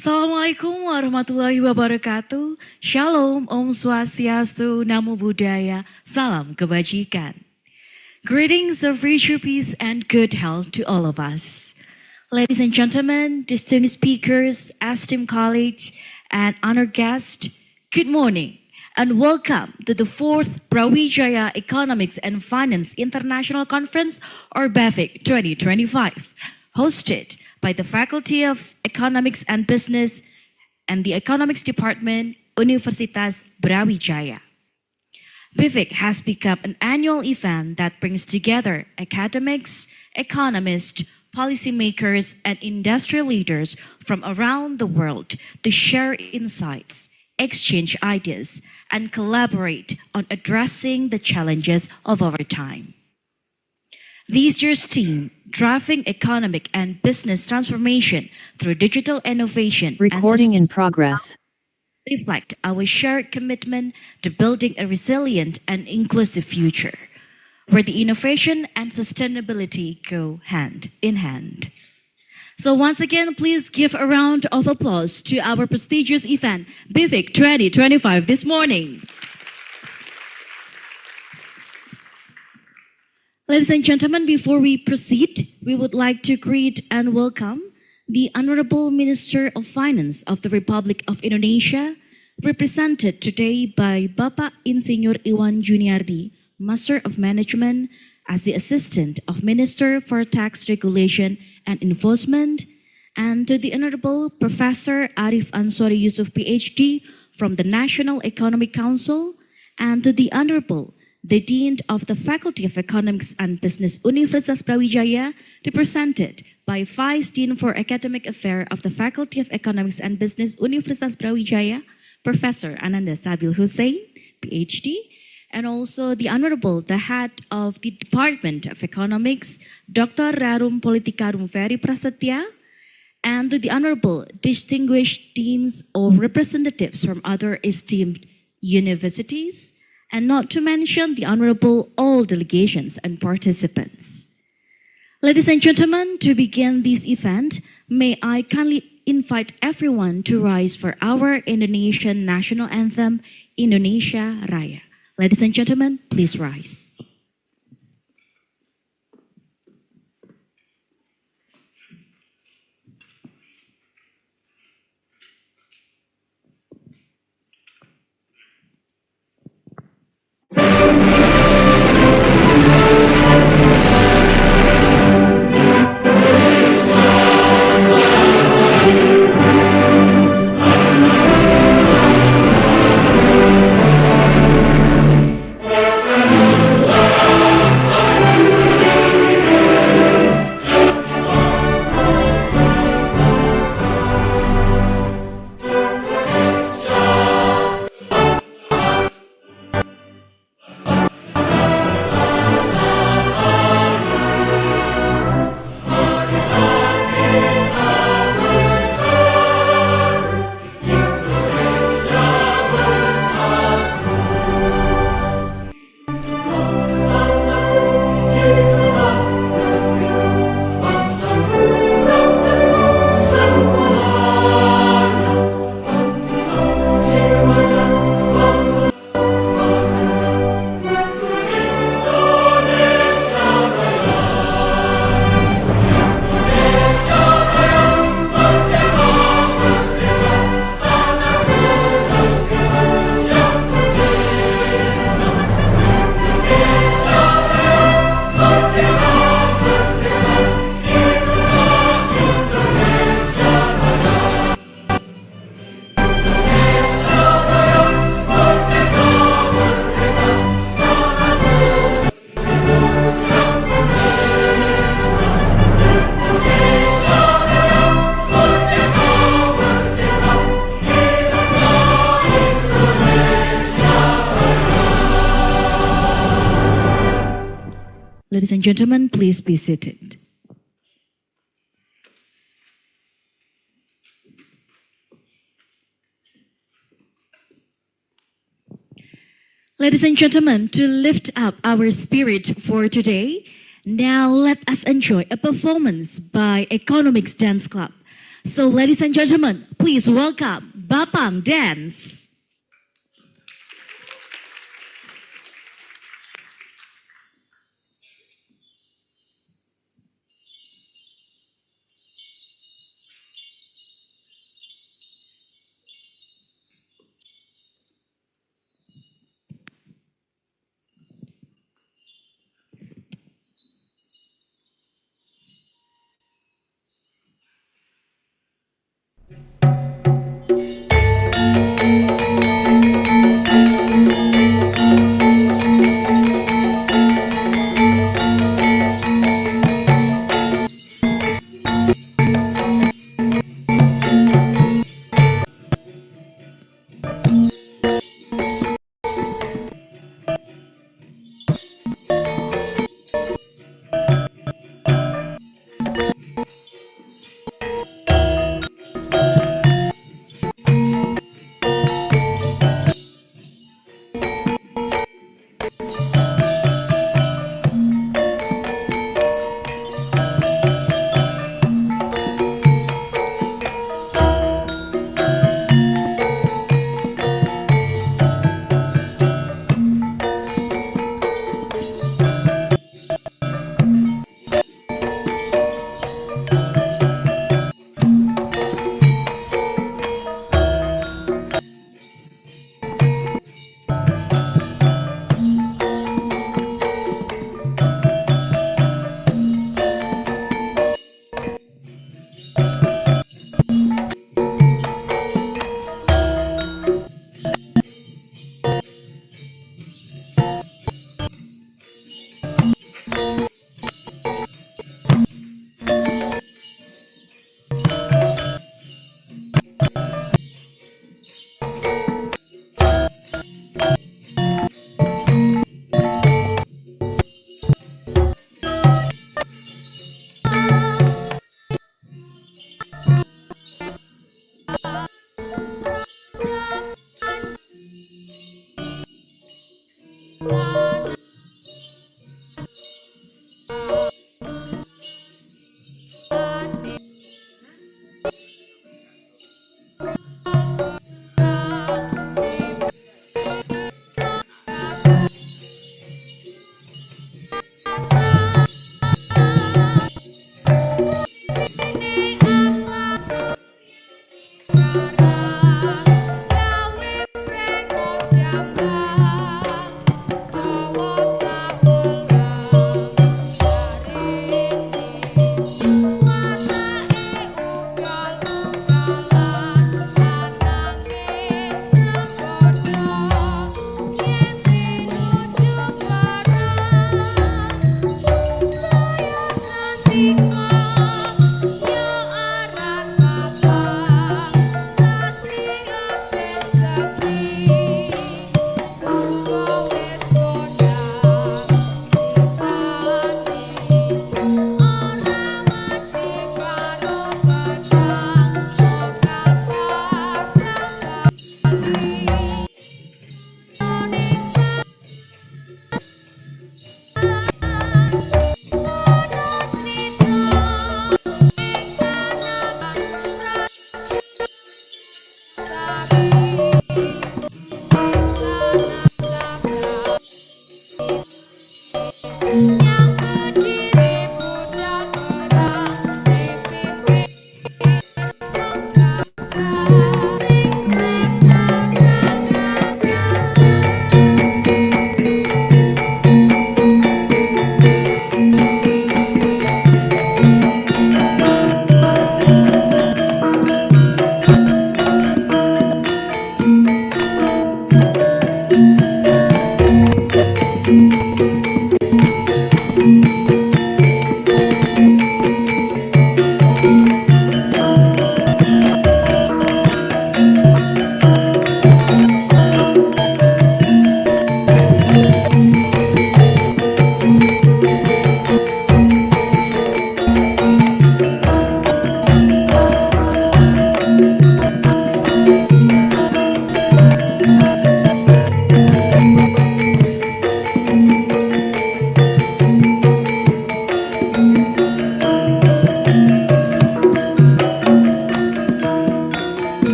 Assalamualaikum warahmatullahi wabarakatuh. Shalom, Om Swastiastu, Namo Buddhaya, Salam Kebajikan. Greetings of virtue, peace, and good health to all of us. Ladies and gentlemen, distinguished speakers, esteemed colleagues, and honored guests, good morning and welcome to the 4th Brawijaya Economics and Finance International Conference, or BEFIC 2025, hosted by the Faculty of Economics and Business and the Economics Department, Universitas Brawijaya. BEFIC has become an annual event that brings together academics, economists, policymakers, and industry leaders from around the world to share insights, exchange ideas, and collaborate on addressing the challenges of our time. This year's theme, Driving Economic and Business Transformation Through Digital Innovation Recording in progress. reflect our shared commitment to building a resilient and inclusive future, where the innovation and sustainability go hand in hand. So once again, please give a round of applause to our prestigious event, BEFIC 2025 this morning. Ladies and gentlemen, before we proceed, we would like to greet and welcome the Honorable Minister of Finance of the Republic of Indonesia, represented today by Bapak Insinyur Iwan Juniardi, Master of Management, as the Assistant of Minister for Tax Regulation and Enforcement, and to the Honorable Professor Arif Ansori Yusuf, PhD, from the National Economic Council, and to the Honorable the Dean of the Faculty of Economics and Business, Universitas Brawijaya, represented by Vice Dean for Academic Affairs of the Faculty of Economics and Business, Universitas Brawijaya, Professor Ananda Sabil Hussein, PhD, and also the Honorable, the Head of the Department of Economics, Dr. Rarum Politikarum Ferry Prasetya, and to the Honorable distinguished deans or representatives from other esteemed universities, and not to mention the Honorable all delegations and participants. Ladies and gentlemen, to begin this event, may I kindly invite everyone to rise for our Indonesian national anthem, Indonesia Raya. Ladies and gentlemen, please rise. Ladies and gentlemen, please be seated. Ladies and gentlemen, to lift up our spirit for today, now let us enjoy a performance by Economics Dance Club So, ladies and gentlemen, please welcome Bapang Dance.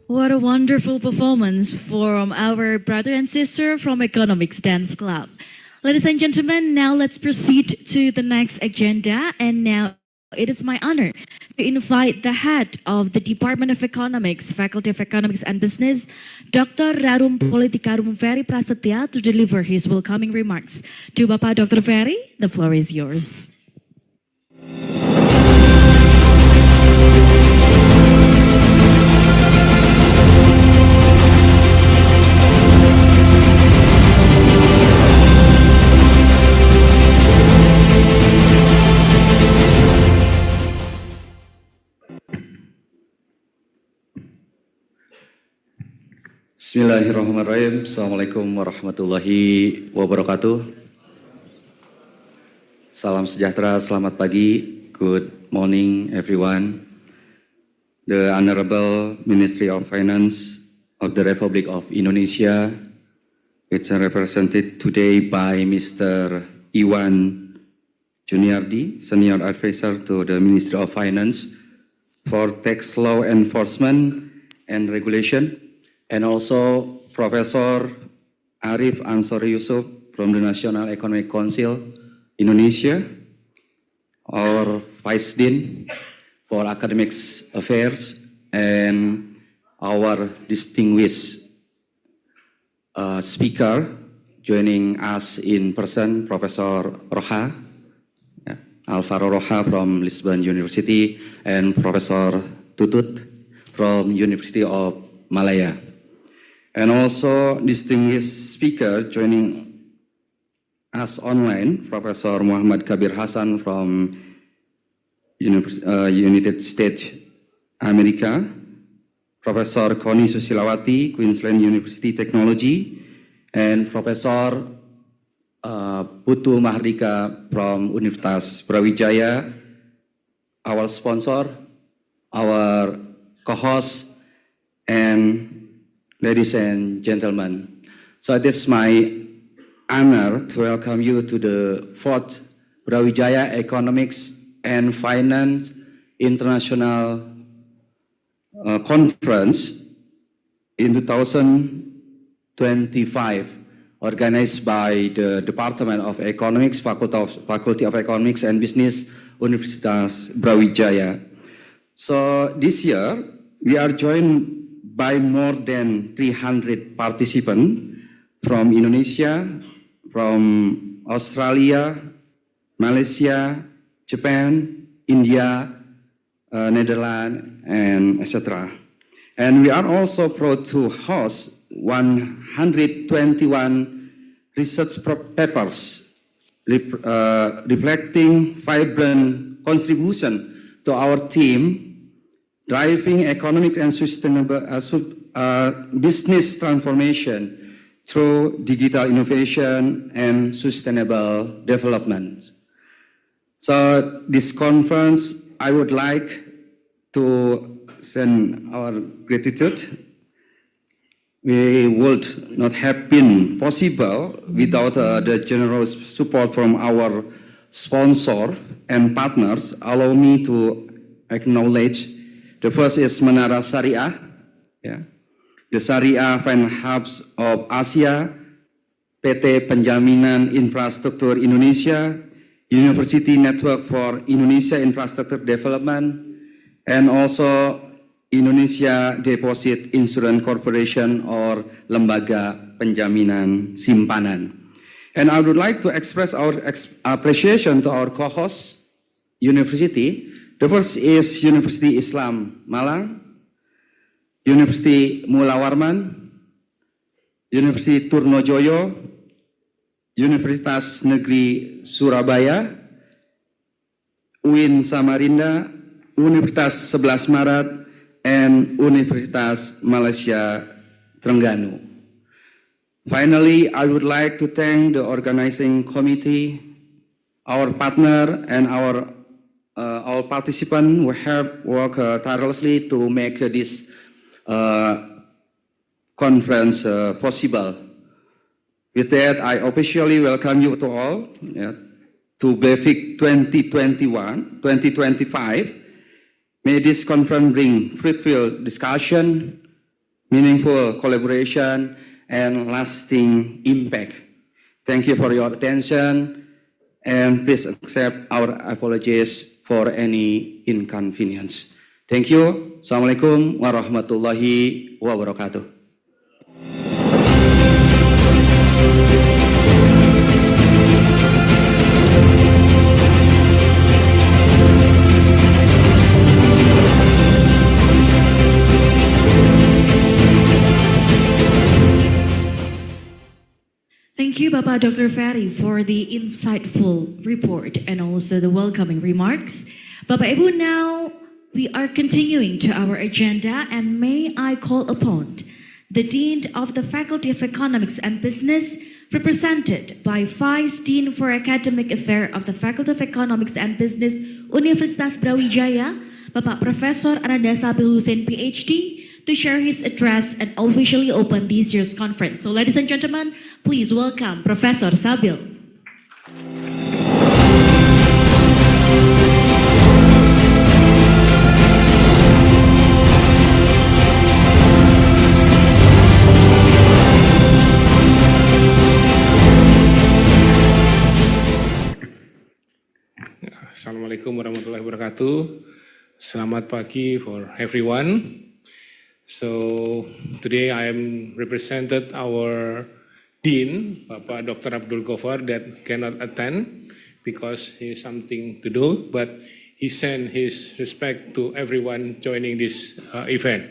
What a wonderful performance from our brother and sister from Economics Dance Club. Ladies and gentlemen, now let's proceed to the next agenda. And now it is my honor to invite the head of the Department of Economics, Faculty of Economics and Business, Dr. Rarum Politikarum Ferry Prasetya, to deliver his welcoming remarks. To Bapak Dr. Ferry, the floor is yours. Bismillahirrahmanirrahim. Assalamualaikum warahmatullahi wabarakatuh. Salam sejahtera, selamat pagi. Good morning everyone. The Honorable Ministry of Finance of the Republic of Indonesia, which are represented today by Mr. Iwan Juniardi, Senior Advisor to the Ministry of Finance for Tax Law Enforcement and Regulation, and also Professor Arif Ansori Yusuf from the National Economic Council Indonesia, our Vice Dean for Academics Affairs, and our distinguished speaker joining us in person, Professor Roha, Alvaro Roha from Lisbon University, and Professor Tutut from University of Malaya. And also distinguished speaker joining us online, Professor Muhammad Kabir Hasan from United States America, Professor Koni Susilawati, Queensland University Technology, and Professor Putu Mahardika from Universitas Brawijaya, our sponsor, our co-host, and ladies and gentlemen. So it is my honor to welcome you to the 4th Brawijaya Economics and Finance International Conference in 2025, organized by the Department of Economics, Faculty of Economics and Business, Universitas Brawijaya. So this year, we are joined by more than 300 participants from Indonesia, from Australia, Malaysia, Japan, India, Netherlands, and etc. And we are also proud to host 121 research papers reflecting vibrant contribution to our team driving economic and sustainable business transformation through digital innovation and sustainable development. So this conference, I would like to send our gratitude. We would not have been possible without the generous support from our sponsor and partners. Allow me to acknowledge. The first is Menara Syariah, the Syariah Finance Hubs of Asia, PT Penjaminan Infrastruktur Indonesia, University Network for Indonesia Infrastructure Development, and also Indonesia Deposit Insurance Corporation or Lembaga Penjaminan Simpanan. And I would like to express our appreciation to our co-host university. The first is University Islam Malang, University Mula Warman, University Turnojoyo, Universitas Negeri Surabaya, UIN Samarinda, Universitas 11 Maret, and Universitas Malaysia Terengganu. Finally, I would like to thank the organizing committee, our partner, and our all participants who have worked tirelessly to make this conference possible. With that, I officially welcome you to all to BEFIC 2025. May this conference bring fruitful discussion, meaningful collaboration, and lasting impact. Thank you for your attention, and please accept our apologies for any inconvenience. Thank you. Assalamualaikum warahmatullahi wabarakatuh. Thank you, Bapak Dr. Ferry, for the insightful report and also the welcoming remarks. Bapak Ibu, now we are continuing to our agenda, and may I call upon the Dean of the Faculty of Economics and Business, represented by Vice Dean for Academic Affairs of the Faculty of Economics and Business, Universitas Brawijaya, Bapak Profesor Ananda Sabil Hussein, PhD, to share his address and officially open this year's conference. So ladies and gentlemen, please welcome Professor Sabil. Assalamualaikum warahmatullahi wabarakatuh. Selamat pagi for everyone. So today I am represented our Dean, Bapak Dr. Abdul Ghaffar, that cannot attend because he has something to do, but he sent his respect to everyone joining this event.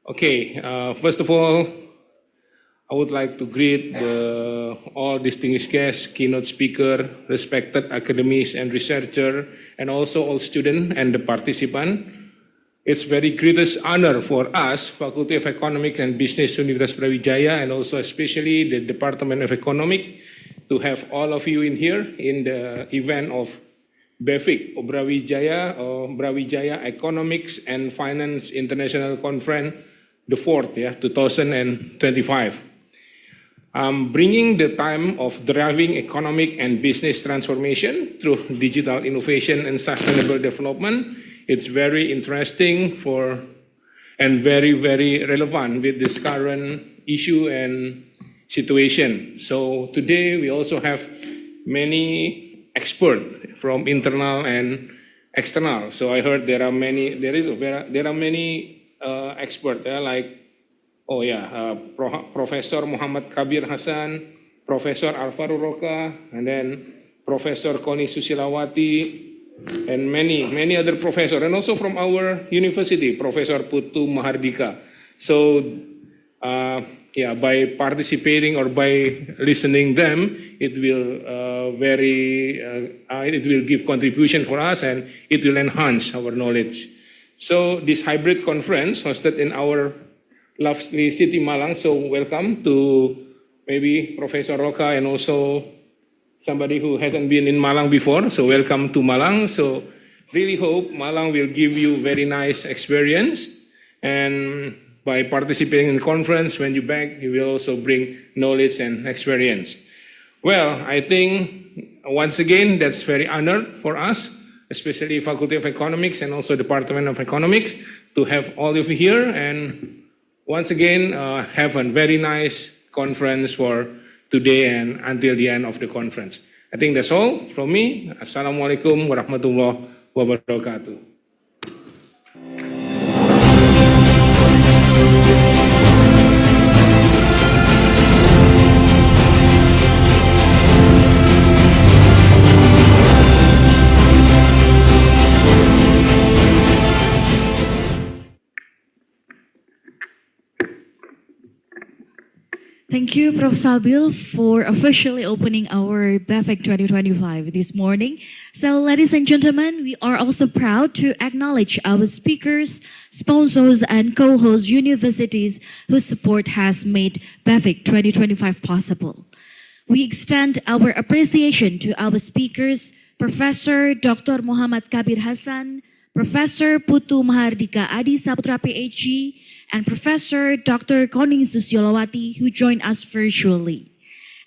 Okay, first of all, I would like to greet all distinguished guests, keynote speaker, respected academics and researcher, and also all students and the participant. It's very greatest honor for us, Faculty of Economics and Business, Universitas Brawijaya, and also especially the Department of Economics, to have all of you in here in the event of BEFIC Brawijaya, or Brawijaya Economics and Finance International Conference, the fourth, 2025. Bringing the time of driving economic and business transformation through digital innovation and sustainable development. It's very interesting and very, very relevant with this current issue and situation. So today we also have many experts from internal and external. So I heard there are many experts like Professor Muhammad Kabir Hasan, Professor Alvaro Roca, and then Professor Koni Susilawati, and many other professors, and also from our university, Professor Putu Mahardika. So, by participating or by listening them, it will it will give contribution for us, and it will enhance our knowledge. So, this hybrid conference hosted in our lovely city Malang. So, welcome to maybe Professor Roca and also somebody who hasn't been in Malang before, so welcome to Malang. So really hope Malang will give you very nice experience, and by participating in the conference, when you back, you will also bring knowledge and experience. Well, I think once again, that's very honored for us, especially Faculty of Economics and also Department of Economics, to have all of you here, and once again, have a very nice conference for today and until the end of the conference. I think that's all from me. Assalamualaikum warahmatullahi wabarakatuh. Thank you, Prof. Sabil, for officially opening our BEFIC 2025 this morning. So, ladies and gentlemen, we are also proud to acknowledge our speakers, sponsors, and co-host universities whose support has made BEFIC 2025 possible. We extend our appreciation to our speakers, Professor Dr. Muhammad Kabir Hasan, Professor Putu Mahardika Adi Saputra, PhD, and Professor Dr. Koning Susiolawati, who joined us virtually.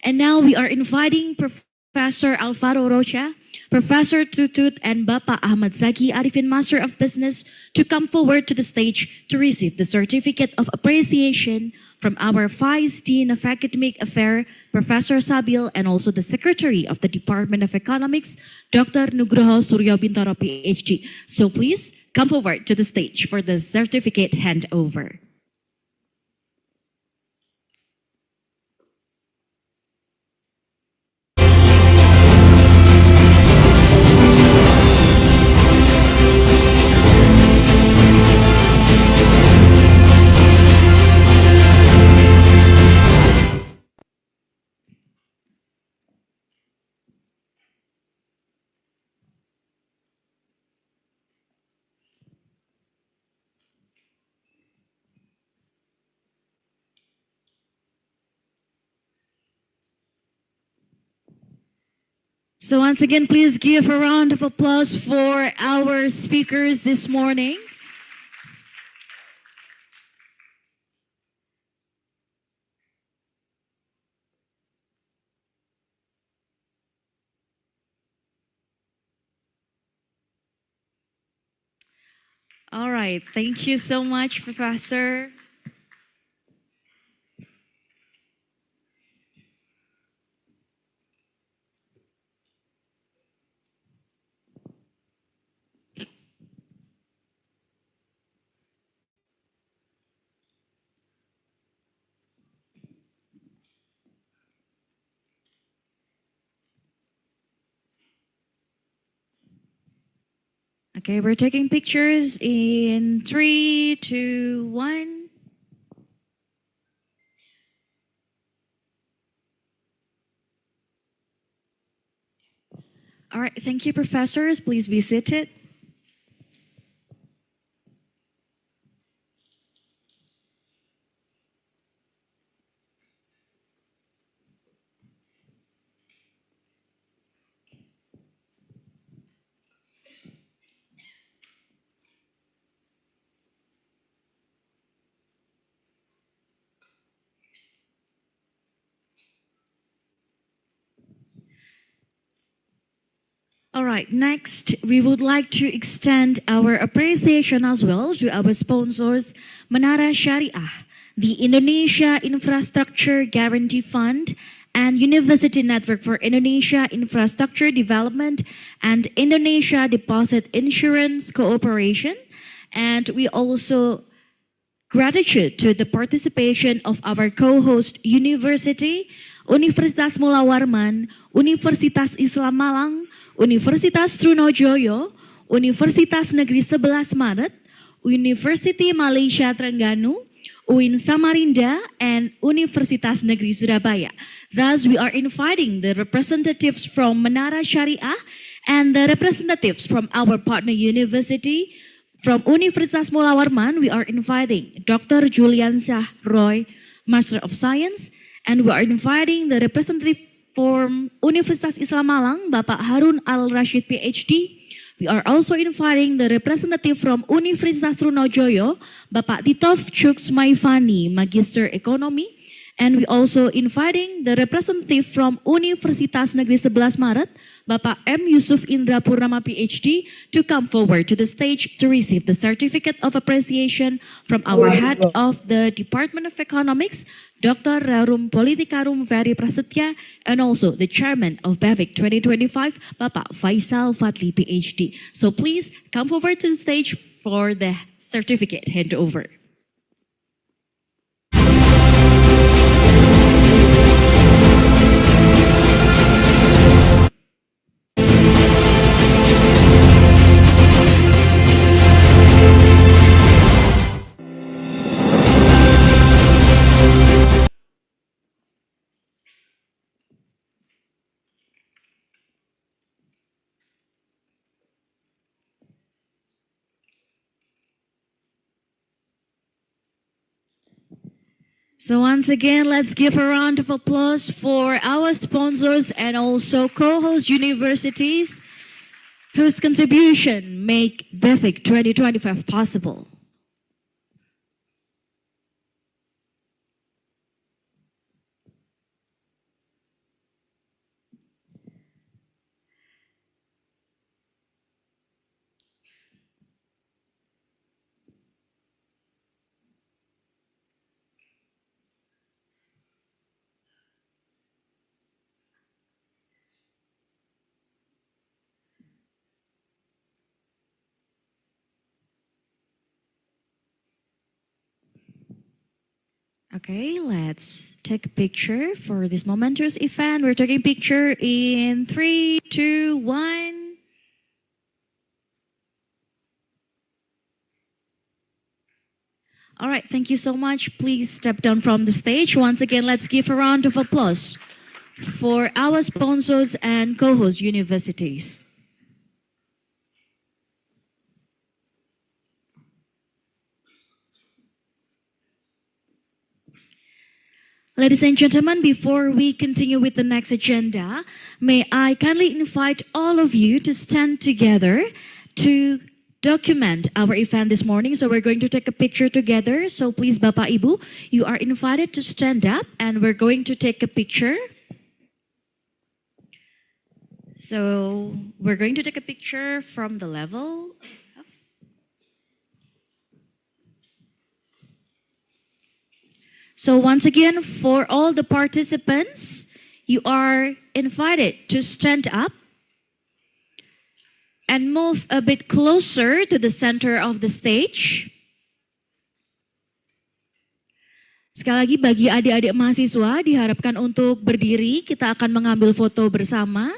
And now we are inviting Professor Alvaro Rocha, Professor Tutut and Bapak Ahmad Zaki Arifin, Master of Business, to come forward to the stage to receive the Certificate of Appreciation from our Vice Dean of Academic Affairs, Professor Sabil, and also the Secretary of the Department of Economics, Dr. Nugroho Suryo Bintoro, PhD. So please come forward to the stage for the certificate handover. So once again, please give a round of applause for our speakers this morning. All right, thank you so much, Professor. Okay, we're taking pictures in 3, 2, 1. All right, thank you, professors. Please be seated. All right, next, we would like to extend our appreciation as well to our sponsors, Menara Syariah, the Indonesia Infrastructure Guarantee Fund, and University Network for Indonesia Infrastructure Development, and Indonesia Deposit Insurance Cooperation. And we also gratitude to the participation of our co-host university, Universitas Mula Warman, Universitas Islam Malang, Universitas Trunojoyo, Universitas Negeri 11 Maret, University Malaysia Terengganu, UIN Samarinda, and Universitas Negeri Surabaya. Thus, we are inviting the representatives from Menara Syariah and the representatives from our partner university. From Universitas Mula Warman, we are inviting Dr. Julian Shah Roy, Master of Science, and we are inviting the representative from Universitas Islam Malang, Bapak Harun Al-Rashid, PhD. We are also inviting the representative from Universitas Trunojoyo, Bapak Titov Chuks Maifani, Magister Ekonomi. And we also inviting the representative from Universitas Negeri 11 Maret, Bapak M. Yusuf Indra Purnama, PhD, to come forward to the stage to receive the Certificate of Appreciation from our head of the Department of Economics, Dr. Rarum Politikarum Ferry Prasetya, and also the Chairman of BEFIC2025, Bapak Faisal Fadli, PhD. So please come forward to the stage for the certificate handover. So once again, let's give a round of applause for our sponsors and also co-host universities whose contribution make BEFIC 2025 possible. Okay, let's take a picture for this momentous event. We're taking picture in 3, 2, 1. All right, thank you so much. Please step down from the stage. Once again, let's give a round of applause for our sponsors and co-host universities. Ladies and gentlemen, before we continue with the next agenda, may I kindly invite all of you to stand together to document our event this morning. So we're going to take a picture together. So please, Bapak Ibu, you are invited to stand up and we're going to take a picture. So we're going to take a picture from the level. So once again, for all the participants, you are invited to stand up and move a bit closer to the center of the stage. Sekali lagi bagi adik-adik mahasiswa diharapkan untuk berdiri, kita akan mengambil foto bersama.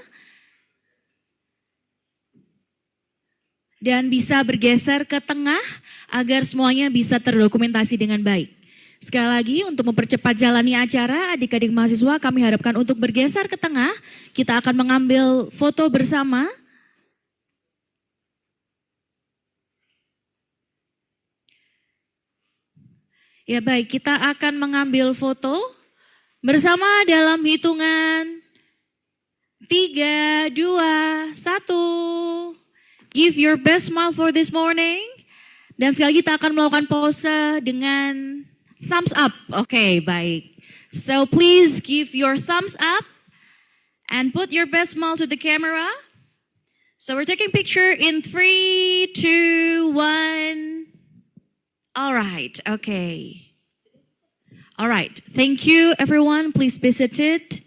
Dan bisa bergeser ke tengah agar semuanya bisa terdokumentasi dengan baik. Sekali lagi untuk mempercepat jalani acara, adik-adik mahasiswa kami harapkan untuk bergeser ke tengah. Kita akan mengambil foto bersama. Ya baik, kita akan mengambil foto bersama dalam hitungan 3, 2, 1. Give your best smile for this morning. Dan sekali lagi kita akan melakukan pose dengan thumbs up. Okay, baik. So please give your thumbs up and put your best smile to the camera. So we're taking picture in 3, 2, 1. All right, okay. All right, thank you everyone. Please be seated.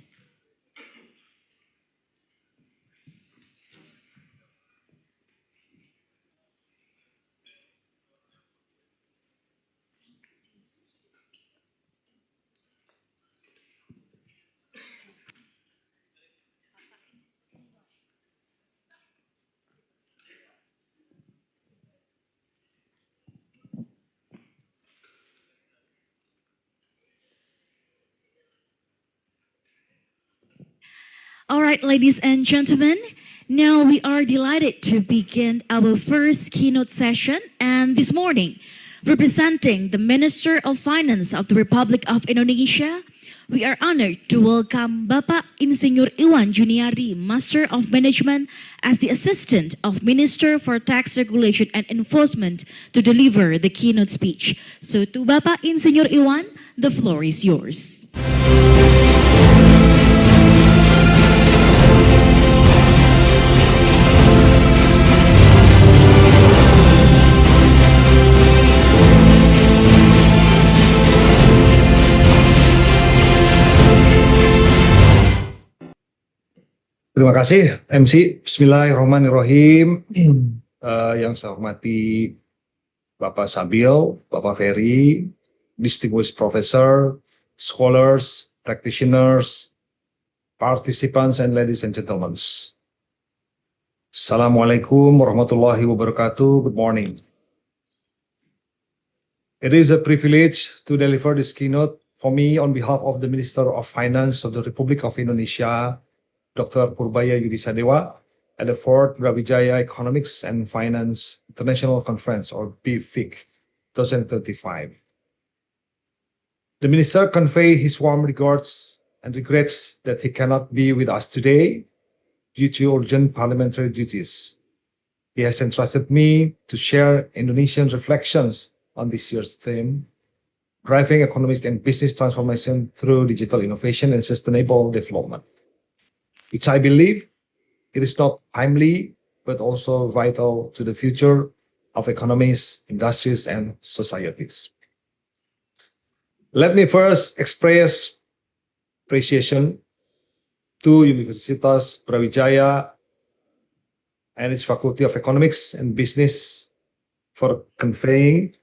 All right, ladies and gentlemen, now we are delighted to begin our first keynote session. And this morning, representing the Minister of Finance of the Republic of Indonesia, we are honored to welcome Bapak Insinyur Iwan Juniardi, Master of Management, as the Assistant of Minister for Tax Regulation and Enforcement to deliver the keynote speech. So to Bapak Insinyur Iwan, the floor is yours. Terima kasih MC. Bismillahirrahmanirrahim. Yang saya hormati Bapak Sabil, Bapak Ferry, distinguished professor, scholars, practitioners, participants, and ladies and gentlemen. Assalamualaikum warahmatullahi wabarakatuh. Good morning. It is a privilege to deliver this keynote for me on behalf of the Minister of Finance of the Republic of Indonesia, Dr. Purbaya Yudisadewa, at the 4th Brawijaya Economics and Finance International Conference, or BEFIC2025. The Minister conveys his warm regards and regrets that he cannot be with us today due to urgent parliamentary duties. He has entrusted me to share Indonesian reflections on this year's theme, driving economic and business transformation through digital innovation and sustainable development, which I believe it is not timely, but also vital to the future of economies, industries, and societies. Let me first express appreciation to Universitas Brawijaya and its Faculty of Economics and Business for conveying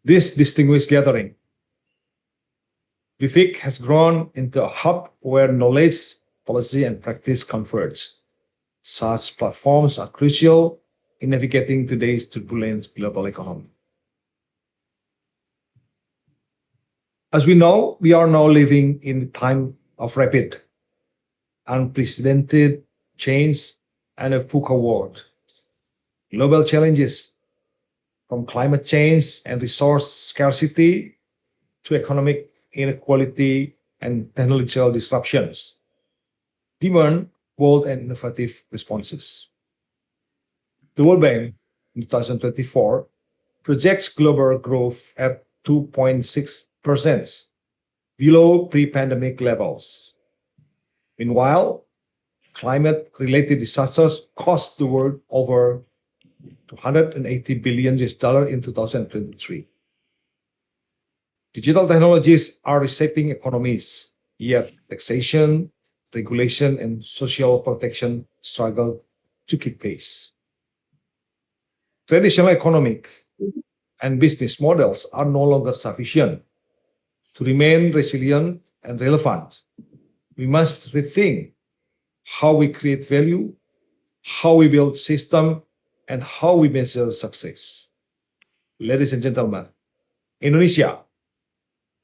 this distinguished gathering. BEFIC has grown into a hub where knowledge, policy, and practice converge. Such platforms are crucial in navigating today's turbulent global economy. As we know, we are now living in a time of rapid, unprecedented change and a VUCA world. Global challenges from climate change and resource scarcity to economic inequality and technological disruptions demand bold and innovative responses. The World Bank in 2024 projects global growth at 2.6%, below pre-pandemic levels. Meanwhile, climate-related disasters cost the world over $280 billion in 2023. Digital technologies are reshaping economies, yet taxation, regulation, and social protection struggle to keep pace. Traditional economic and business models are no longer sufficient to remain resilient and relevant. We must rethink how we create value, how we build systems, and how we measure success. Ladies and gentlemen, Indonesia,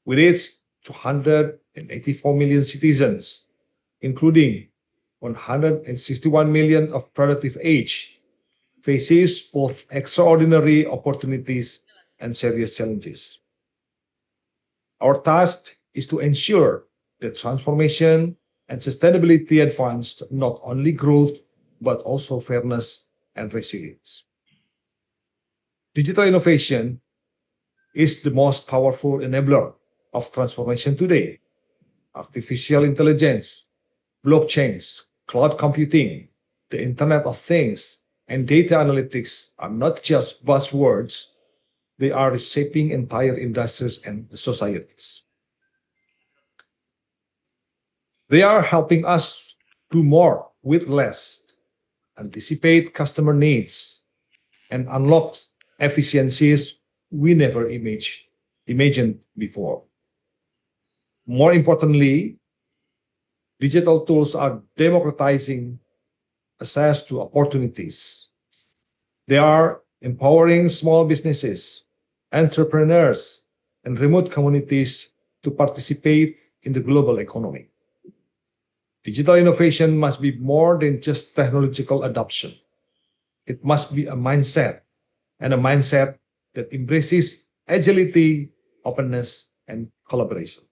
with its 284 million citizens, including 161 million of productive age, faces both extraordinary opportunities and serious challenges. Our task is to ensure that transformation and sustainability advance not only growth, but also fairness and resilience. Digital innovation is the most powerful enabler of transformation today. Artificial intelligence, blockchains, cloud computing, the Internet of Things, and data analytics are not just buzzwords, they are reshaping entire industries and societies. They are helping us do more with less, anticipate customer needs, and unlock efficiencies we never imagined before. More importantly, digital tools are democratizing access to opportunities. They are empowering small businesses, entrepreneurs, and remote communities to participate in the global economy. Digital innovation must be more than just technological adoption. It must be a mindset, and a mindset that embraces agility, openness, and collaboration.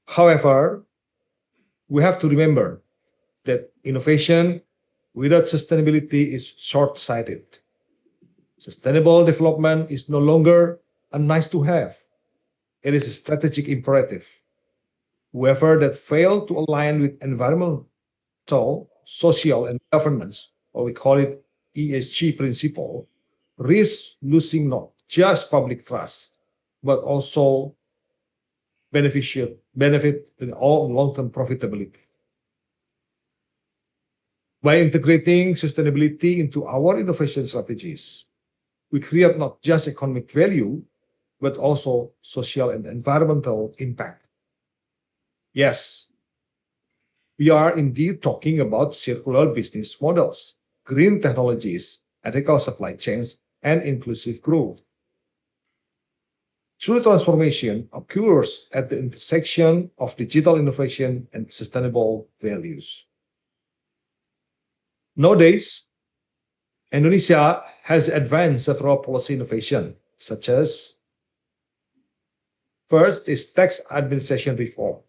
However, we have to remember that innovation without sustainability is short-sighted. Sustainable development is no longer a nice to have. It is a strategic imperative. Whoever that fail to align with environmental, social, and governance, or we call it ESG principle, risks losing not just public trust, but also benefit in all long-term profitability. By integrating sustainability into our innovation strategies, we create not just economic value, but also social and environmental impact. Yes, we are indeed talking about circular business models, green technologies, ethical supply chains, and inclusive growth. True transformation occurs at the intersection of digital innovation and sustainable values. Nowadays, Indonesia has advanced several policy innovation, such as first is tax administration reform,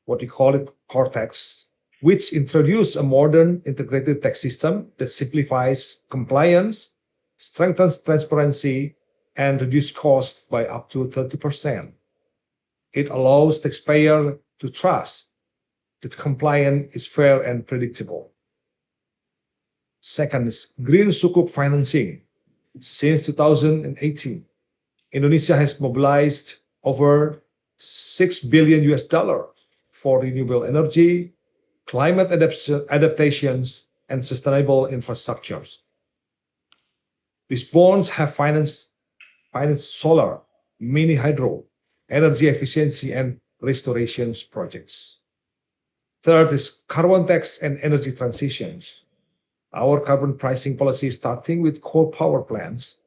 what we call it core tax, which introduced a modern integrated tax system that simplifies compliance, strengthens transparency, and reduce costs by up to 30%. It allows taxpayers to trust that compliance is fair and predictable. Second is green sukuk financing. Since 2018, Indonesia has mobilized over $6 billion for renewable energy, adaptations, and sustainable infrastructures. These bonds have financed solar, mini hydro, energy efficiency, and restorations projects. Third is carbon tax and energy transitions. Our carbon pricing policy, starting with coal power plants,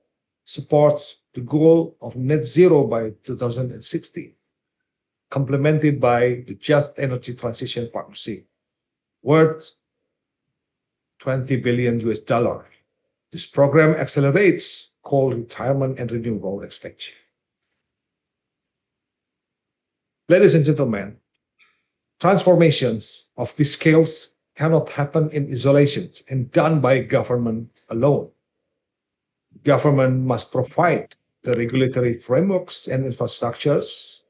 supports the goal of net zero by 2060, complemented by the Just Energy Transition Partnership, worth $20 billion. This program accelerates coal retirement and renewable expansion. Ladies and gentlemen, transformations of these scales cannot happen in isolation and done by government alone. Government must provide the regulatory frameworks and infrastructures,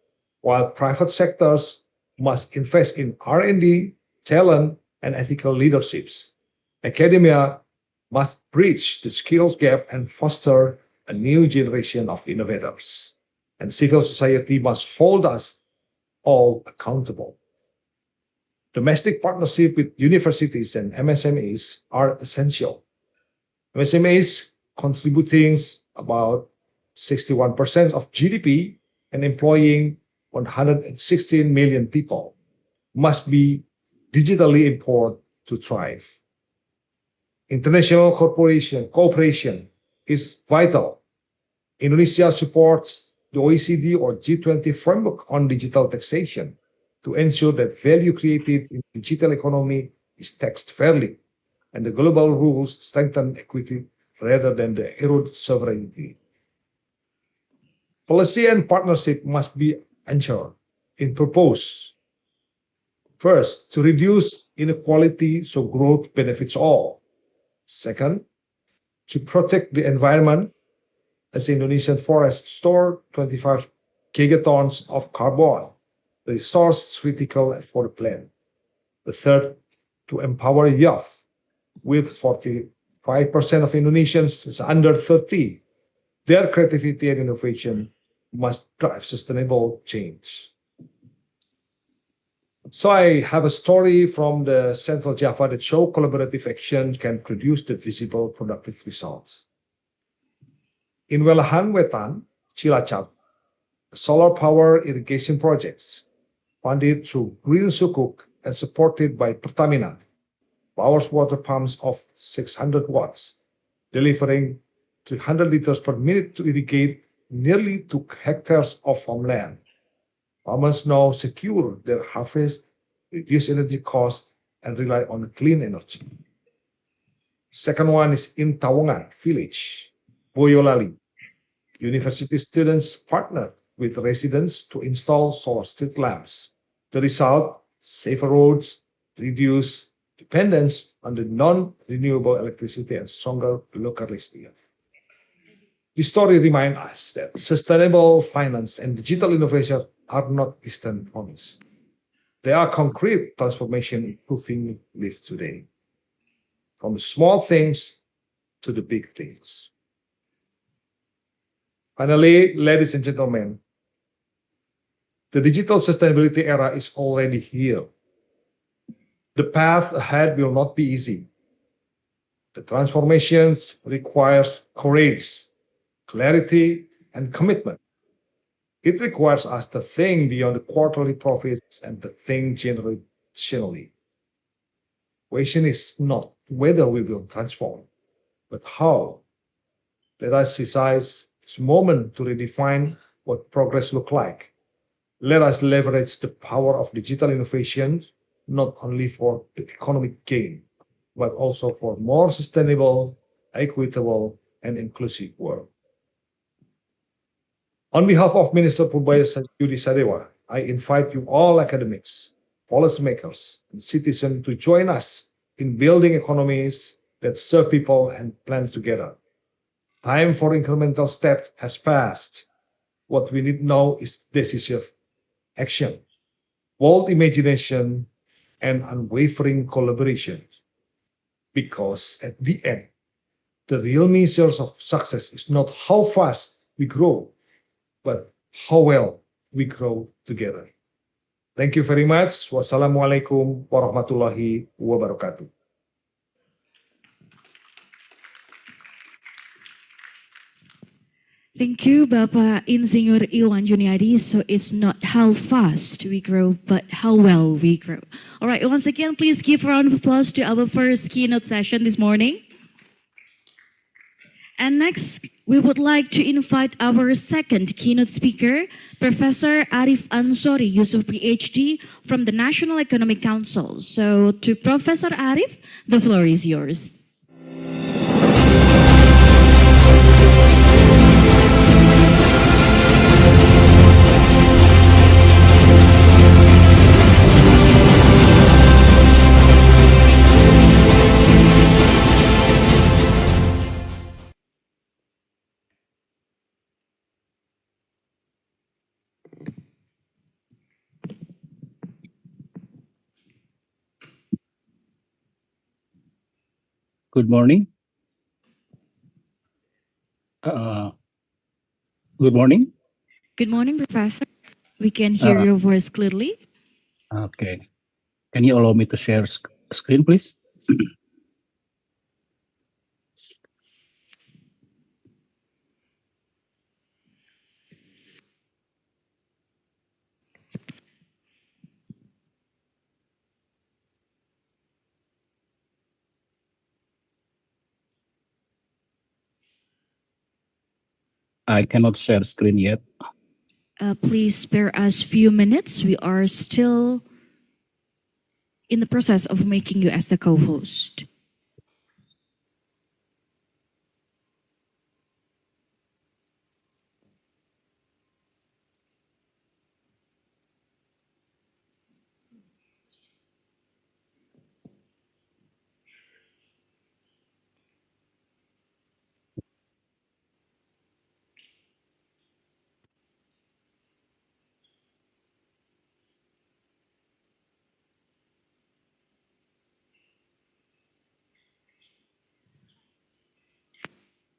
while private sectors must invest in R&D, talent, and ethical leaderships. Academia must bridge the skills gap and foster a new generation of innovators. And civil society must hold us all accountable. Domestic partnership with universities and MSMEs are essential. MSMEs contributing about 61% of GDP and employing 116 million people must be digitally empowered to thrive. International cooperation is vital. Indonesia supports the OECD or G20 framework on digital taxation to ensure that value created in the digital economy is taxed fairly, and the global rules strengthen equity rather than the erode sovereignty. Policy and partnership must be ensured in purpose. First, to reduce inequality so growth benefits all. Second, to protect the environment, as Indonesian forests store 25 gigatons of carbon, the resource critical for the planet. The third, to empower youth, with 45% of Indonesians is under 30. Their creativity and innovation must drive sustainable change. So I have a story from the Central Java that show collaborative action can produce the visible productive results. In Welahan Wetan, Cilacap, solar power irrigation projects funded through Green Sukuk and supported by Pertamina powers water pumps of 600 watts, delivering 300 liters per minute to irrigate nearly 2 hectares of farmland. Farmers now secure their harvest, reduce energy costs, and rely on clean energy. Second one is in Tawangan village, Boyolali. University students partnered with residents to install solar street lamps. The result, safer roads, reduce dependence on the non-renewable electricity, and stronger localistic. This story reminds us that sustainable finance and digital innovation are not distant promises. They are concrete transformation improving life today. From the small things to the big things. Finally, ladies and gentlemen, the digital sustainability era is already here. The path ahead will not be easy. The transformations requires courage, clarity, and commitment. It requires us to think beyond the quarterly profits and to think generationally. Question is not whether we will transform, but how. Let us seize this moment to redefine what progress looks like. Let us leverage the power of digital innovation, not only for the economic gain, but also for more sustainable, equitable, and inclusive world. On behalf of Minister Purbaya Yudi Sadewa, I invite you all academics, policymakers, and citizens to join us in building economies that serve people and plan together. Time for incremental steps has passed. What we need now is decisive action, bold imagination, and unwavering collaboration. Because at the end, the real measures of success is not how fast we grow, but how well we grow together. Thank you very much. Wassalamualaikum warahmatullahi wabarakatuh. Thank you, Bapak Insinyur Iwan Juniadi. So it's not how fast we grow, but how well we grow. All right, once again, please give a round of applause to our first keynote session this morning. And next, we would like to invite our second keynote speaker, Professor Arif Ansori Yusuf, PhD from the National Economic Council. So to Professor Arif, the floor is yours. Good morning. Good morning. Good morning, Professor. We can hear Uh, your voice clearly. Okay. Can you allow me to share screen, please? I cannot share screen yet. Please spare us few minutes. We are still in the process of making you as the co-host.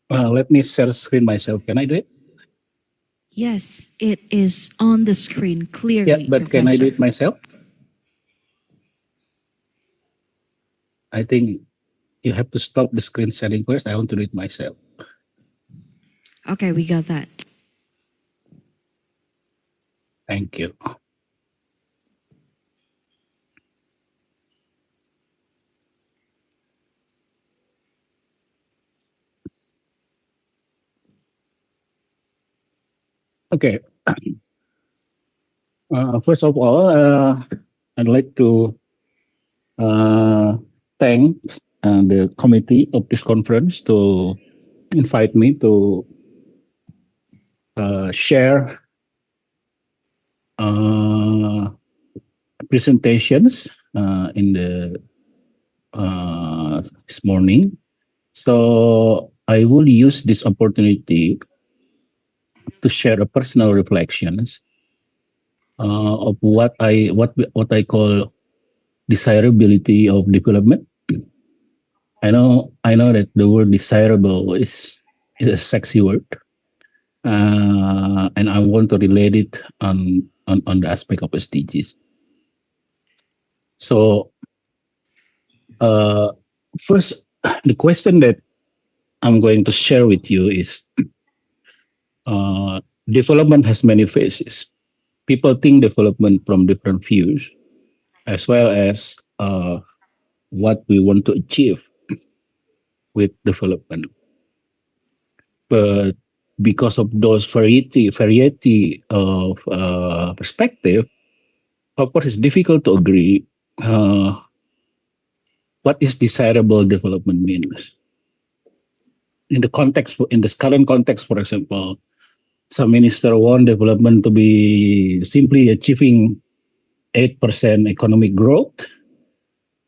Let me share screen myself. Can I do it? Yes, it is on the screen Yeah, clearly, but can I do Professor. it myself? I think you have to stop the screen sharing first. I want to do it myself. Okay, we got that. Thank you. Okay. First of all, I'd like to thank the committee of this conference to invite me to share presentations in the this morning. So I will use this opportunity to share a personal reflections of what I call desirability of development. I know that the word desirable is a sexy word, and I want to relate it on the aspect of SDGs. So first, the question that I'm going to share with you is development has many phases. People think development from different views, as well as what we want to achieve with development. But because of those variety of perspective, of course, it's difficult to agree what is desirable development means. In this current context, for example, some minister want development to be simply achieving 8% economic growth,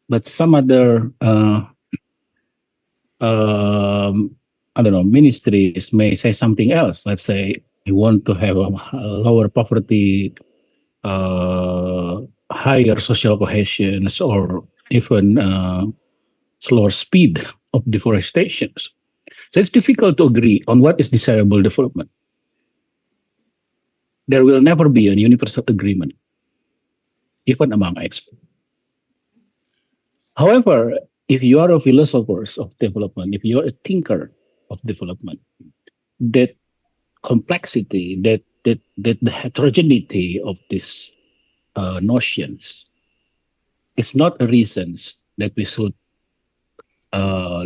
but some other I don't know, ministries may say something else. Let's say you want to have a lower poverty, higher social cohesion, or even slower speed of deforestation. So it's difficult to agree on what is desirable development. There will never be a universal agreement, even among experts. However, if you are a philosopher of development, if you are a thinker of development, that complexity, that the heterogeneity of these notions is not a reason that we should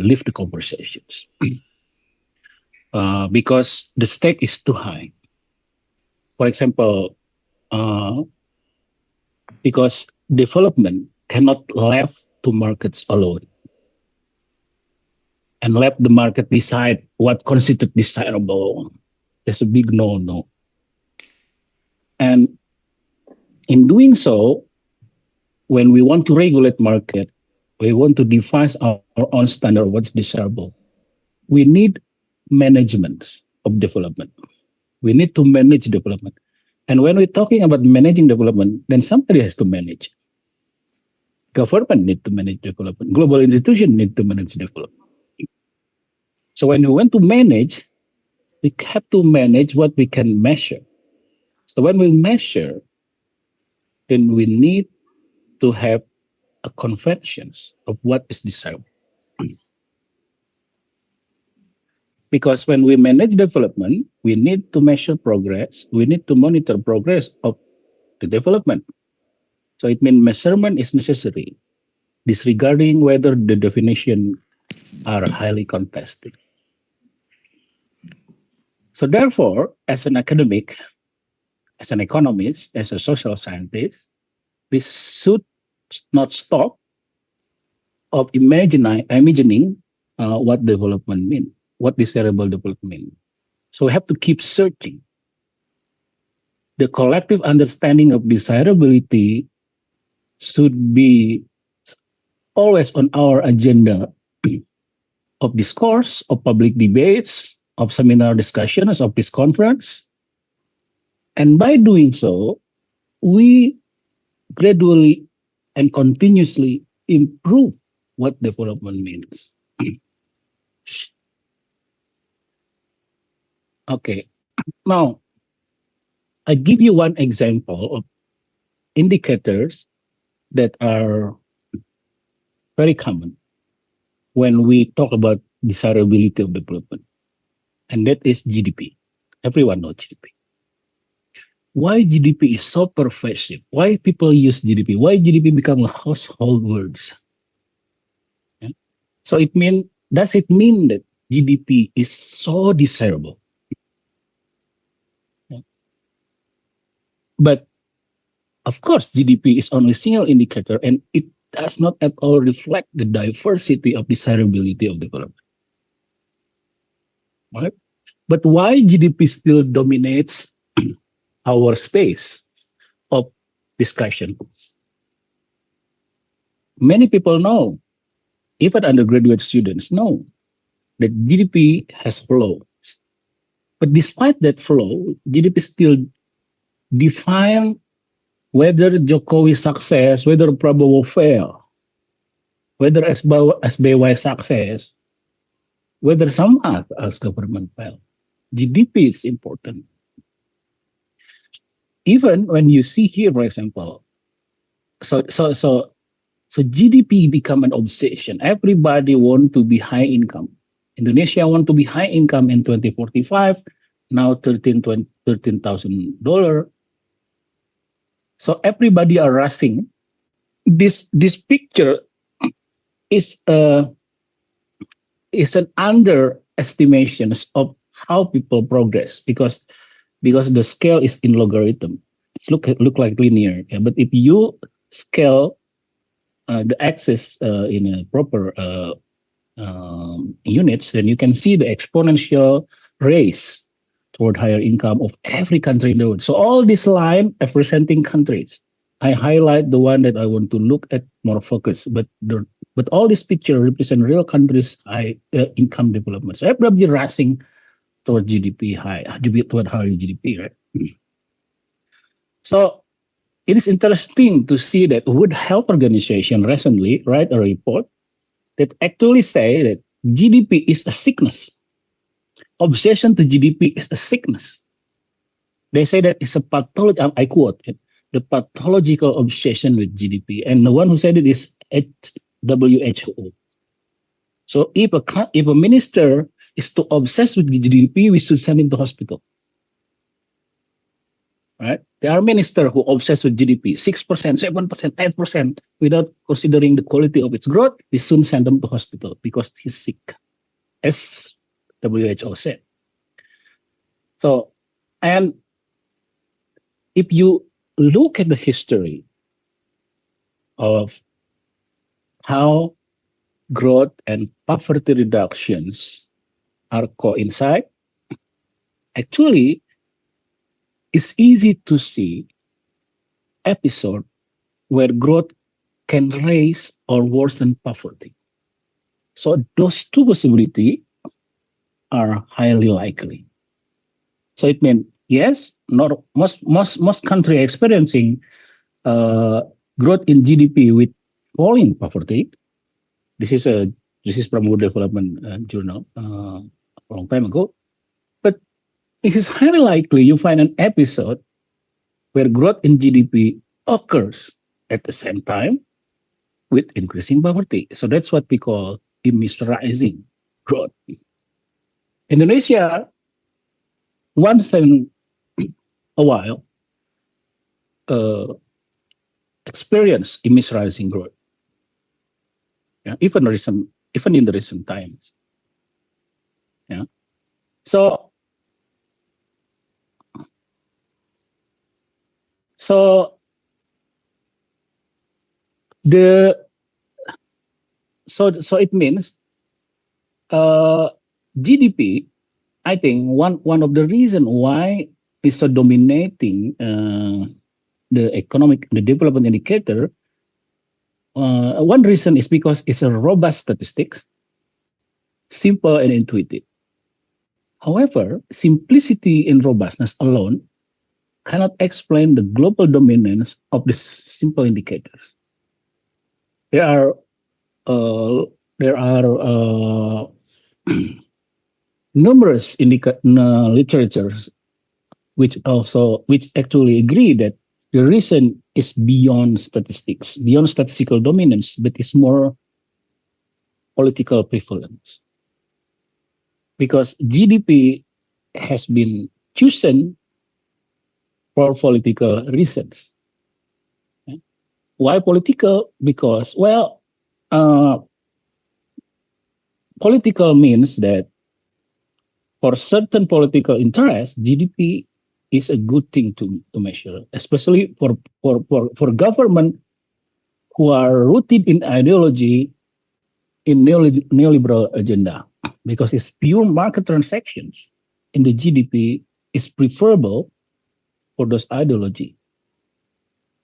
leave the conversations because the stake is too high. For example, because development cannot left to markets alone and let the market decide what constitutes desirable. That's a big no-no. And in doing so, when we want to regulate market, we want to define our own standard of what's desirable. We need management of development. We need to manage development. And when we're talking about managing development, then somebody has to manage. Government need to manage development. Global institutions need to manage development. So when we want to manage, we have to manage what we can measure. So when we measure, then we need to have a conventions of what is desirable. Because when we manage development, we need to measure progress. We need to monitor progress of the development. So it means measurement is necessary, disregarding whether the definition are highly contested. So therefore, as an academic, as an economist, as a social scientist, we should not stop of imagining what development means, what desirable development means. So we have to keep searching. The collective understanding of desirability should be always on our agenda of discourse, of public debates, of seminar discussions, of this conference. And by doing so, we gradually and continuously improve what development means. Okay, now I give you one example of indicators that are very common when we talk about desirability of development, and that is GDP. Everyone knows GDP. Why GDP is so pervasive? Why people use GDP? Why GDP become a household words? Yeah. So does it mean that GDP is so desirable? Yeah. But of course, GDP is only a single indicator, and it does not at all reflect the diversity of desirability of development. Right? But why GDP still dominates our space of discussion? Many people know, even undergraduate students know, that GDP has flow. But despite that flow, GDP still define whether Jokowi success, whether Prabowo fail, whether SBY success, whether some else government fail. GDP is important. Even when you see here, for example, so GDP become an obsession. Everybody want to be high income. Indonesia want to be high income in 2045, now $13,000. So everybody are rushing. This picture is an underestimation of how people progress because the scale is in logarithm. It's look like linear. Yeah? But if you scale the axis in a proper units, then you can see the exponential race toward higher income of every country in the world. So all this line representing countries. I highlight the one that I want to look at more focus, but all this picture represent real countries' high income development. So everybody racing toward GDP toward higher GDP, right? So it is interesting to see that World Health Organization recently write a report that actually say that GDP is a sickness. Obsession to GDP is a sickness. They say that it's a pathology. I quote it, the pathological obsession with GDP, and the one who said it is WHO. So if a minister is too obsessed with GDP, we should send him to hospital. right? There are ministers who obsessed with GDP, 6%, 7%, 8%, without considering the quality of its growth. We soon send them to hospital because he's sick, as WHO said. So, and if you look at the history of how growth and poverty reductions are coincide, actually, it's easy to see episode where growth can raise or worsen poverty. So those two possibilities are highly likely. So it means yes, not most countries experiencing growth in GDP with falling poverty. This is from World Development Journal a long time ago. But it is highly likely you find an episode where growth in GDP occurs at the same time with increasing poverty. So that's what we call immiscerizing growth. Indonesia, once in a while, experience immiscerizing growth. Yeah, even in the recent times. Yeah. So it means GDP. I think one of the reason why is so dominating the development indicator. One reason is because it's a robust statistics, simple and intuitive. However, simplicity and robustness alone cannot explain the global dominance of these simple indicators. There are numerous literatures which actually agree that the reason is beyond statistics, beyond statistical dominance, but it's more political prevalence. Because GDP has been chosen for political reasons. Why political? Because, political means that for certain political interests, GDP is a good thing to measure, especially for government who are rooted in ideology in neoliberal agenda, because it's pure market transactions in the GDP is preferable for those ideology,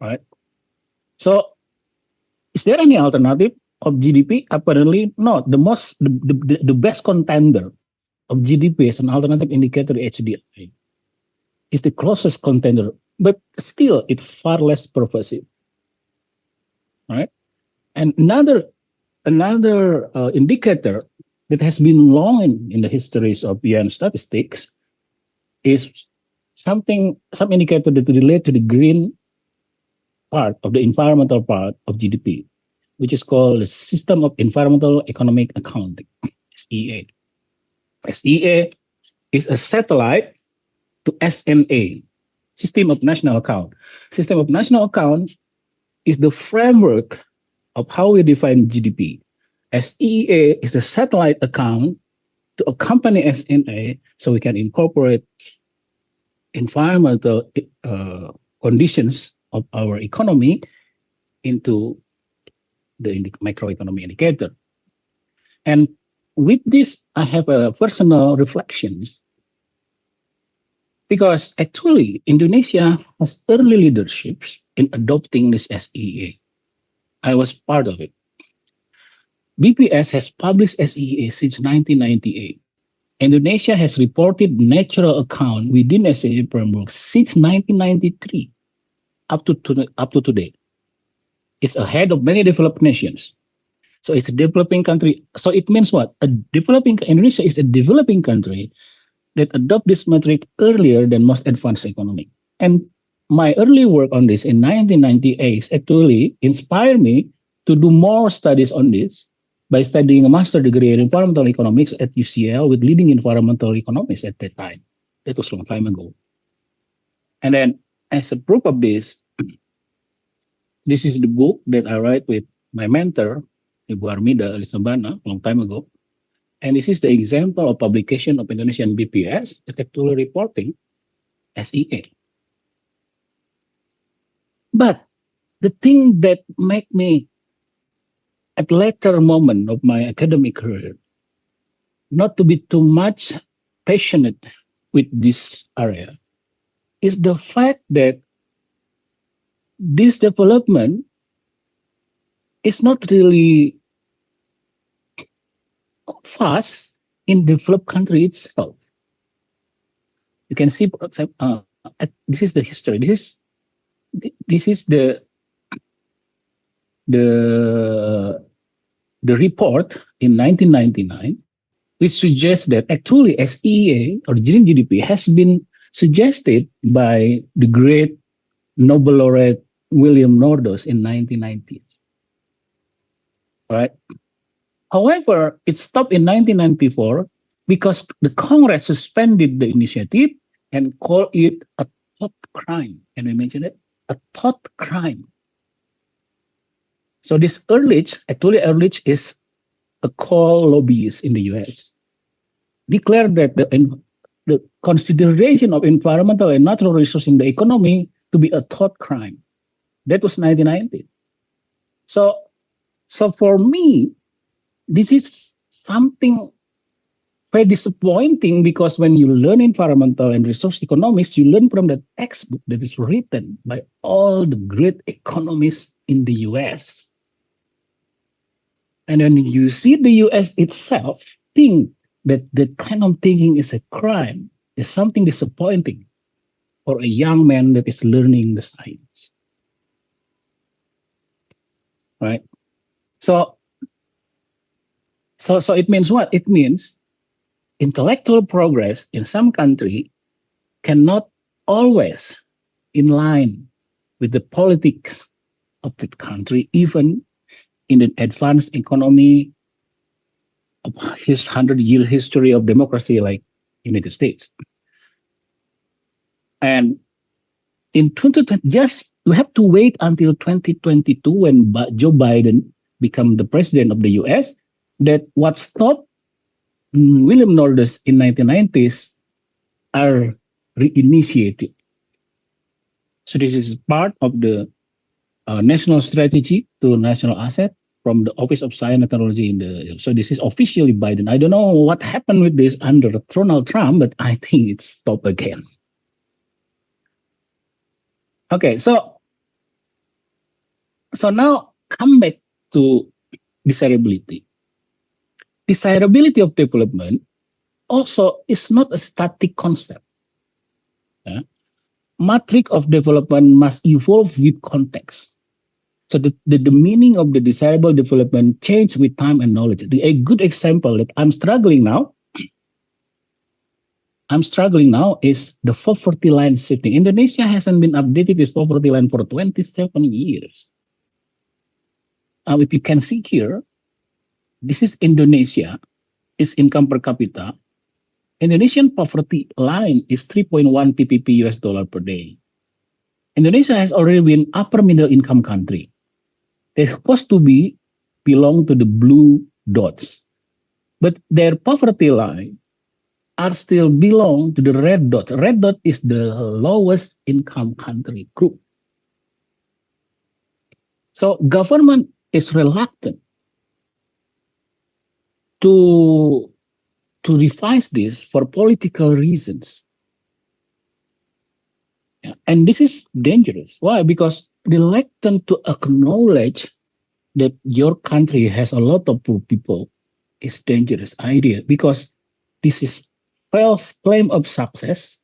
right? So, is there any alternative of GDP? Apparently not. The best contender of GDP as an alternative indicator HDI is the closest contender, but still it's far less pervasive, right? And another indicator that has been long in the histories of UN statistics is some indicator that relate to the green part of the environmental part of GDP, which is called the System of Environmental Economic Accounting, SEA. SEA is a satellite to SNA, System of National Account. System of National Account is the framework of how we define GDP. SEA is the satellite account to accompany SNA so we can incorporate environmental conditions of our economy into the macroeconomic indicator. And with this, I have a personal reflections, because actually Indonesia has early leaderships in adopting this SEA. I was part of it. BPS has published SEA since 1998. Indonesia has reported natural account within SEA framework since 1993 up to today. It's ahead of many developed nations. So it's a developing country. So it means what? Indonesia is a developing country that adopt this metric earlier than most advanced economy. And my early work on this in 1998 actually inspired me to do more studies on this by studying a master degree in environmental economics at UCL with leading environmental economists at that time. That was a long time ago. And then as a proof of this, this is the book that I write with my mentor, Ibu Armida Alisabana, long time ago. And this is the example of publication of Indonesian BPS, effectively reporting SEA. But the thing that make me, at later moment of my academic career, not to be too much passionate with this area is the fact that this development is not really fast in developed country itself. You can see, this is the history. This is the report in 1999, which suggests that actually SEA or GDP has been suggested by the great Nobel laureate William Nordhaus in 1990s. Right? However, it stopped in 1994 because the Congress suspended the initiative and called it a thought crime. Can we mention it? A thought crime. So this Ehrlich is a coal lobbyist in the US, declared that the consideration of environmental and natural resources in the economy to be a thought crime. That was 1990. So for me, this is something very disappointing because when you learn environmental and resource economics, you learn from the textbook that is written by all the great economists in the US. And when you see the US itself think that that kind of thinking is a crime, is something disappointing for a young man that is learning the science. Right? So it means what? It means intellectual progress in some country cannot always in line with the politics of that country, even in an advanced economy of his 100-year history of democracy like United States. And in 2020, we have to wait until 2022 when Joe Biden become the president of the US, that what stopped William Nordhaus in 1990s are reinitiated. So this is part of the national strategy to national asset from the Office of Science and Technology. So this is officially Biden. I don't know what happened with this under Donald Trump, but I think it's stopped again. Okay, so now come back to desirability. Desirability of development also is not a static concept. Matrix of development must evolve with context. So the meaning of the desirable development change with time and knowledge. A good example that I'm struggling now is the poverty line shifting. Indonesia hasn't been updated this poverty line for 27 years. If you can see here, this is Indonesia, its income per capita. Indonesian poverty line is 3.1 PPP US dollar per day. Indonesia has already been upper middle income country. They're supposed to belong to the blue dots, but their poverty line are still belong to the red dot. Red dot is the lowest income country group. So government is reluctant to revise this for political reasons. And this is dangerous. Why? Because reluctant to acknowledge that your country has a lot of poor people is dangerous idea, because this is false claim of success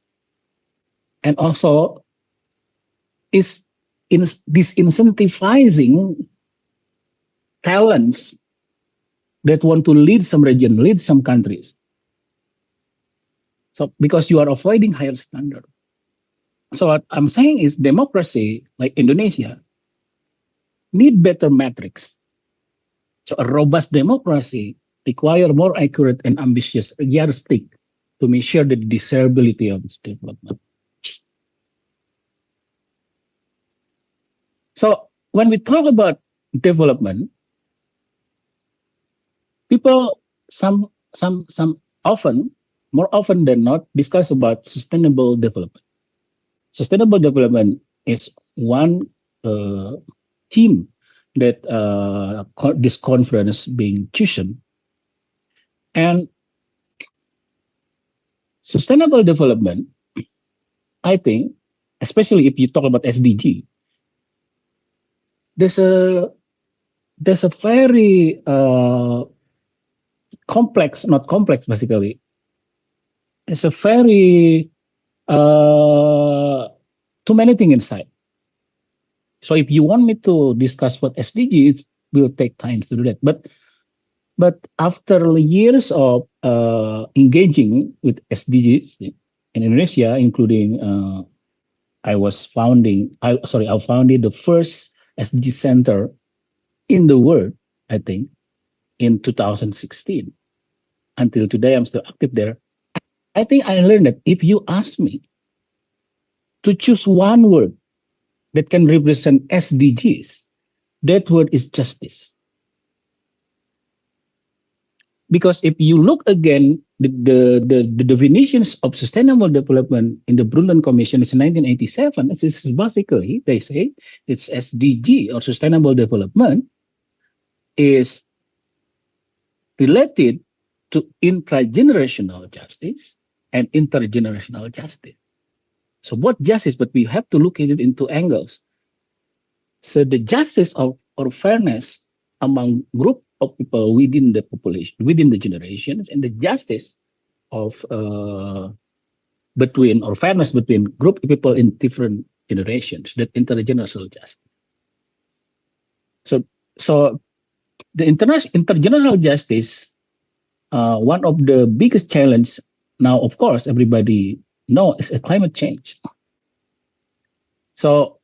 and also is disincentivizing talents that want to lead some region, lead some countries. So because you are avoiding higher standard. So what I'm saying is democracy, like Indonesia, need better metrics. So a robust democracy require more accurate and ambitious yardstick to measure the desirability of its development. So when we talk about development, people some often, more often than not, discuss about sustainable development. Sustainable development is one theme that this conference being chosen. And sustainable development, I think, especially if you talk about SDG, there's a very complex, not complex basically. It's a very too many things inside. So if you want me to discuss what SDG is, will take time to do that. But after years of engaging with SDGs in Indonesia, including I founded the first SDG center in the world, I think, in 2016. Until today, I'm still active there. I think I learned that if you ask me to choose one word that can represent SDGs, that word is justice. Because if you look again, the definitions of sustainable development in the Brundtland Commission is 1987. This is basically, they say, it's SDG or sustainable development is related to intragenerational justice and intergenerational justice. So what justice, but we have to look at it in two angles. So the justice of or fairness among group of people within the population, within the generations, and the justice of between or fairness between group of people in different generations, that intergenerational justice. So the intergenerational justice, one of the biggest challenge now, of course, everybody knows is a climate change. So,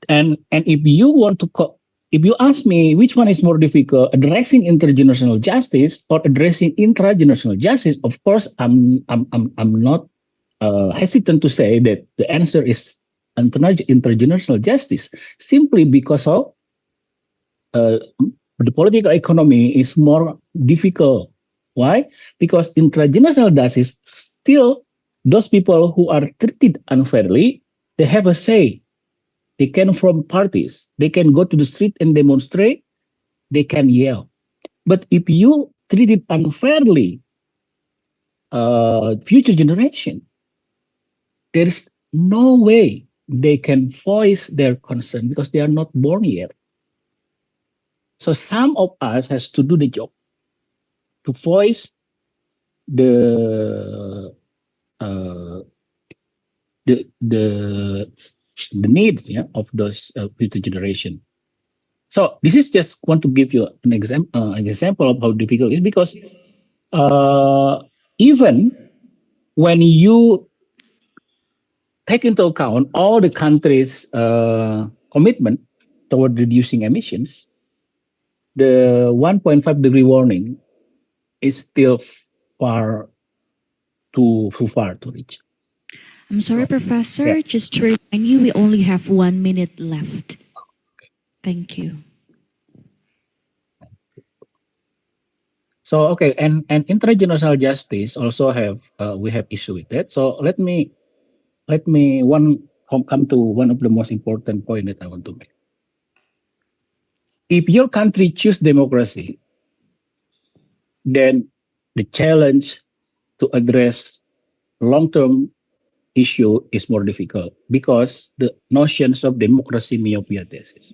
and if you want to, if you ask me which one is more difficult, addressing intergenerational justice or addressing intragenerational justice, of course, I'm not hesitant to say that the answer is intergenerational justice, simply because of the political economy is more difficult. Why? Because intragenerational justice, still those people who are treated unfairly, they have a say. They can form parties. They can go to the street and demonstrate. They can yell. But if you treat it unfairly, future generation, there is no way they can voice their concern because they are not born yet. So some of us has to do the job to voice the needs, yeah, of those future generation. So this is just want to give you an example of how difficult it is, because even when you take into account all the countries' commitment toward reducing emissions, the 1.5 degree warning is still too far to reach. I'm sorry, Professor. Yeah. Just to remind you, we only have 1 minute left. Thank you. So okay, and intergenerational justice also have we have issue with that. So let me come to one of the most important point that I want to make. If your country choose democracy, then the challenge to address long-term issue is more difficult because the notions of democracy myopia thesis.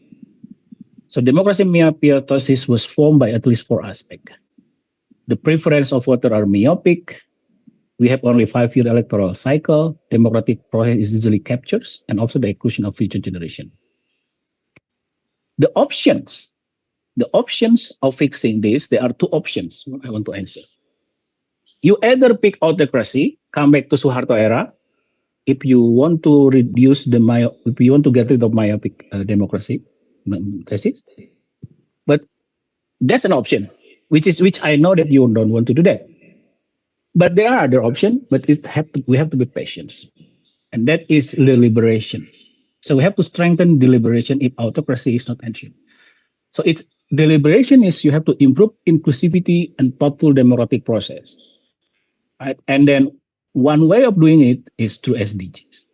So democracy myopia thesis was formed by at least 4 aspects. The preference of voter are myopic. We have only 5-year electoral cycle. Democratic process is easily captures, and also the exclusion of future generation. The options of fixing this, there are 2 options I want to answer. You either pick autocracy, come back to Suharto era, if you want to reduce if you want to get rid of myopic democracy thesis. But that's an option, which I know that you don't want to do that. But there are other options, but we have to be patient, and that is the liberation. So we have to strengthen deliberation if autocracy is not achieved. So it's deliberation is you have to improve inclusivity and thoughtful democratic process. Right? And then one way of doing it is through SDGs.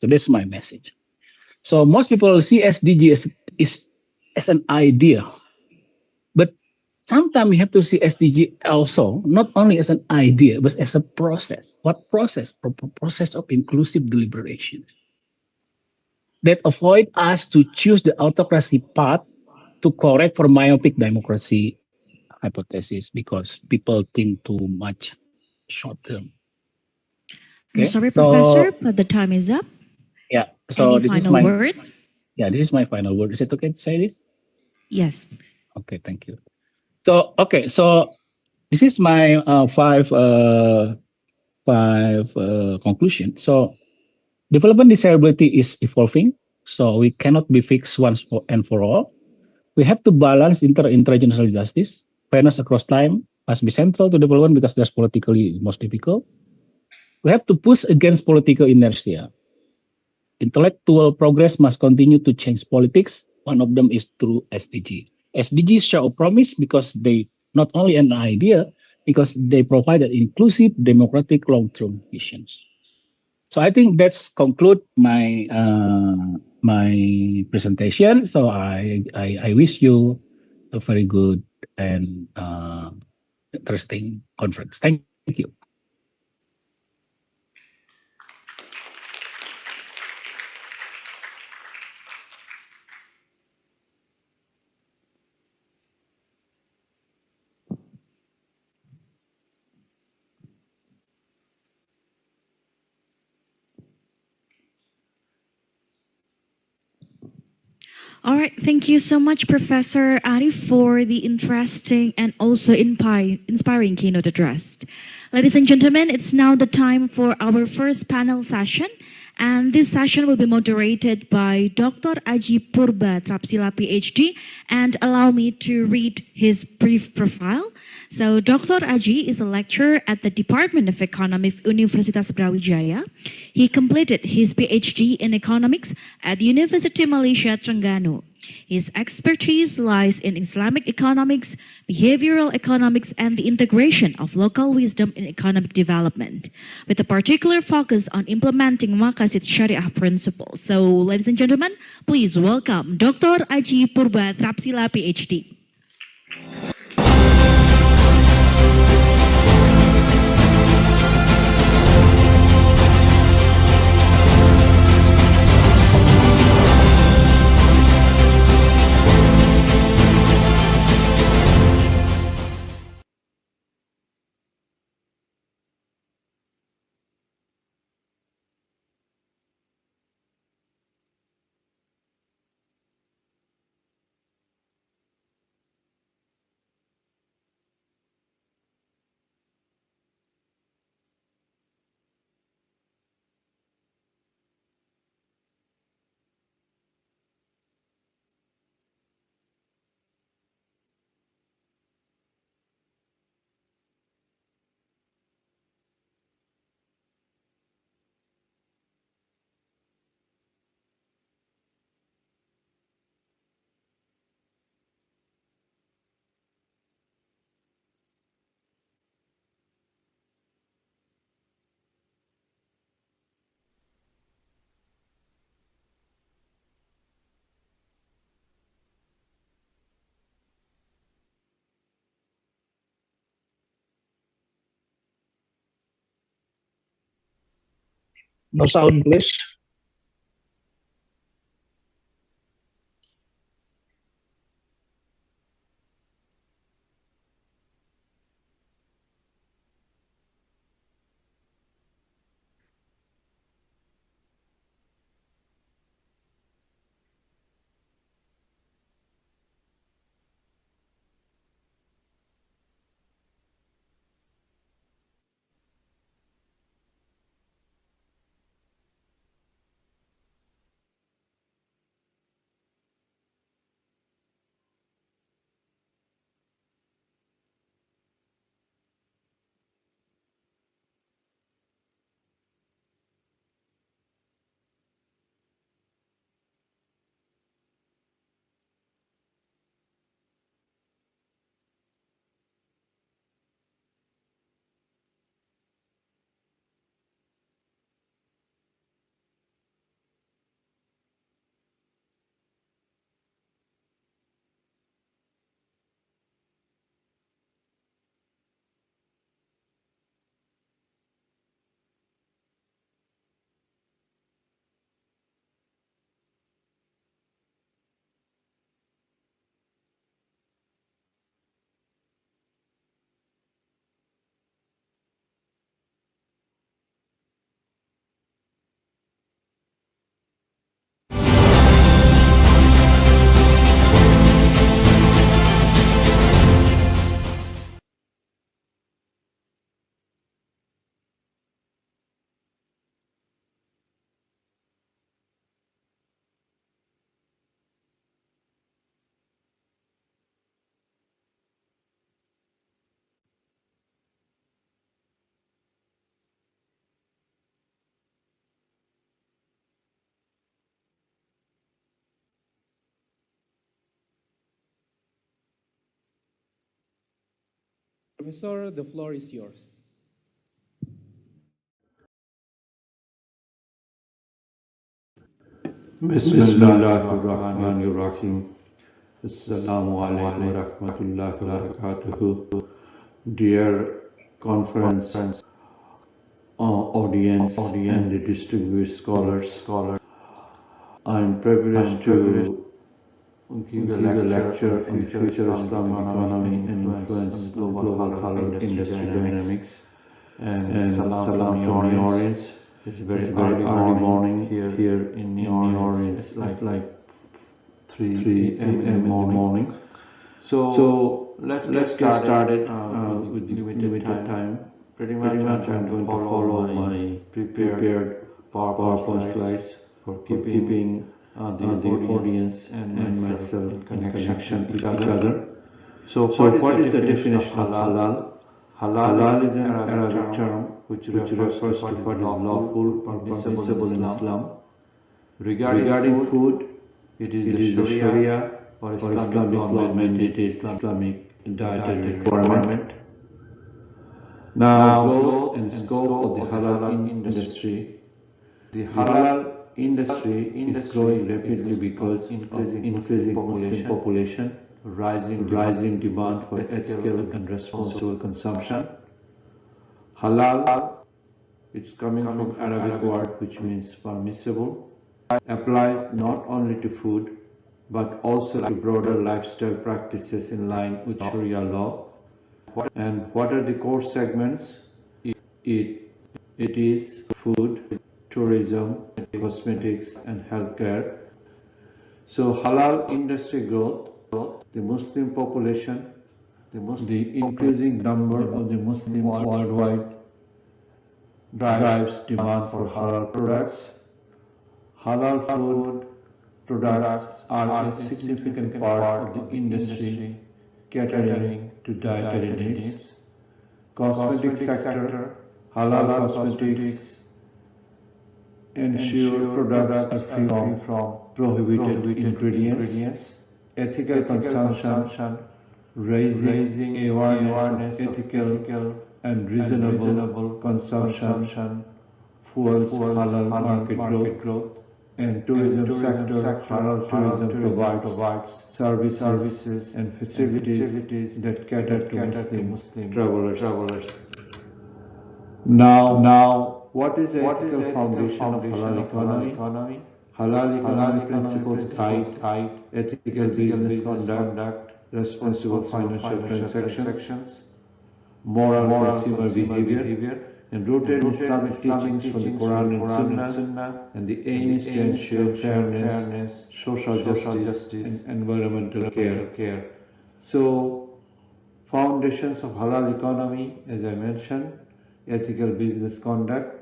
So that's my message. So most people see SDG as an idea, but sometimes we have to see SDG also not only as an idea, but as a process. What process? Process of inclusive deliberation that avoid us to choose the autocracy path to correct for myopic democracy hypothesis because people think too much short term. I'm Okay, sorry, Professor, so but the time is up. yeah, Any so final words? this is my final word. Is it okay to say this? Yes. Okay, thank you. So this is my five conclusion. So development disability is evolving, so we cannot be fixed once and for all. We have to balance intergenerational justice, fairness across time must be central to development because that's politically most difficult. We have to push against political inertia. Intellectual progress must continue to change politics. One of them is through SDG. SDGs show a promise because they not only an idea, because they provide an inclusive, democratic long-term visions. So I think that's conclude my presentation. So I wish you a very good and interesting conference. Thank you. All right. Thank you so much, Professor Arif, for the interesting and also inspiring keynote address. Ladies and gentlemen, it's now the time for our first panel session. And this session will be moderated by Dr. Aji Purba Trapsila, PhD. And allow me to read his brief profile. So Dr. Aji is a lecturer at the Department of Economics, Universitas Brawijaya. He completed his PhD in economics at University Malaysia Terengganu. His expertise lies in Islamic economics, behavioral economics, and the integration of local wisdom in economic development, with a particular focus on implementing Maqasid Syariah principles. So, ladies and gentlemen, please welcome Dr. Aji Purba Trapsila, PhD. No sound, please. Professor, the floor is yours. Bismillahirrahmanirrahim. Assalamu alaikum wa rahmatullahi wa barakatuhu. Dear conference audience and the distinguished scholars, I am privileged to give a lecture on future Islamic economy and influence global halal industry dynamics. And salam from New Orleans. It's very early morning here in New Orleans, like 3 a.m. in the morning. So let's get started with the limited time. Pretty much I'm going to follow my prepared PowerPoint slides for keeping the audience and myself in connection with each other. So what is the definition of halal? Halal is an Arabic term which refers to what is lawful or permissible in Islam. Regarding food, it is the Sharia or Islamic law-mandated Islamic dietary requirement. Now, growth and scope of the halal industry. The halal industry is growing rapidly because of increasing Muslim population, rising demand for ethical and responsible consumption. Halal, it's coming from Arabic word which means permissible, applies not only to food but also to broader lifestyle practices in line with Sharia law. And what are the core segments? It is food, tourism, cosmetics and healthcare. So halal industry growth, the Muslim population, the increasing number of the Muslim worldwide drives demand for halal products. Halal food products are a significant part of the industry catering to dietary needs. Cosmetic sector, halal cosmetics ensure products are free from prohibited ingredients. Ethical consumption, raising awareness of ethical and reasonable consumption fuels halal market growth. And tourism sector, halal tourism provides services and facilities that cater to Muslim travelers. Now, what is the ethical foundation of halal economy? Halal economic principles guide ethical business conduct, responsible financial transactions, moral consumer behavior, and rooted in Islamic teachings from the Quran and Sunnah, and the aim is to ensure fairness, social justice, and environmental care. So, foundations of halal economy, as I mentioned, ethical business conduct,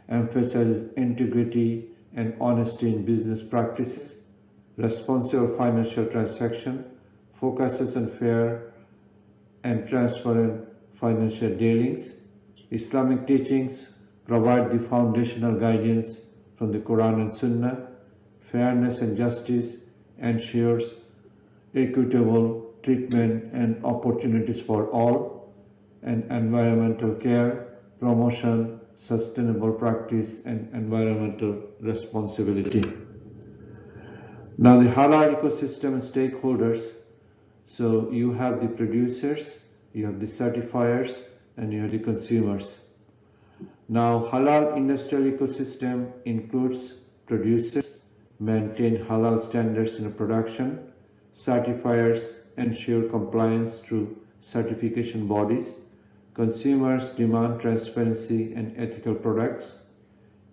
emphasizes integrity and honesty in business practices, responsible financial transaction, focuses on fair and transparent financial dealings. Islamic teachings provide the foundational guidance from the Quran and Sunnah. Fairness and justice ensures equitable treatment and opportunities for all, and environmental care, promotion, sustainable practice, and environmental responsibility. Now the halal ecosystem and stakeholders. So you have the producers, you have the certifiers, and you have the consumers. Now halal industrial ecosystem includes producers, maintain halal standards in production, certifiers ensure compliance through certification bodies, consumers demand transparency and ethical products.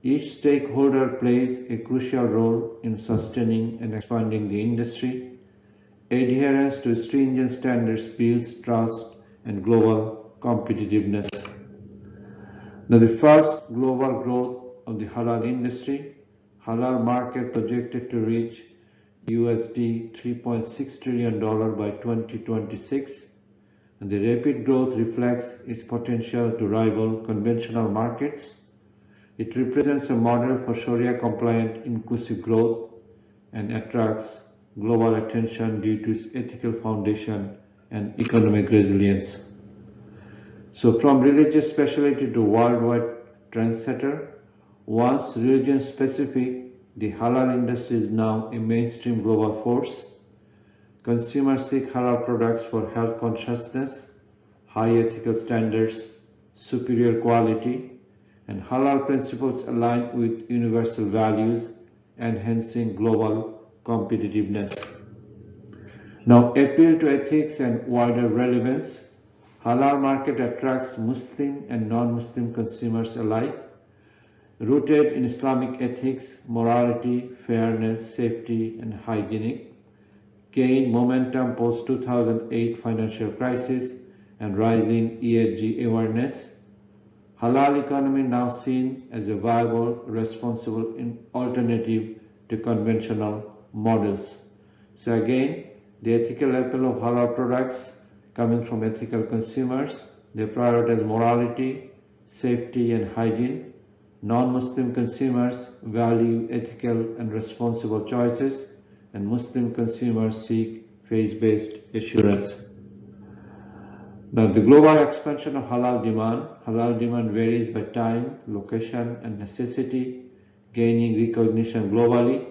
Each stakeholder plays a crucial role in sustaining and expanding the industry. Adherence to stringent standards builds trust and global competitiveness. Now the first global growth of the halal industry, halal market projected to reach USD $3.6 trillion by 2026, and the rapid growth reflects its potential to rival conventional markets. It represents a model for Sharia-compliant inclusive growth and attracts global attention due to its ethical foundation and economic resilience. So from religious specialty to worldwide trendsetter, once religion specific, the halal industry is now a mainstream global force. Consumers seek halal products for health consciousness, high ethical standards, superior quality, and halal principles aligned with universal values, enhancing global competitiveness. Now, appeal to ethics and wider relevance, halal market attracts Muslim and non-Muslim consumers alike, rooted in Islamic ethics, morality, fairness, safety, and hygienic, gained momentum post-2008 financial crisis and rising ESG awareness. Halal economy now seen as a viable, responsible alternative to conventional models. So again, the ethical appeal of halal products coming from ethical consumers, they prioritize morality, safety, and hygiene. Non-Muslim consumers value ethical and responsible choices, and Muslim consumers seek faith-based assurance. Now, the global expansion of halal demand varies by time, location, and necessity, gaining recognition globally.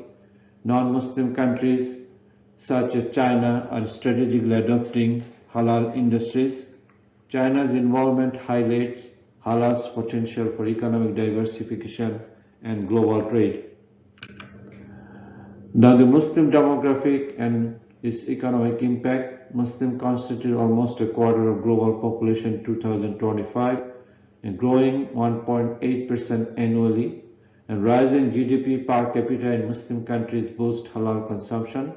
Non-Muslim countries such as China are strategically adopting halal industries. China's involvement highlights halal's potential for economic diversification and global trade. Now, the Muslim demographic and its economic impact. Muslims constitute almost a quarter of global population in 2025 and growing 1.8% annually, and rising GDP per capita in Muslim countries boost halal consumption.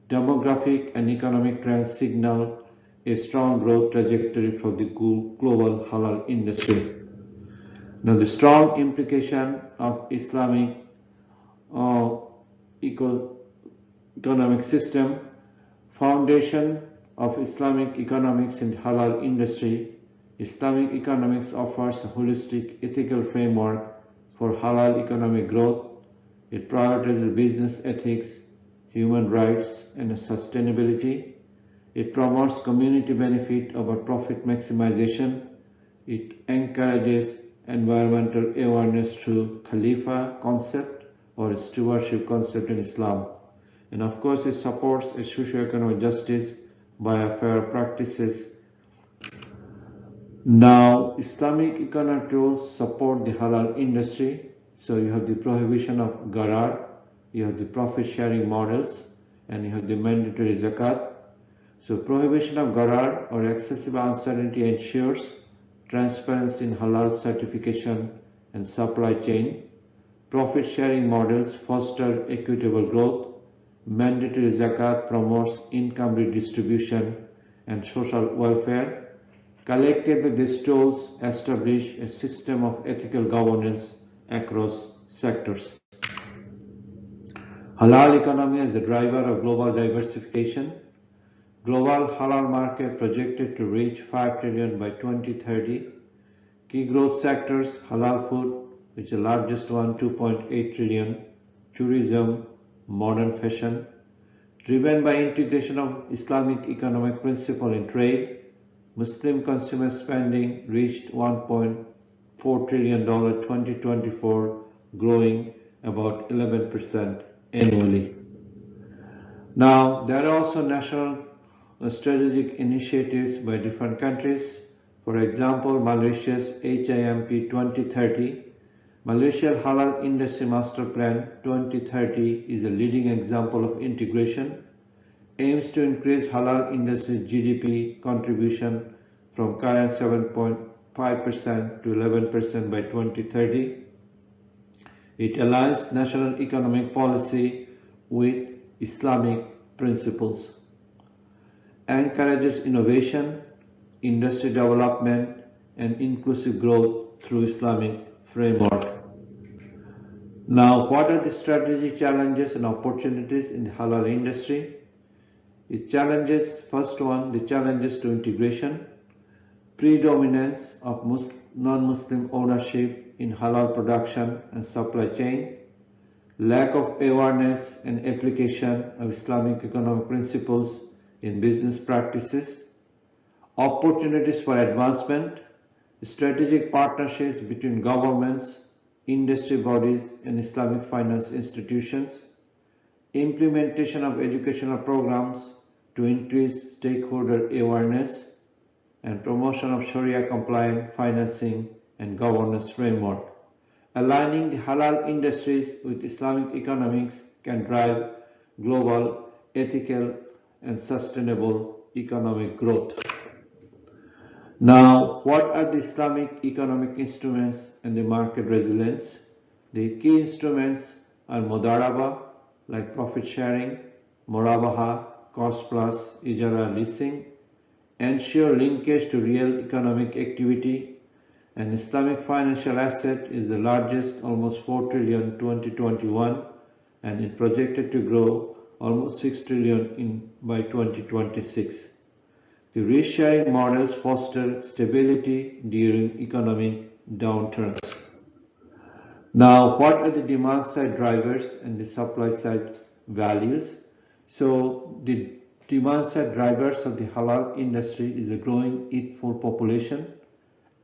Demographic and economic trends signal a strong growth trajectory for the global halal industry. Now, the strong implication of Islamic economic system, foundation of Islamic economics in halal industry. Islamic economics offers a holistic ethical framework for halal economic growth. It prioritizes business ethics, human rights, and sustainability. It promotes community benefit over profit maximization. It encourages environmental awareness through Khalifa concept or stewardship concept in Islam. And of course, it supports a socio-economic justice by fair practices. Now, Islamic economic rules support the halal industry. So you have the prohibition of gharar, you have the profit sharing models, and you have the mandatory zakat. So prohibition of gharar or excessive uncertainty ensures transparency in halal certification and supply chain. Profit sharing models foster equitable growth. Mandatory zakat promotes income redistribution and social welfare. Collectively, these tools establish a system of ethical governance across sectors. Halal economy as a driver of global diversification. Global halal market projected to reach 5 trillion by 2030. Key growth sectors, halal food, which is the largest one, 2.8 trillion. Tourism, modern fashion. Driven by integration of Islamic economic principle in trade, Muslim consumer spending reached $1.4 trillion 2024, growing about 11% annually. Now, there are also national strategic initiatives by different countries. For example, Malaysia's HIMP 2030, Malaysia Halal Industry Master Plan 2030 is a leading example of integration, aims to increase halal industry GDP contribution from current 7.5% to 11% by 2030. It aligns national economic policy with Islamic principles, encourages innovation, industry development, and inclusive growth through Islamic framework. Now, what are the strategic challenges and opportunities in the halal industry? It challenges, first one, the challenges to integration, predominance of non-Muslim ownership in halal production and supply chain, lack of awareness and application of Islamic economic principles in business practices, opportunities for advancement, strategic partnerships between governments, industry bodies, and Islamic finance institutions, implementation of educational programs to increase stakeholder awareness, and promotion of Sharia-compliant financing and governance framework. Aligning the halal industries with Islamic economics can drive global, ethical, and sustainable economic growth. Now, what are the Islamic economic instruments and the market resilience? The key instruments are Mudaraba, like profit sharing, Murabaha, cost plus, Ijara leasing, ensure linkage to real economic activity. An Islamic financial asset is the largest, almost 4 trillion 2021, and it projected to grow almost 6 trillion by 2026. The risk-sharing models foster stability during economic downturns. Now, what are the demand side drivers and the supply side values? So, the demand side drivers of the halal industry is a growing eatful population,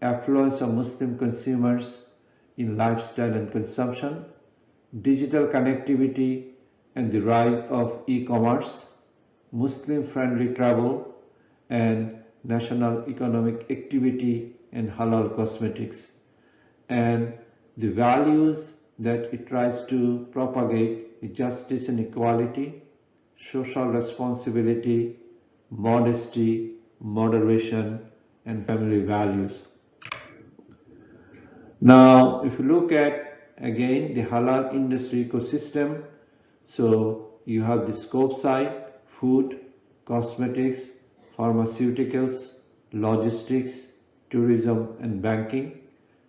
affluence of Muslim consumers in lifestyle and consumption, digital connectivity and the rise of e-commerce, Muslim-friendly travel, and national economic activity and halal cosmetics, and the values that it tries to propagate: justice and equality, social responsibility, modesty, moderation, and family values. Now, if you look at again the halal industry ecosystem, so you have the scope side: food, cosmetics, pharmaceuticals, logistics, tourism, and banking.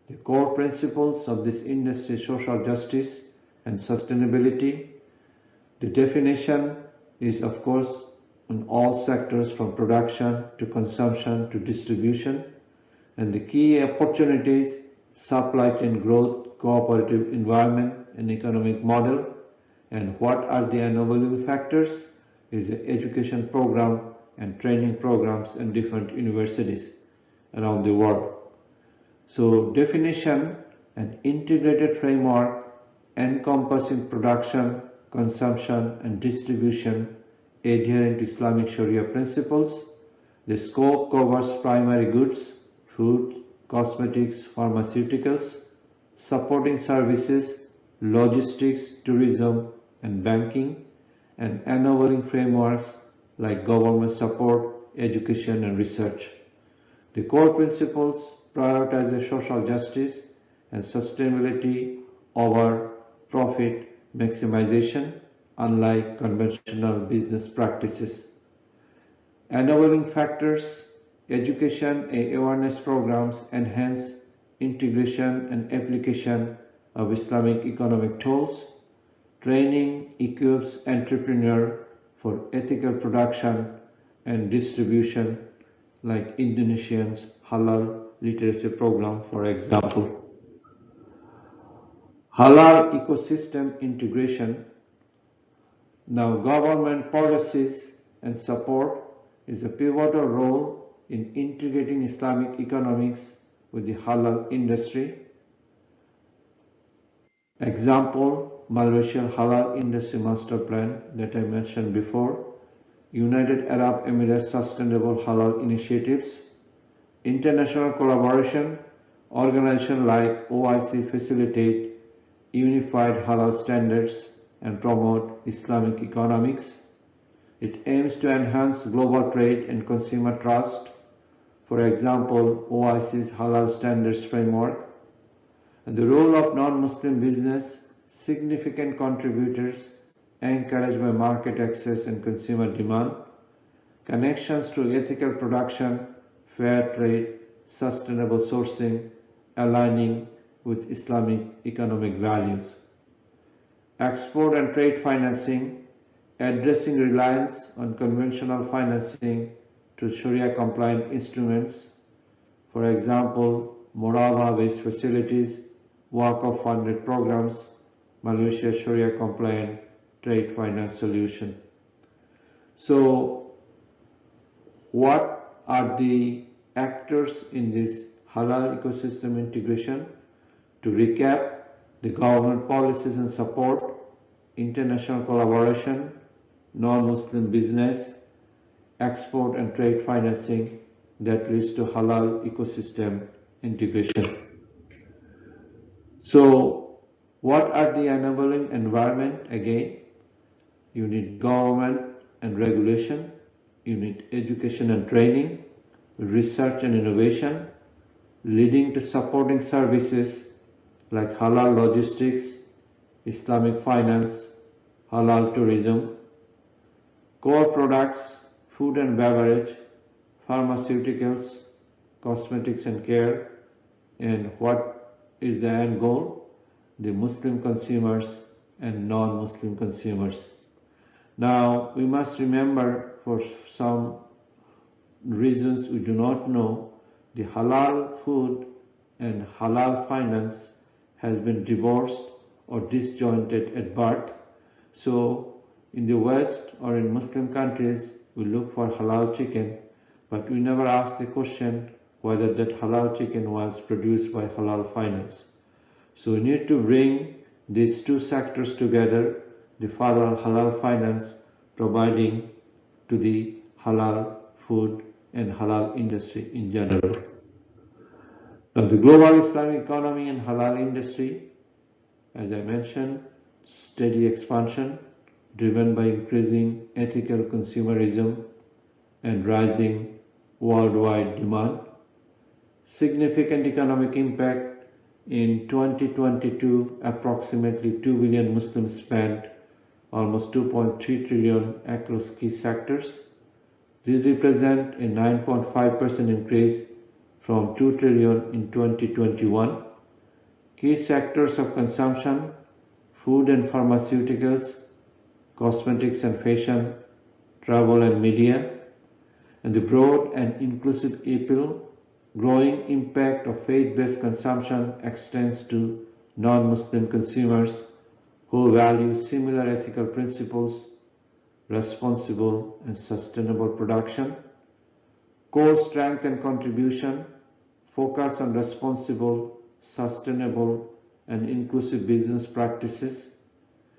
The core principles of this industry: social justice and sustainability. The definition is, of course, on all sectors from production to consumption to distribution, and the key opportunities: supply chain growth, cooperative environment, and economic model. And what are the enabling factors? Is the education program and training programs in different universities around the world. So definition: an integrated framework encompassing production, consumption, and distribution adherent to Islamic Sharia principles. The scope covers primary goods, food, cosmetics, pharmaceuticals, supporting services, logistics, tourism, and banking, and enabling frameworks like government support, education, and research. The core principles prioritize the social justice and sustainability over profit maximization, unlike conventional business practices. Enabling factors: education and awareness programs enhance integration and application of Islamic economic tools. Training equips entrepreneurs for ethical production and distribution, like Indonesia's halal literacy program, for example. Halal ecosystem integration. Now, government policies and support is a pivotal role in integrating Islamic economics with the halal industry. Example: Malaysian Halal Industry Master Plan that I mentioned before, United Arab Emirates Sustainable Halal Initiatives, international collaboration. Organizations like OIC facilitate unified halal standards and promote Islamic economics. It aims to enhance global trade and consumer trust. For example, OIC's Halal Standards Framework. And the role of non-Muslim business: significant contributors encouraged by market access and consumer demand, connections to ethical production, fair trade, sustainable sourcing, aligning with Islamic economic values. Export and trade financing, addressing reliance on conventional financing to Sharia-compliant instruments, for example, Morava-based facilities, Waqf-funded programs, Malaysia Sharia-compliant trade finance solution. So, what are the actors in this halal ecosystem integration. To recap, the government policies and support, international collaboration, non-Muslim business, export and trade financing that leads to halal ecosystem integration. So, what are the enabling environment? Again, you need government and regulation, you need education and training, research and innovation, leading to supporting services like halal logistics, Islamic finance, halal tourism, core products, food and beverage, pharmaceuticals, cosmetics and care, and what is the end goal? The Muslim consumers and non-Muslim consumers. Now, we must remember, for some reasons we do not know, the halal food and halal finance has been divorced or disjointed at birth. So, in the West or in Muslim countries, we look for halal chicken, but we never ask the question whether that halal chicken was produced by halal finance. So we need to bring these two sectors together, the halal finance providing to the halal food and halal industry in general. Now the global Islamic economy and halal industry, as I mentioned, steady expansion driven by increasing ethical consumerism and rising worldwide demand. Significant economic impact. In 2022, approximately 2 billion Muslims spent almost 2.3 trillion across key sectors. These represent a 9.5% increase from 2 trillion in 2021. Key sectors of consumption: food and pharmaceuticals, cosmetics and fashion, travel and media, and the broad and inclusive appeal. Growing impact of faith-based consumption extends to non-Muslim consumers who value similar ethical principles, responsible and sustainable production. Core strength and contribution: focus on responsible, sustainable and inclusive business practices.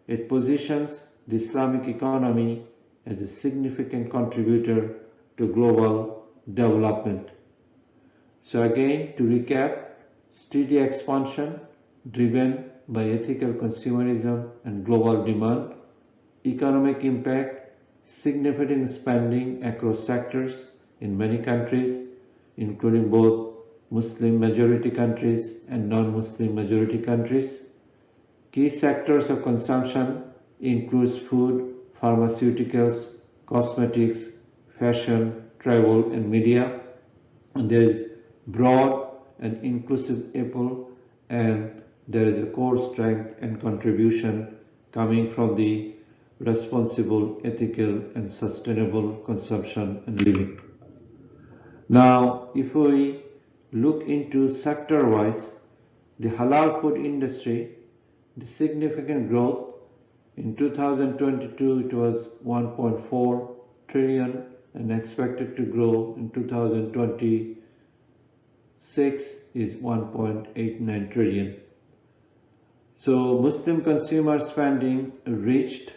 It positions the Islamic economy as a significant contributor to global development. So again, to recap, steady expansion driven by ethical consumerism and global demand, economic impact, significant spending across sectors in many countries, including both Muslim majority countries and non-Muslim majority countries. Key sectors of consumption includes food, pharmaceuticals, cosmetics, fashion, travel and media. And there is broad and inclusive appeal, and there is a core strength and contribution coming from the responsible, ethical and sustainable consumption and living. Now, if we look into sector-wise, the halal food industry, the significant growth in 2022 it was 1.4 trillion and expected to grow in 2026 is 1.89 trillion. So Muslim consumer spending reached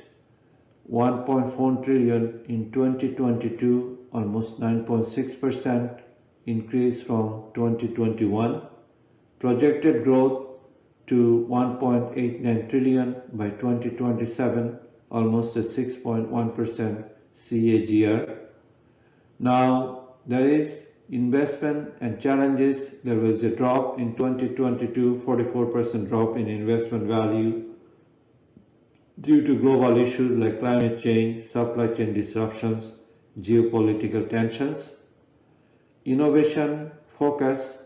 1.4 trillion in 2022, almost 9.6% increase from 2021. Projected growth to 1.89 trillion by 2027, almost a 6.1% CAGR. Now there is investment and challenges. There was a drop in 2022, 44% drop in investment value due to global issues like climate change, supply chain disruptions, geopolitical tensions. Innovation focus: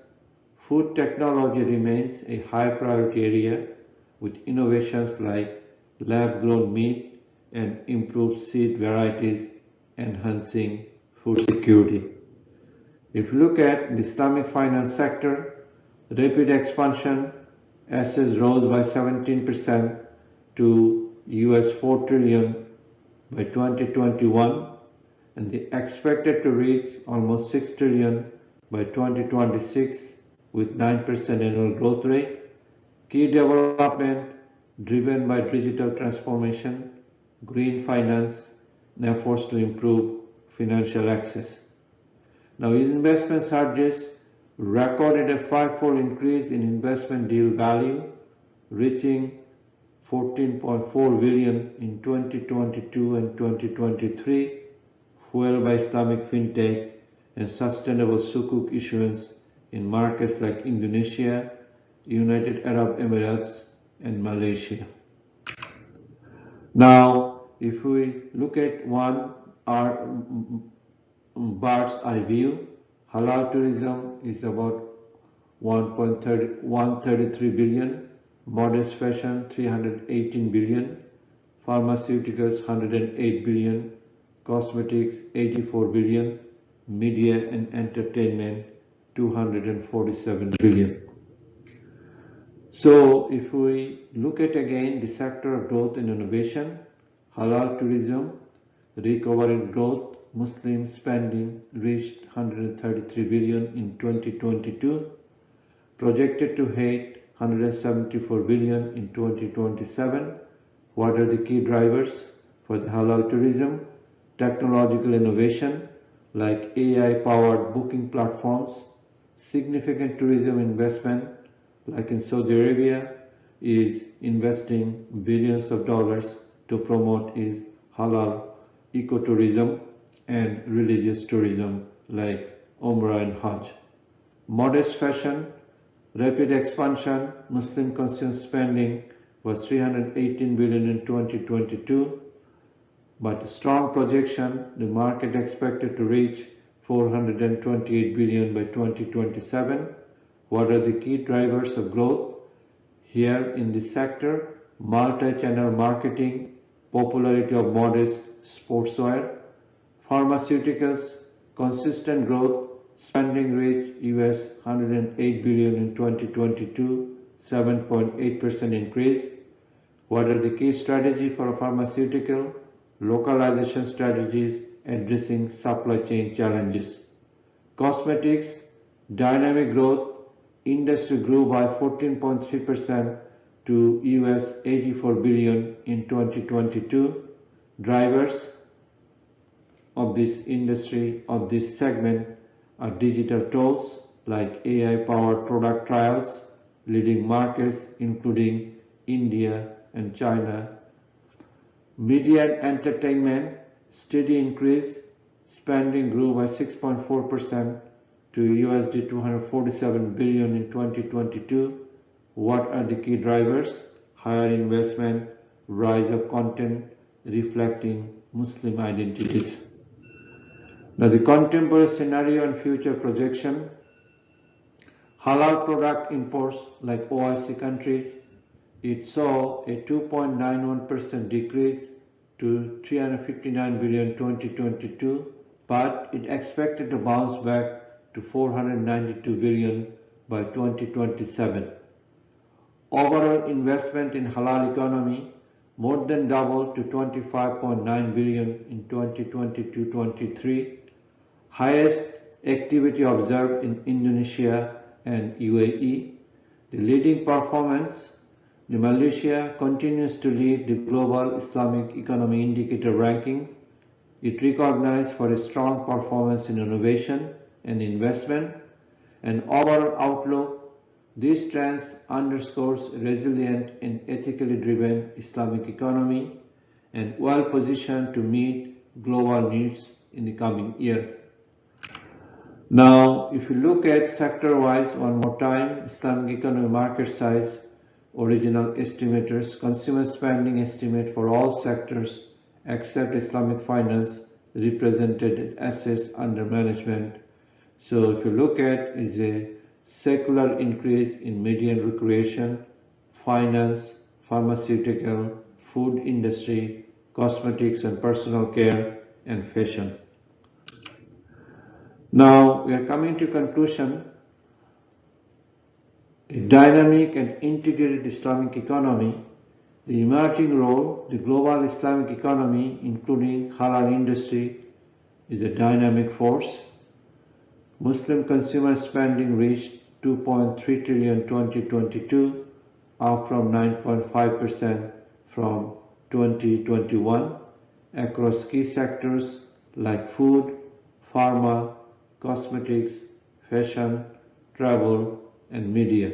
food technology remains a high priority area with innovations like lab-grown meat and improved seed varieties enhancing food security. If you look at the Islamic finance sector, rapid expansion, assets rose by 17% to US 4 trillion by 2021, and they expected to reach almost 6 trillion by 2026, with 9% annual growth rate. Key development driven by digital transformation, green finance, and efforts to improve financial access. Now, investment surges recorded a five-fold increase in investment deal value, reaching 14.4 billion in 2022 and 2023, fueled by Islamic fintech and sustainable sukuk issuance in markets like Indonesia, United Arab Emirates, and Malaysia. Now, if we look at our bird's eye view, halal tourism is about 133 billion, modest fashion 318 billion, pharmaceuticals 108 billion, cosmetics 84 billion, media and entertainment 247 billion. So if we look at again the sector of growth and innovation, halal tourism, recovered growth, Muslim spending reached 133 billion in 2022, projected to hit 174 billion in 2027. What are the key drivers for the halal tourism? Technological innovation like AI-powered booking platforms, significant tourism investment like in Saudi Arabia is investing billions of dollars to promote its halal ecotourism and religious tourism like Umrah and Hajj. Modest fashion, rapid expansion, Muslim consumer spending was 318 billion in 2022, but strong projection, the market expected to reach 428 billion by 2027. What are the key drivers of growth? Here in this sector, multi-channel marketing, popularity of modest sportswear, pharmaceuticals, consistent growth, spending reached US 108 billion in 2022, 7.8% increase. What are the key strategies for pharmaceutical? Localization strategies addressing supply chain challenges. Cosmetics, dynamic growth, industry grew by 14.3% to US 84 billion in 2022. Drivers of this industry, of this segment, are digital tools like AI-powered product trials, leading markets including India and China. Media and entertainment, steady increase, spending grew by 6.4% to USD 247 billion in 2022. What are the key drivers? Higher investment, rise of content reflecting Muslim identities. Now the contemporary scenario and future projection. Halal product imports like OIC countries, it saw a 2.91% decrease to 359 billion in 2022, but it expected to bounce back to 492 billion by 2027. Overall investment in halal economy more than doubled to 25.9 billion in 2022-23, highest activity observed in Indonesia and UAE. The leading performance, the Malaysia continues to lead the global Islamic economy indicator rankings. It recognized for a strong performance in innovation and investment and overall outlook. These trends underscores resilient and ethically driven Islamic economy and well positioned to meet global needs in the coming year. Now, if you look at sector-wise one more time, Islamic economy market size, original estimators, consumer spending estimate for all sectors except Islamic finance represented assets under management. So if you look at is a secular increase in media and recreation, finance, pharmaceutical, food industry, cosmetics and personal care, and fashion. Now we are coming to conclusion. A dynamic and integrated Islamic economy, the emerging role, the global Islamic economy, including halal industry, is a dynamic force. Muslim consumer spending reached 2.3 trillion 2022, up from 9.5% from 2021 across key sectors like food, pharma, cosmetics, fashion, travel, and media.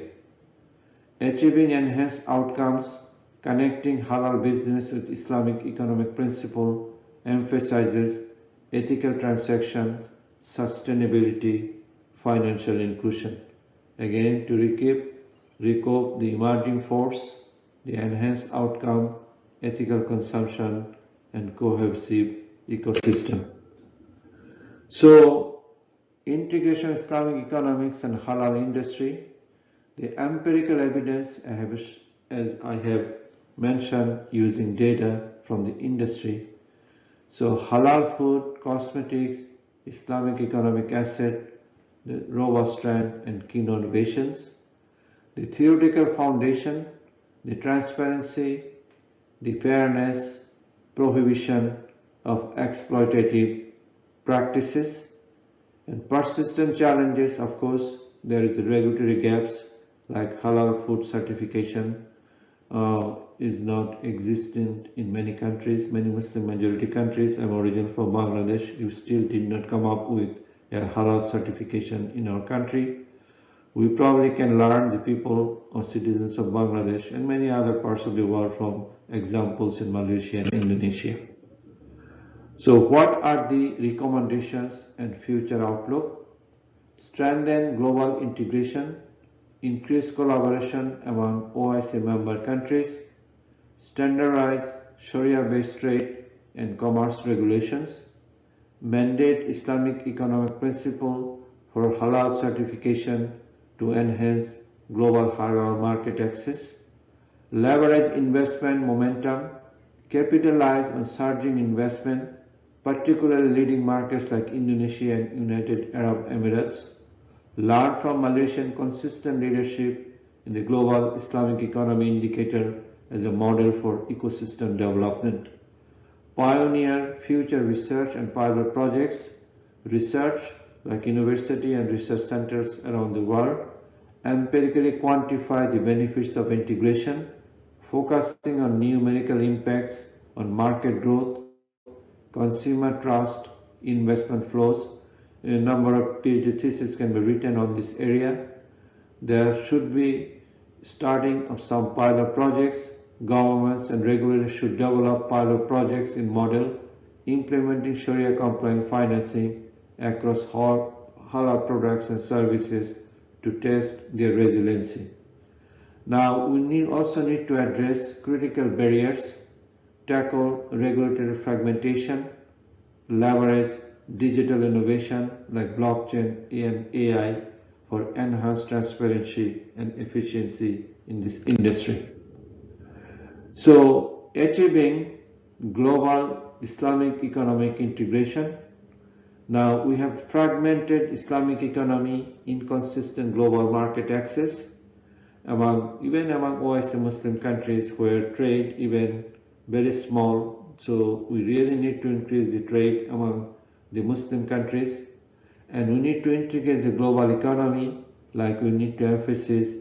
Achieving enhanced outcomes, connecting halal business with Islamic economic principle emphasizes ethical transactions, sustainability, financial inclusion. Again, to recap the emerging force, the enhanced outcome, ethical consumption, and cohesive ecosystem. So, integration of Islamic economics and halal industry, the empirical evidence, as I have mentioned, using data from the industry. So, halal food, cosmetics, Islamic economic asset, the robust trend and key innovations, the theoretical foundation, the transparency, the fairness, prohibition of exploitative practices, and persistent challenges. Of course, there is the regulatory gaps like halal food certification is not existent in many countries, many Muslim majority countries. I'm originally from Bangladesh. You still did not come up with a halal certification in our country. We probably can learn, the people or citizens of Bangladesh and many other parts of the world, from examples in Malaysia and Indonesia. So what are the recommendations and future outlook? Strengthen global integration, increase collaboration among OIC member countries, standardize Sharia-based trade and commerce regulations, mandate Islamic economic principle for halal certification to enhance global halal market access, leverage investment momentum, capitalize on surging investment, particularly leading markets like Indonesia and United Arab Emirates, learn from Malaysian consistent leadership in the global Islamic economy indicator as a model for ecosystem development, pioneer future research and pilot projects, research like university and research centers around the world, empirically quantify the benefits of integration, focusing on numerical impacts on market growth, consumer trust, investment flows. A number of PhD theses can be written on this area. There should be starting of some pilot projects. Governments and regulators should develop pilot projects in model implementing Sharia compliant financing across halal products and services to test their resiliency. Now we also need to address critical barriers, tackle regulatory fragmentation, leverage digital innovation like blockchain and AI for enhanced transparency and efficiency in this industry. So, achieving global Islamic economic integration. Now we have fragmented Islamic economy, inconsistent global market access even among OIC Muslim countries where trade even very small. So we really need to increase the trade among the Muslim countries, and we need to integrate the global economy, like we need to emphasize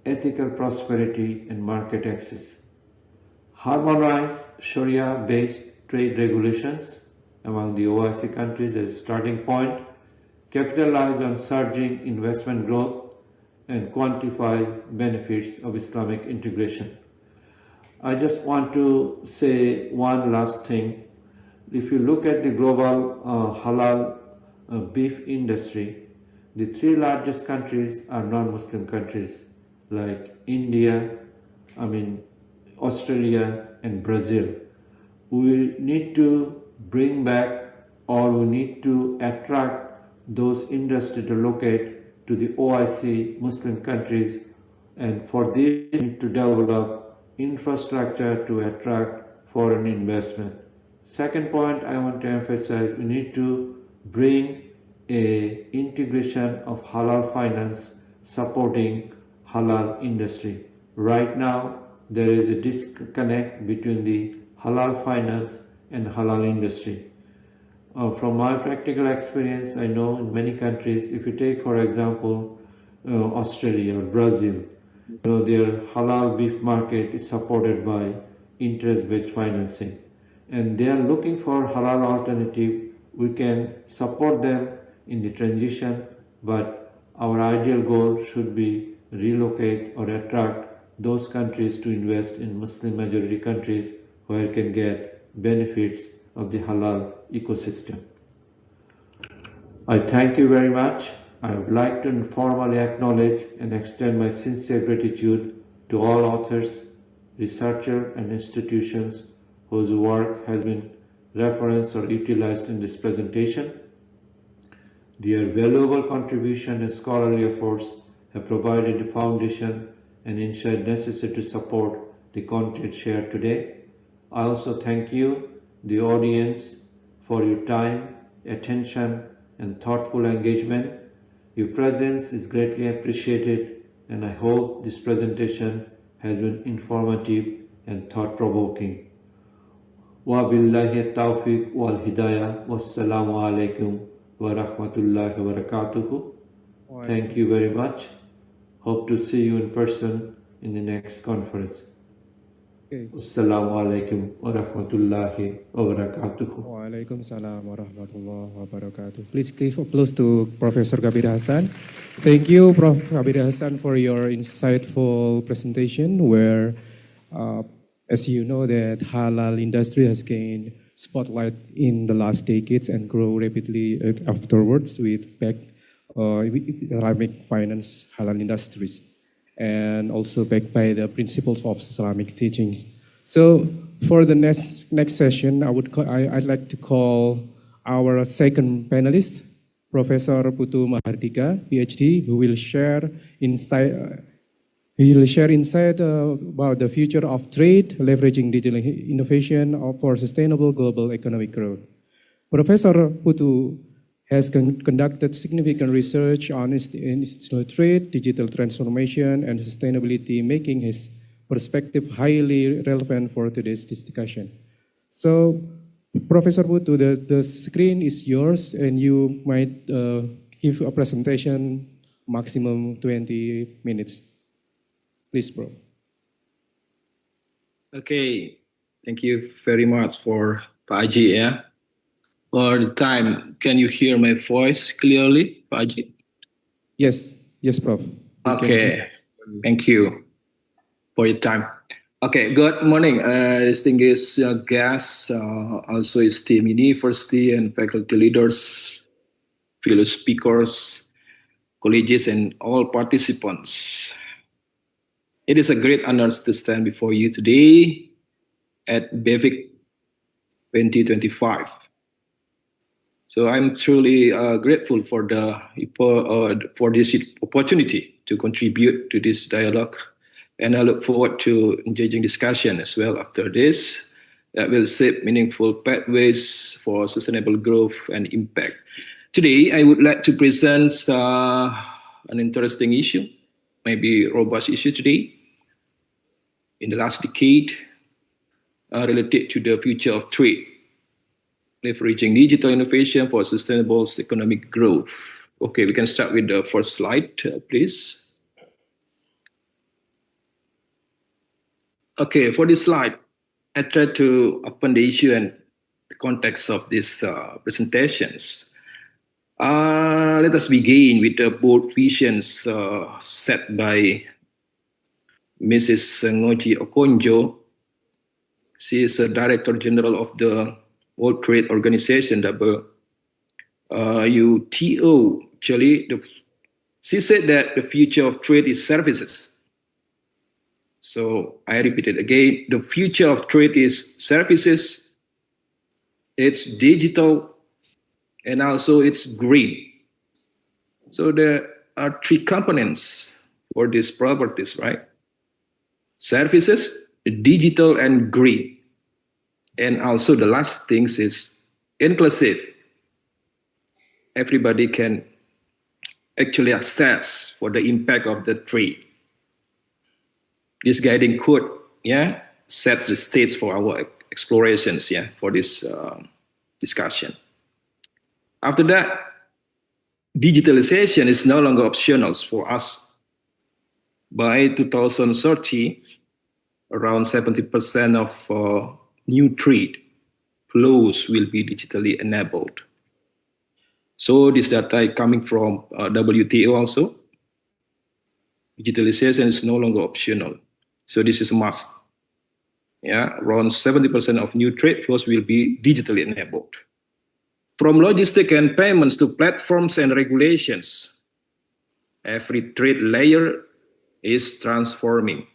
ethical prosperity and market access. Harmonize Sharia-based trade regulations among the OIC countries as a starting point, capitalize on surging investment growth, and quantify benefits of Islamic integration. I just want to say one last thing. If you look at the global halal beef industry, the three largest countries are non-Muslim countries like India, Australia and Brazil. We need to bring back, or we need to attract those industries to locate to the OIC Muslim countries, and for this we need to develop infrastructure to attract foreign investment. Second point I want to emphasize, we need to bring a integration of halal finance supporting halal industry. Right now there is a disconnect between the halal finance and halal industry. From my practical experience, I know in many countries, if you take for example Australia or Brazil. Their halal beef market is supported by interest-based financing, and they are looking for halal alternative. We can support them in the transition, but our ideal goal should be relocate or attract those countries to invest in Muslim majority countries where can get benefits of the halal ecosystem. I thank you very much. I would like to formally acknowledge and extend my sincere gratitude to all authors, researchers, and institutions whose work has been referenced or utilized in this presentation. Their valuable contribution and scholarly efforts have provided the foundation and insight necessary to support the content shared today. I also thank you, the audience, for your time, attention, and thoughtful engagement. Your presence is greatly appreciated, and I hope this presentation has been informative and thought-provoking. Wa billahi tawfiq wal hidayah. Wassalamu alaikum wa rahmatullahi wa barakatuhu. Thank you very much. Hope to see you in person in the next conference. Okay. Assalamu alaikum wa rahmatullahi wa barakatuhu. Waalaikumsalam warahmatullahi wabarakatuh. Please give applause to Professor Kabir Hasan. Thank you, Prof. Kabir Hasan, for your insightful presentation where, as you know, that halal industry has gained spotlight in the last decades and grow rapidly afterwards with Islamic finance halal industries, and also backed by the principles of Islamic teachings. So for the next session, I'd like to call our second panelist, Professor Putu Mahardika, PhD, who will share insight. About the future of trade, leveraging digital innovation for sustainable global economic growth. Professor Putu has conducted significant research on institutional trade, digital transformation, and sustainability, making his perspective highly relevant for today's discussion. So, Professor Putu, the screen is yours, and you might give a presentation maximum 20 minutes. Please, bro. Okay, thank you very much for Pak Haji, yeah. For the time, can you hear my voice clearly, Pak Haji? Yes, Prof. Okay, thank you for your time. Okay, good morning, distinguished guests, also esteemed university and faculty leaders, fellow speakers, colleagues, and all participants. It is a great honor to stand before you today at BEFIC 2025. So I'm truly grateful for this opportunity to contribute to this dialogue, and I look forward to engaging discussion as well after this that will shape meaningful pathways for sustainable growth and impact. Today, I would like to present an interesting issue, maybe robust issue today, in the last decade, related to the future of trade, leveraging digital innovation for sustainable economic growth. Okay, we can start with the first slide, please. Okay, for this slide, I try to open the issue and the context of these presentations. Let us begin with the bold visions set by Mrs. Ngozi Okonjo. She is a Director General of the World Trade Organization, WTO. Actually, she said that the future of trade is services. So I repeat it again, the future of trade is services, it's digital, and also it's green. So there are three components for these properties, right? Services, digital, and green. And also the last thing is inclusive. Everybody can actually assess for the impact of the trade. This guiding code, yeah, sets the stage for our explorations, yeah, for this discussion. After that, digitalization is no longer optional for us. By 2030, around 70% of new trade flows will be digitally enabled. So this data coming from WTO also. Digitalization is no longer optional. So this is a must. Yeah, around 70% of new trade flows will be digitally enabled. From logistics and payments to platforms and regulations, every trade layer is transforming.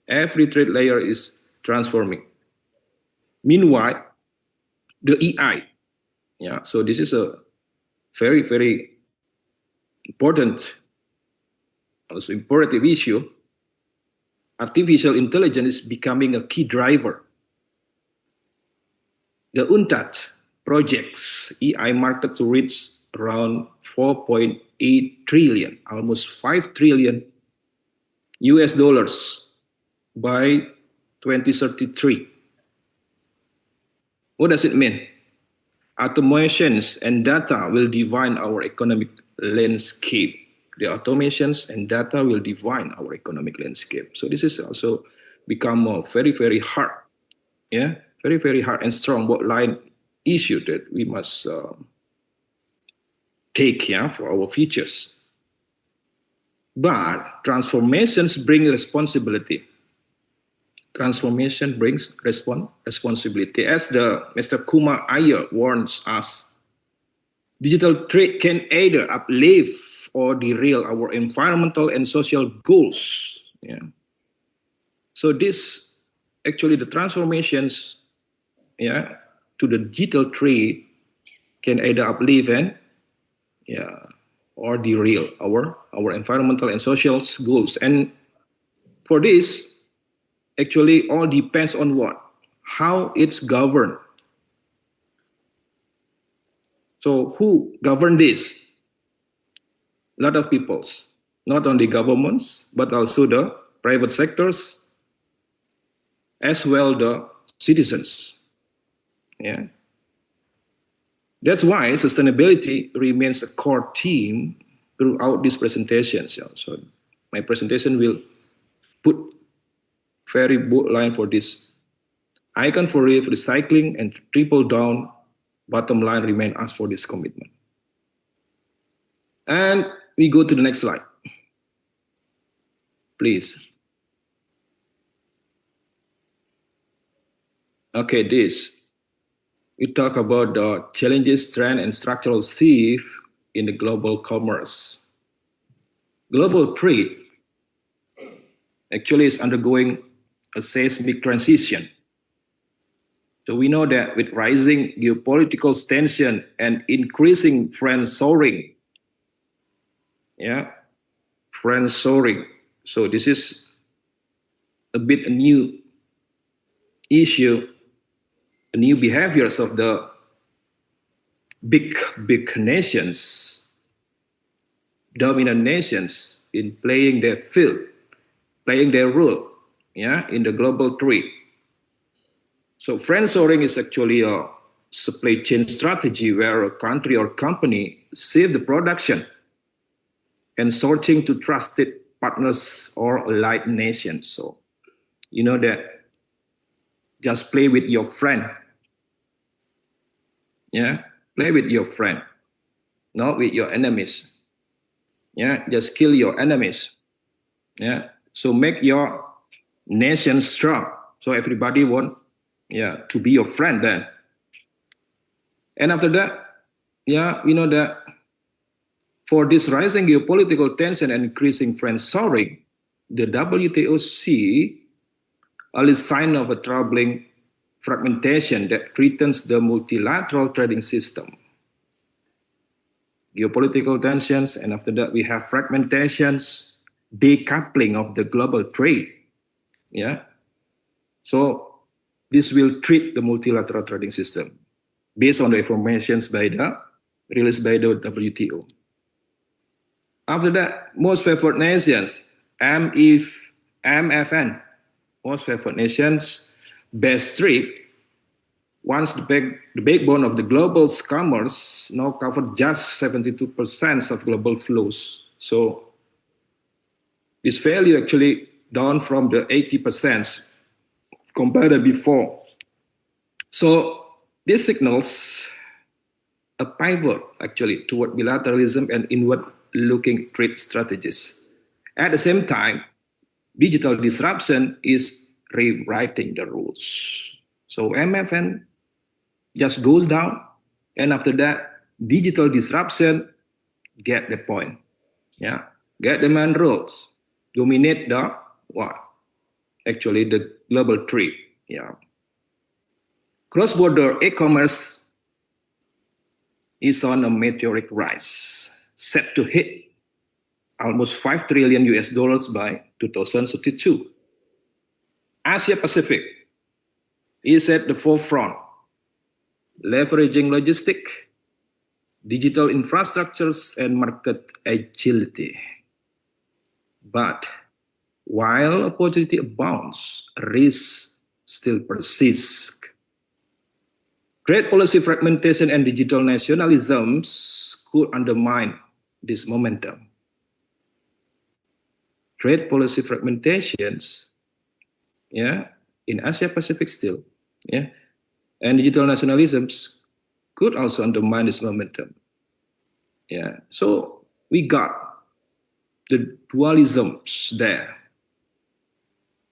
Every trade layer is transforming. Meanwhile, the AI, yeah, so this is a very, very important, also imperative issue. Artificial intelligence is becoming a key driver. The UNCTAD projects AI market to reach around 4.8 trillion, almost 5 trillion US dollars by 2033. What does it mean? Automations and data will define our economic landscape. The automations and data will define our economic landscape. So this is also become a very, very hard, yeah, very, very hard and strong line issue that we must take, yeah, for our futures. But transformations bring responsibility. Transformation brings responsibility. As Mr. Kumar Iyer warns us, digital trade can either uplift or derail our environmental and social goals. Yeah. So this, actually the transformations, yeah, to the digital trade can either uplift and, yeah, or derail our environmental and social goals. And for this, actually all depends on what? How it's governed. So who govern this? A lot of peoples, not only governments, but also the private sectors, as well the citizens. Yeah. That's why sustainability remains a core theme throughout these presentations. Yeah. So my presentation will put very bold line for this. Icon for recycling and triple down, bottom line remain us for this commitment. And we go to the next slide, please. Okay, this. We talk about the challenges, trend, and structural shift in the global commerce. Global trade actually is undergoing a seismic transition. So we know that with rising geopolitical tension and increasing friendshoring, yeah, friendshoring. So this is a bit a new issue, a new behaviors of the big nations, dominant nations in playing their field, playing their role, yeah, in the global trade. So friendshoring is actually a supply chain strategy where a country or company shift the production and sourcing to trusted partners or allied nations. So you know that just play with your friend. Yeah, play with your friend, not with your enemies. Yeah, just kill your enemies. Yeah, so make your nation strong. So everybody want, yeah, to be your friend then. And after that, yeah, we know that for this rising geopolitical tension and increasing friendshoring, the WTO see early sign of a troubling fragmentation that threatens the multilateral trading system. Geopolitical tensions, and after that we have fragmentations, decoupling of the global trade. Yeah. So this will treat the multilateral trading system based on the informations released by the WTO. After that, most favored nations, MFN, most favored nations, best trade, once the backbone of the global commerce now cover just 72% of global flows. So this value actually down from the 80% compared to before. So this signals a pivot actually toward bilateralism and inward-looking trade strategies. At the same time, digital disruption is rewriting the rules. So MFN just goes down, and after that, digital disruption get the point. Yeah, get the main rules, dominate the what? Actually, the global trade. Yeah, cross-border e-commerce is on a meteoric rise, set to hit almost 5 trillion US dollars by 2032. Asia Pacific is at the forefront, leveraging logistic, digital infrastructures, and market agility. But while opportunity abounds, risks still persist. Trade policy fragmentation and digital nationalisms could undermine this momentum. Trade policy fragmentations, yeah, in Asia Pacific still, yeah, and digital nationalisms could also undermine this momentum. Yeah, so we got the dualisms there.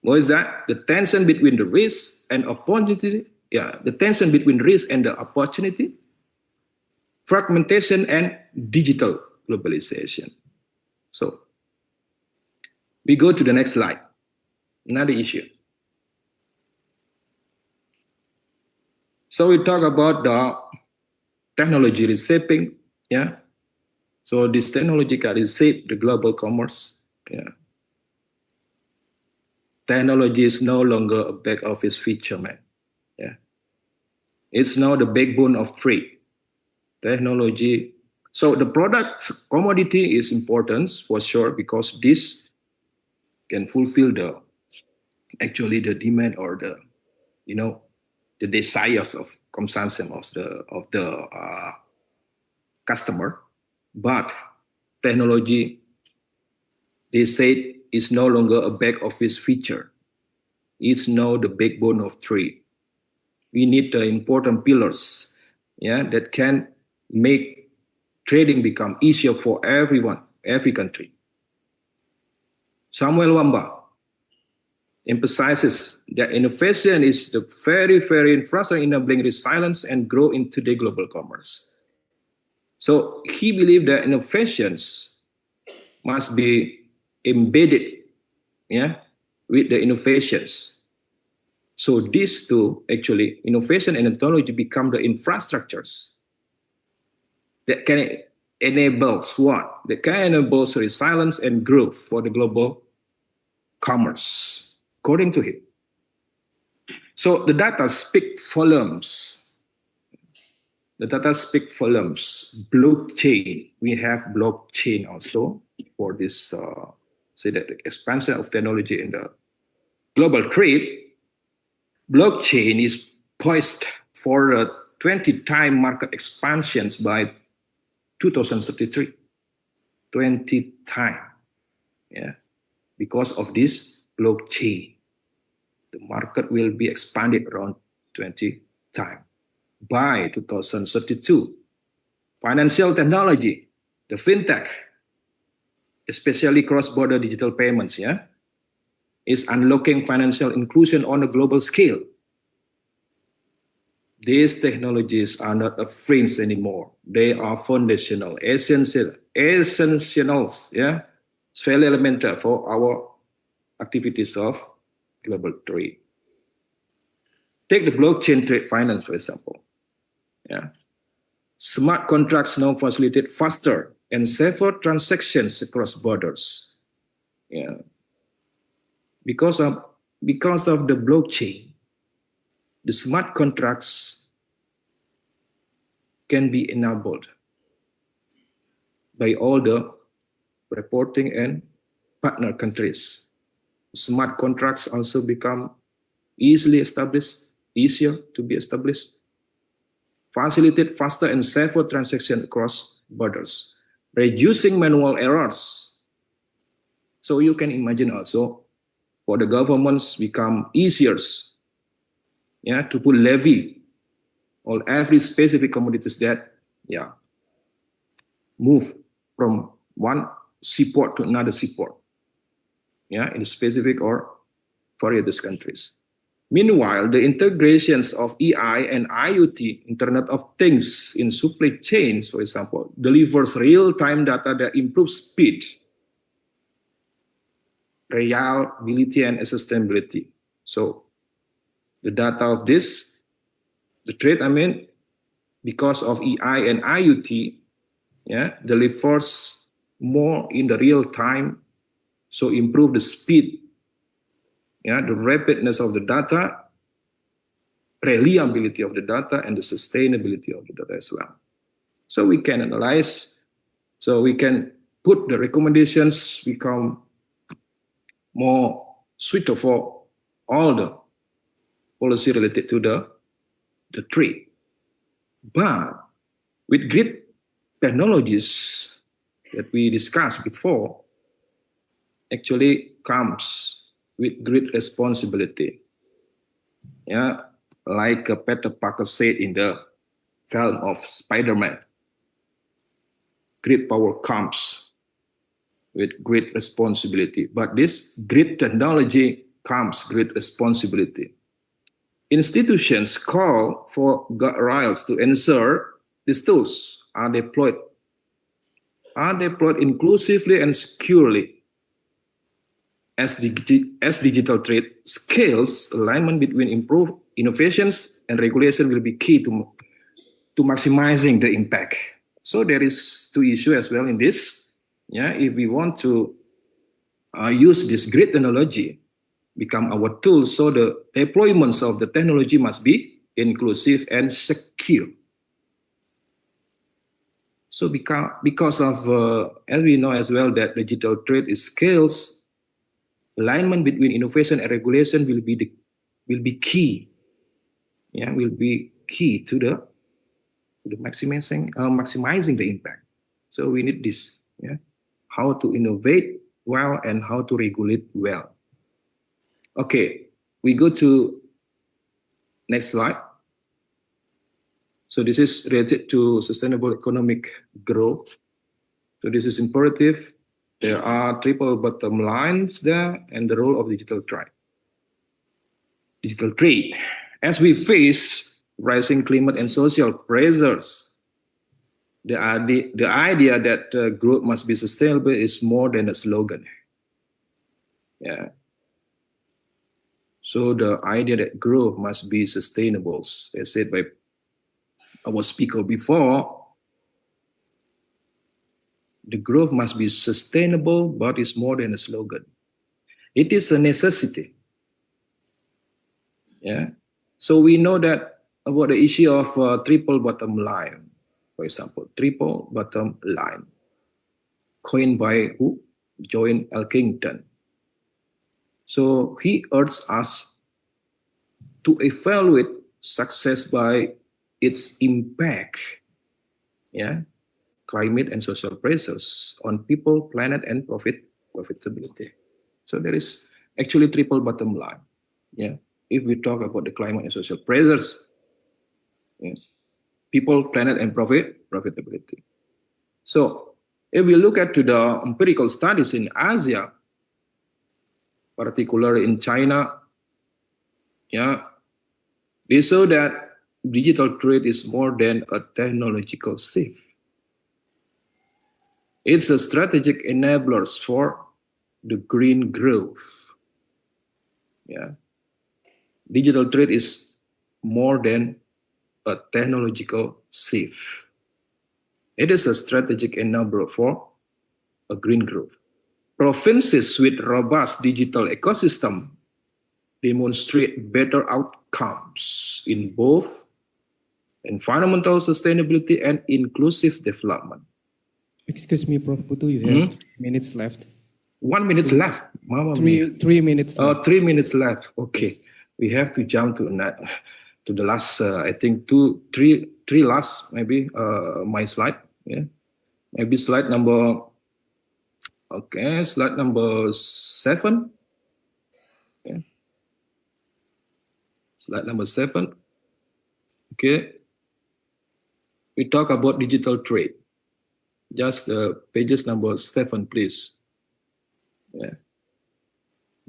What is that? The tension between the risk and opportunity. Yeah, the tension between risk and the opportunity, fragmentation and digital globalization. So we go to the next slide. Another issue. So we talk about the technology reshaping. Yeah. So this technology can reshape the global commerce. Yeah. Technology is no longer a back office feature, man. Yeah. It's now the backbone of trade. Technology. So the product commodity is important for sure, because this can fulfill the actually the demand or the the desires of consumption of the customer. But technology, they say, is no longer a back office feature. It's now the backbone of trade. We need the important pillars, yeah, that can make trading become easier for everyone, every country. Samuel Wamba emphasizes that innovation is the very, very infrastructure enabling resilience and growth in today's global commerce. So he believed that innovations must be embedded, yeah, with the innovations. So these two, actually, innovation and technology become the infrastructures that can enable what? That can enable resilience and growth for the global commerce, according to him. So the data speak volumes. The data speak volumes. Blockchain, we have blockchain also for this, say that the expansion of technology in the global trade. Blockchain is poised for a 20-time market expansions by 2033. 20 times, yeah, because of this blockchain. The market will be expanded around 20 times by 2032. Financial technology, the fintech, especially cross-border digital payments, yeah, is unlocking financial inclusion on a global scale. These technologies are not a fringe anymore. They are foundational, essentials, yeah. It's very elemental for our activities of global trade. Take the blockchain trade finance, for example. Yeah. Smart contracts now facilitate faster and safer transactions across borders. Yeah. Because of the blockchain, the smart contracts can be enabled by all the reporting and partner countries. Smart contracts also become easier to be established facilitate faster and safer transaction across borders, reducing manual errors. So you can imagine also for the governments become easier, to put levy on every specific commodities that move from one seaport to another seaport, in specific or various countries. Meanwhile, the integrations of EI and IoT, Internet of Things in supply chains, for example, delivers real-time data that improves speed, reliability, and sustainability. So the data of this, the trade, because of EI and IoT, delivers more in the real time, so improve the speed, the rapidness of the data, reliability of the data, and the sustainability of the data as well. So we can analyze, so we can put the recommendations become more suitable for all the policy related to the trade. But with great technologies that we discussed before, actually comes with great responsibility. Like Peter Parker said in the film of Spider-Man, great power comes with great responsibility. But this great technology comes great responsibility. Institutions call for guardrails to ensure these tools are deployed inclusively and securely. As digital trade scales, alignment between improved innovations and regulation will be key to maximizing the impact. So there is two issues as well in this. If we want to use this great technology, become our tool, so the deployments of the technology must be inclusive and secure. So because of, as we know as well, that digital trade is scales, alignment between innovation and regulation will be key. Will be key to the maximizing the impact. So we need this. How to innovate well and how to regulate well. Okay, we go to next slide. So this is related to sustainable economic growth. So this is imperative. There are triple bottom lines there and the role of digital trade. Digital trade. As we face rising climate and social pressures, the idea that growth must be sustainable is more than a slogan. So the idea that growth must be sustainable, as said by our speaker before, the growth must be sustainable, but it's more than a slogan. It is a necessity. So we know that about the issue of triple bottom line, for example, triple bottom line, coined by who? John Elkington. So he urges us to evaluate success by its impact, climate and social pressures on people, planet, and profitability. So there is actually triple bottom line. If we talk about the climate and social pressures, people, planet, and profitability. So if we look at the empirical studies in Asia, particularly in China, they show that digital trade is more than a technological shift. It's a strategic enabler for the green growth. Digital trade is more than a technological shift. It is a strategic enabler for a green growth. Provinces with robust digital ecosystem demonstrate better outcomes in both environmental sustainability and inclusive development. Excuse me, Prof. Putu, you have 3 minutes left. 1 minute left. Mama 3 minutes left. 3 minutes left. Okay. We have to jump to to the last, I think three last, maybe my slide. Yeah, maybe slide number. Okay, slide number 7. Yeah. Slide number 7. Okay, we talk about digital trade. Just pages number 7, please. Yeah.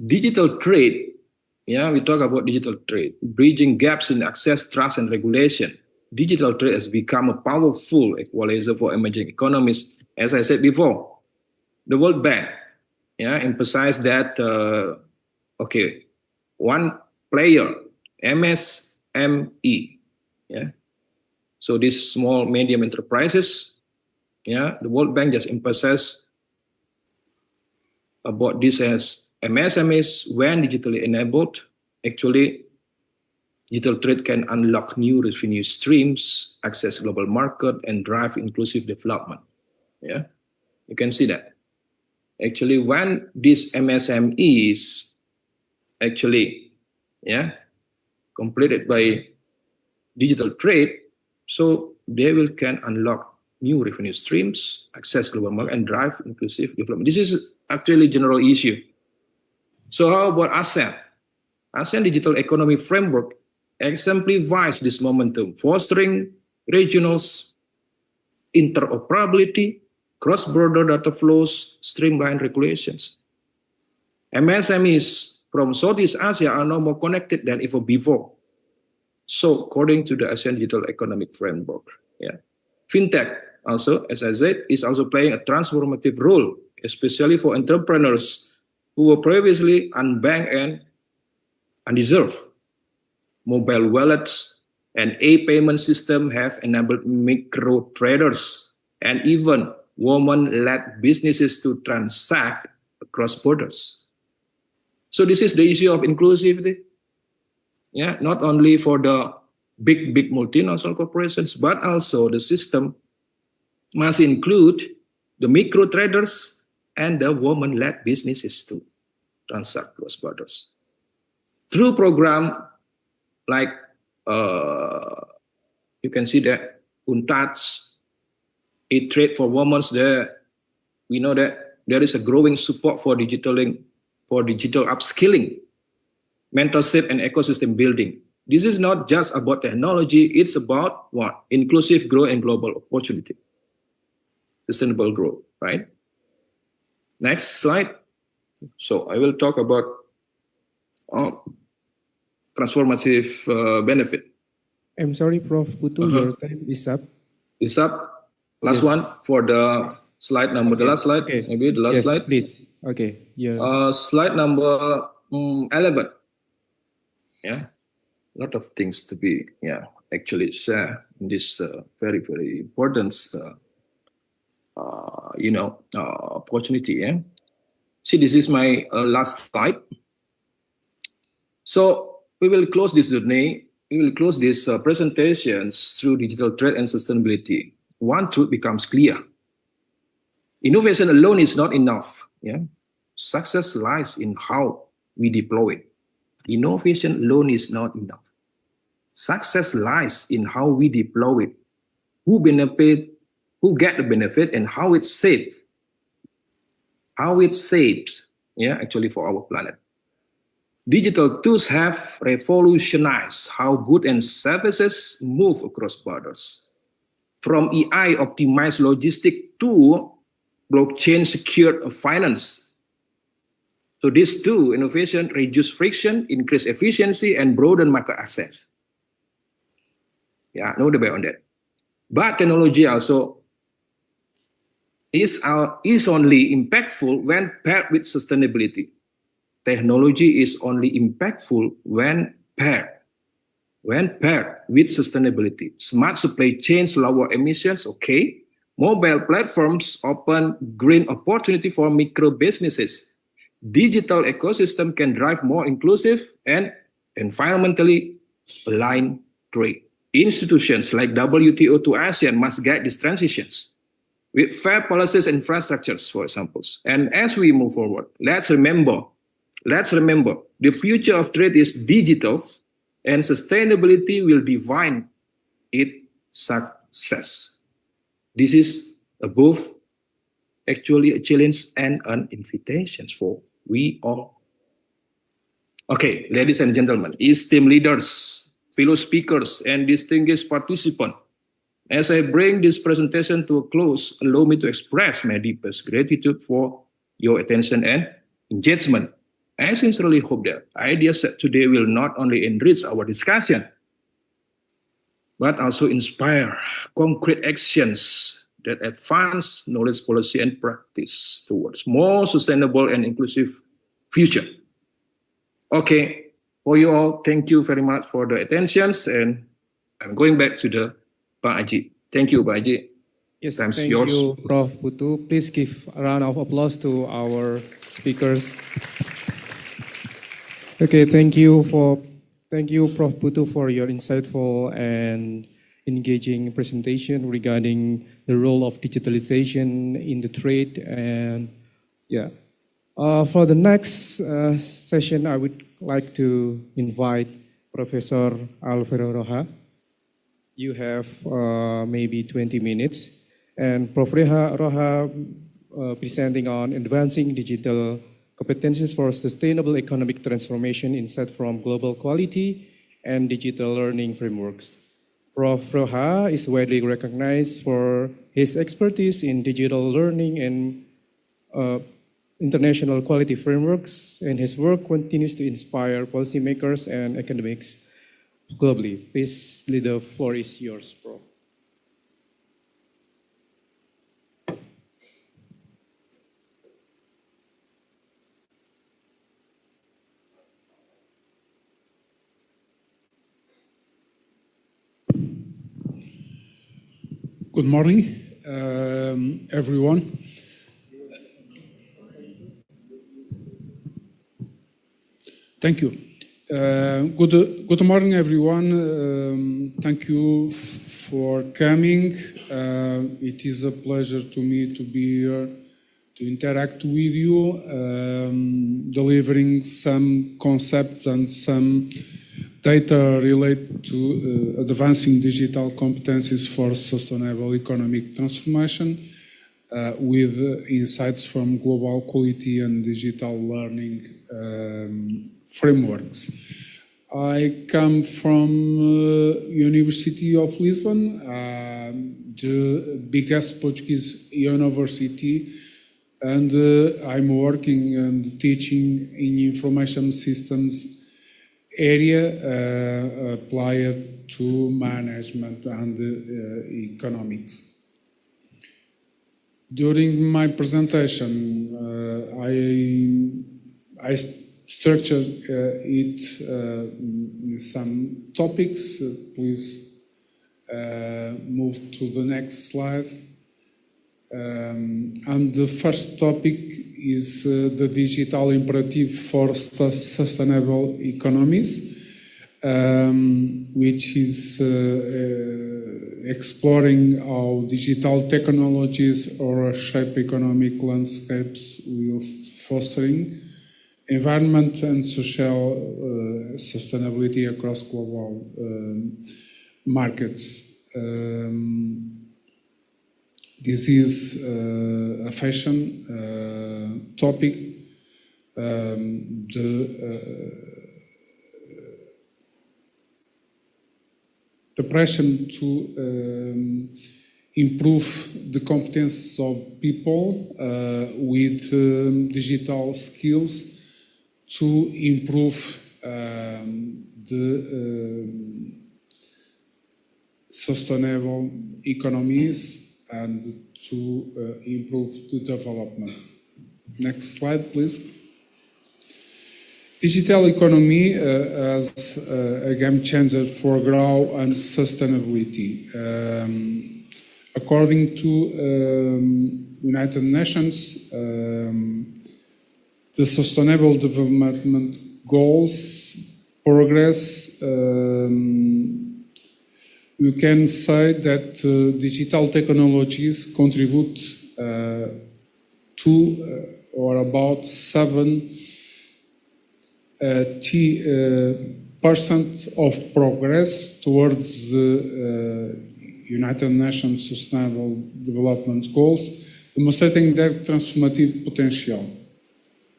Digital trade. Yeah, we talk about digital trade, bridging gaps in access, trust, and regulation. Digital trade has become a powerful equalizer for emerging economies. As I said before, the World Bank, yeah, emphasized that, okay, one player, MSME, yeah. So these small, medium enterprises, yeah, the World Bank just emphasized about this as MSMEs, when digitally enabled, actually, digital trade can unlock new revenue streams, access global market, and drive inclusive development. Yeah, you can see that. Actually, when these MSMEs actually, yeah, completed by digital trade, so they can unlock new revenue streams, access global market, and drive inclusive development. This is actually a general issue. So how about ASEAN? ASEAN Digital Economy Framework exemplifies this momentum, fostering regional interoperability, cross-border data flows, streamlined regulations. MSMEs from Southeast Asia are now more connected than ever before. So according to the ASEAN Digital Economic Framework, yeah. FinTech also, as I said, is also playing a transformative role, especially for entrepreneurs who were previously unbanked and undeserved. Mobile wallets and e-payment system have enabled micro traders and even women-led businesses to transact across borders. So this is the issue of inclusivity. Yeah, not only for the big multinational corporations, but also the system must include the micro traders and the women-led businesses to transact cross borders. Through program like you can see that UNTAD's e-trade for women, there we know that there is a growing support for digital upskilling, mentorship, and ecosystem building. This is not just about technology, it's about what? Inclusive growth and global opportunity. Sustainable growth, right? Next slide. So I will talk about transformative benefit. I'm sorry, Prof. Putu, your time is up. Is up. Last one for the slide number. The last slide, maybe the last slide. Please. Okay. Slide number 11. Yeah, a lot of things to be actually share in this very important opportunity. Yeah. See, this is my last slide. So we will close this journey. We will close these presentations through digital trade and sustainability. One truth becomes clear. Innovation alone is not enough. Yeah? Success lies in how we deploy it. Innovation alone is not enough. Success lies in how we deploy it. Who get the benefit, and how it's safe. How it saves, actually for our planet. Digital tools have revolutionized how goods and services move across borders. From AI optimized logistics to blockchain secured finance. So these two innovation reduce friction, increase efficiency, and broaden market access. Yeah, no debate on that. But technology also is only impactful when paired with sustainability. Technology is only impactful when paired with sustainability. Smart supply chains lower emissions, okay. Mobile platforms open green opportunity for micro businesses. Digital ecosystem can drive more inclusive and environmentally aligned trade. Institutions like WTO to ASEAN must guide these transitions with fair policies and infrastructures, for example. And as we move forward, let's remember, the future of trade is digital, and sustainability will define its success. This is both actually a challenge and an invitation for we all. Okay, ladies and gentlemen, esteemed leaders, fellow speakers, and distinguished participants, as I bring this presentation to a close, allow me to express my deepest gratitude for your attention and engagement. I sincerely hope that ideas that today will not only enrich our discussion, but also inspire concrete actions that advance knowledge policy and practice towards more sustainable and inclusive future. Okay, for you all, thank you very much for the attentions, and I'm going back to the Pak Aji. Thank you, Pak Aji. Yes, Time's thank yours. you, Prof. Putu. Please give a round of applause to our speakers. Okay, thank you, Prof. Putu, for your insightful and engaging presentation regarding the role of digitalization in the trade. And yeah, for the next session, I would like to invite Professor Alvaro Roja. You have maybe 20 minutes. And Prof. Roja presenting on advancing digital competencies for sustainable economic transformation insight from global quality and digital learning frameworks. Prof. Roja is widely recognized for his expertise in digital learning and international quality frameworks, and his work continues to inspire policymakers and academics globally. Please, the floor is yours, Prof. Good morning, everyone. Thank you. Good morning, everyone. Thank you for coming. It is a pleasure to me to be here to interact with you, delivering some concepts and some data related to advancing digital competencies for sustainable economic transformation with insights from global quality and digital learning frameworks. I come from University of Lisbon, the biggest Portuguese university, and I'm working and teaching in information systems area applied to management and economics. During my presentation, I structured it in some topics. Please move to the next slide. And the first topic is the digital imperative for sustainable economies, which is exploring how digital technologies or shape economic landscapes whilst fostering environment and social sustainability across global markets. This is a fashion topic. The pressure to improve the competence of people with digital skills to improve the sustainable economies and to improve the development. Next slide, please. Digital economy as a game changer for growth and sustainability. According to United Nations, the Sustainable Development Goals progress, you can say that digital technologies contribute to or about 70 of progress towards the United Nations Sustainable Development Goals, demonstrating their transformative potential.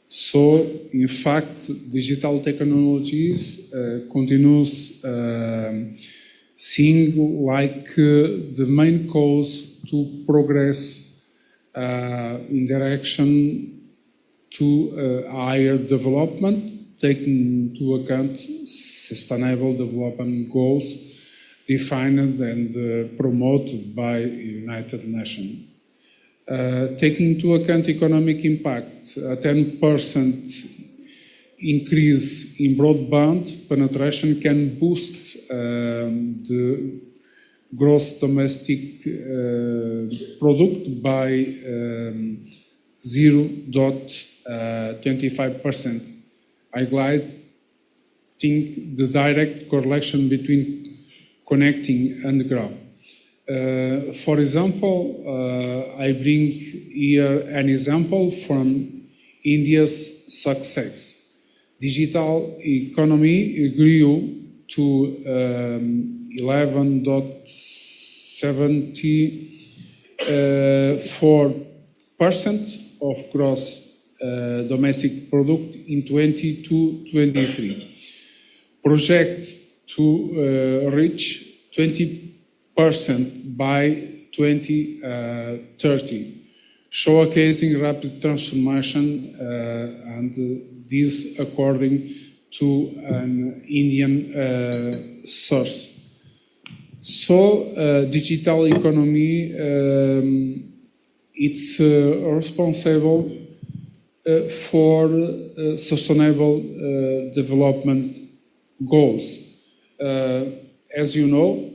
So, in fact, digital technologies continues seeing like the main cause to progress in direction to higher development, taking into account sustainable development goals defined and promoted by United Nations. Taking into account economic impact, a 10% increase in broadband penetration can boost the gross domestic product by 0.25%, highlighting the direct correlation between connecting and growth. For example, I bring here an example from India's success. Digital economy grew to 11.74% of gross domestic product in 2022-23. Project to reach 20% by 2030, showcasing rapid transformation and this according to an Indian source. So, digital economy, it's responsible for sustainable development goals. As you know,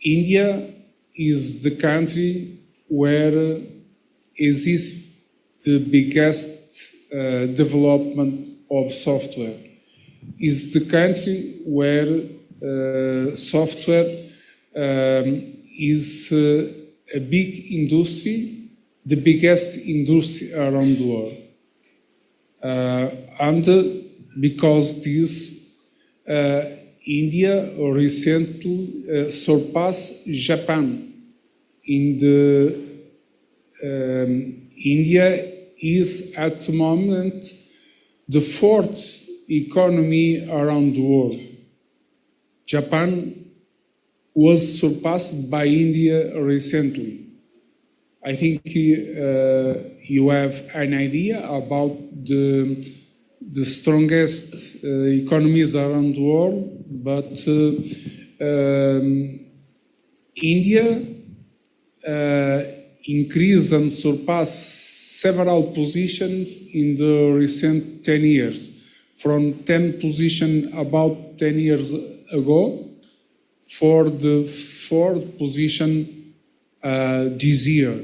India is the country where exists the biggest development of software. Is the country where software is a big industry, the biggest industry around the world. And because this, India recently surpassed Japan in the India is at the moment the fourth economy around the world. Japan was surpassed by India recently. I think you have an idea about the strongest economies around the world, but India increased and surpassed several positions in the recent 10 years, from 10 position about 10 years ago for the fourth position this year.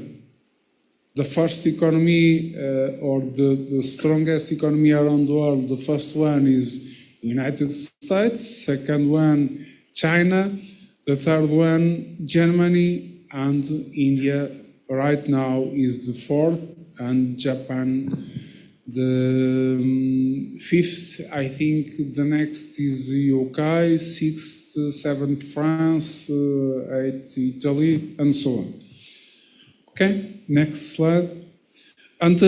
The first economy or the strongest economy around the world, the first one is United States, second one China, the third one Germany, and India right now is the fourth, and Japan the fifth. I think the next is UK, sixth, seventh France, eighth Italy, and so on. Okay, next slide. And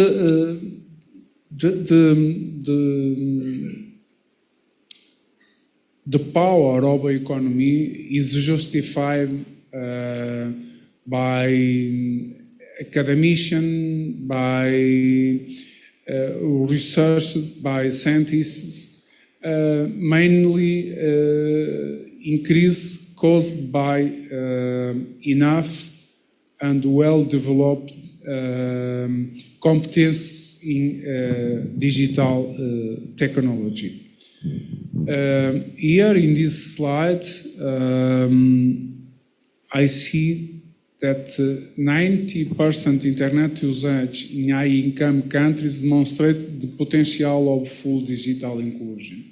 the power of economy is justified by academicians, by research, by scientists, mainly increase caused by enough and well-developed competence in digital technology. Here in this slide, I see that 90% internet usage in high-income countries demonstrate the potential of full digital inclusion,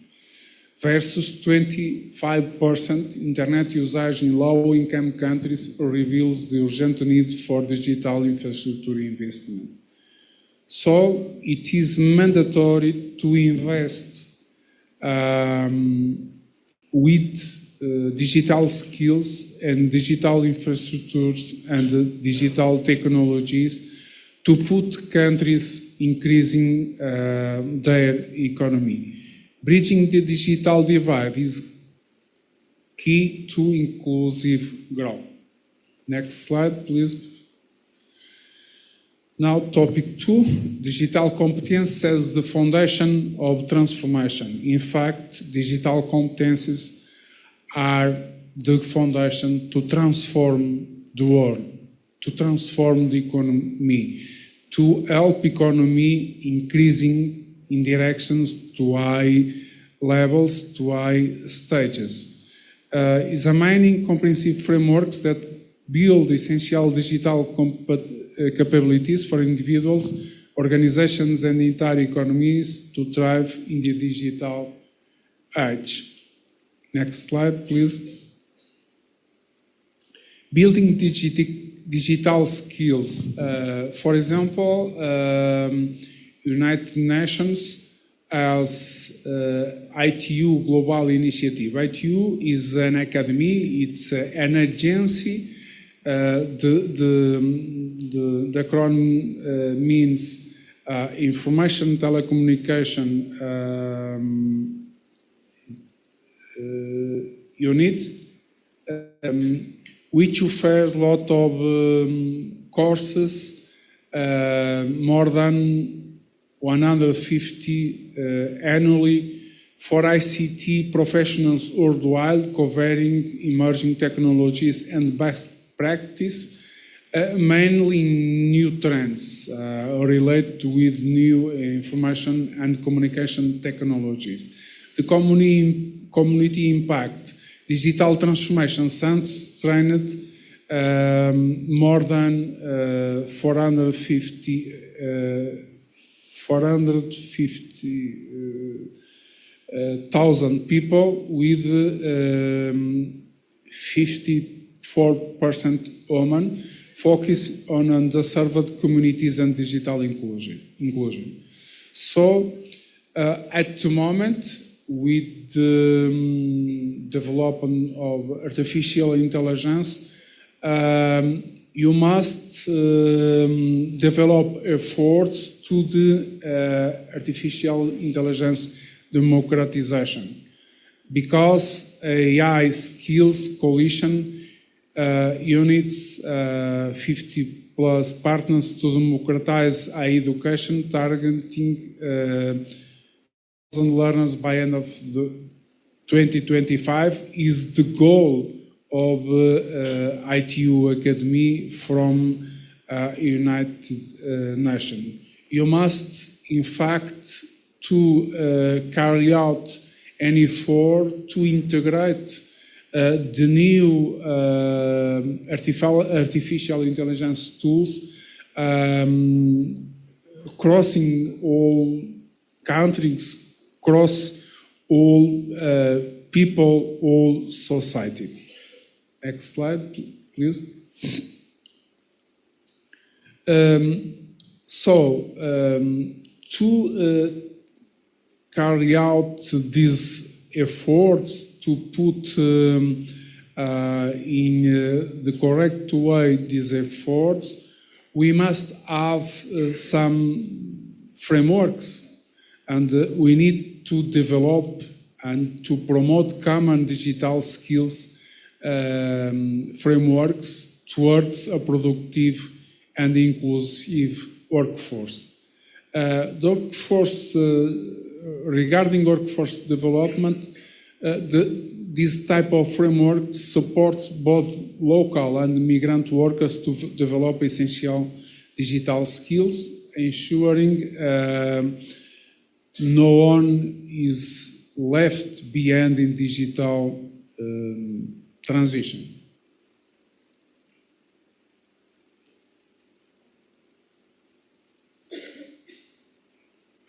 versus 25% internet usage in low-income countries reveals the urgent need for digital infrastructure investment. So it is mandatory to invest with digital skills and digital infrastructures and digital technologies to put countries increasing their economy. Bridging the digital divide is key to inclusive growth. Next slide, please. Now, topic 2, digital competence as the foundation of transformation. In fact, digital competences are the foundation to transform the world, to transform the economy, to help economy increasing in directions to high levels, to high stages. Examining comprehensive frameworks that build essential digital capabilities for individuals, organizations, and entire economies to thrive in the digital age. Next slide, please. Building digital skills. For example, United Nations has ITU Global Initiative. ITU is an academy, it's an agency. The acronym means Information Telecommunication Unit, which offers a lot of courses, more than 150 annually for ICT professionals worldwide, covering emerging technologies and best practice, mainly new trends related with new information and communication technologies. The community impact, digital transformation since trained more than 450,000 people with 54% women, focus on underserved communities and digital inclusion. So at the moment, with the development of artificial intelligence, you must develop efforts to the artificial intelligence democratization, because AI skills coalition units 50 plus partners to democratize AI education, targeting learners by end of 2025 is the goal of ITU Academy from United Nations. You must, in fact, to carry out an effort to integrate the new artificial intelligence tools crossing all countries, across all people, all society. Next slide, please. To carry out these efforts to put in the correct way these efforts, we must have some frameworks, and we need to develop and to promote common digital skills frameworks towards a productive and inclusive workforce. Regarding workforce development, this type of framework supports both local and migrant workers to develop essential digital skills, ensuring no one is left behind in digital transition.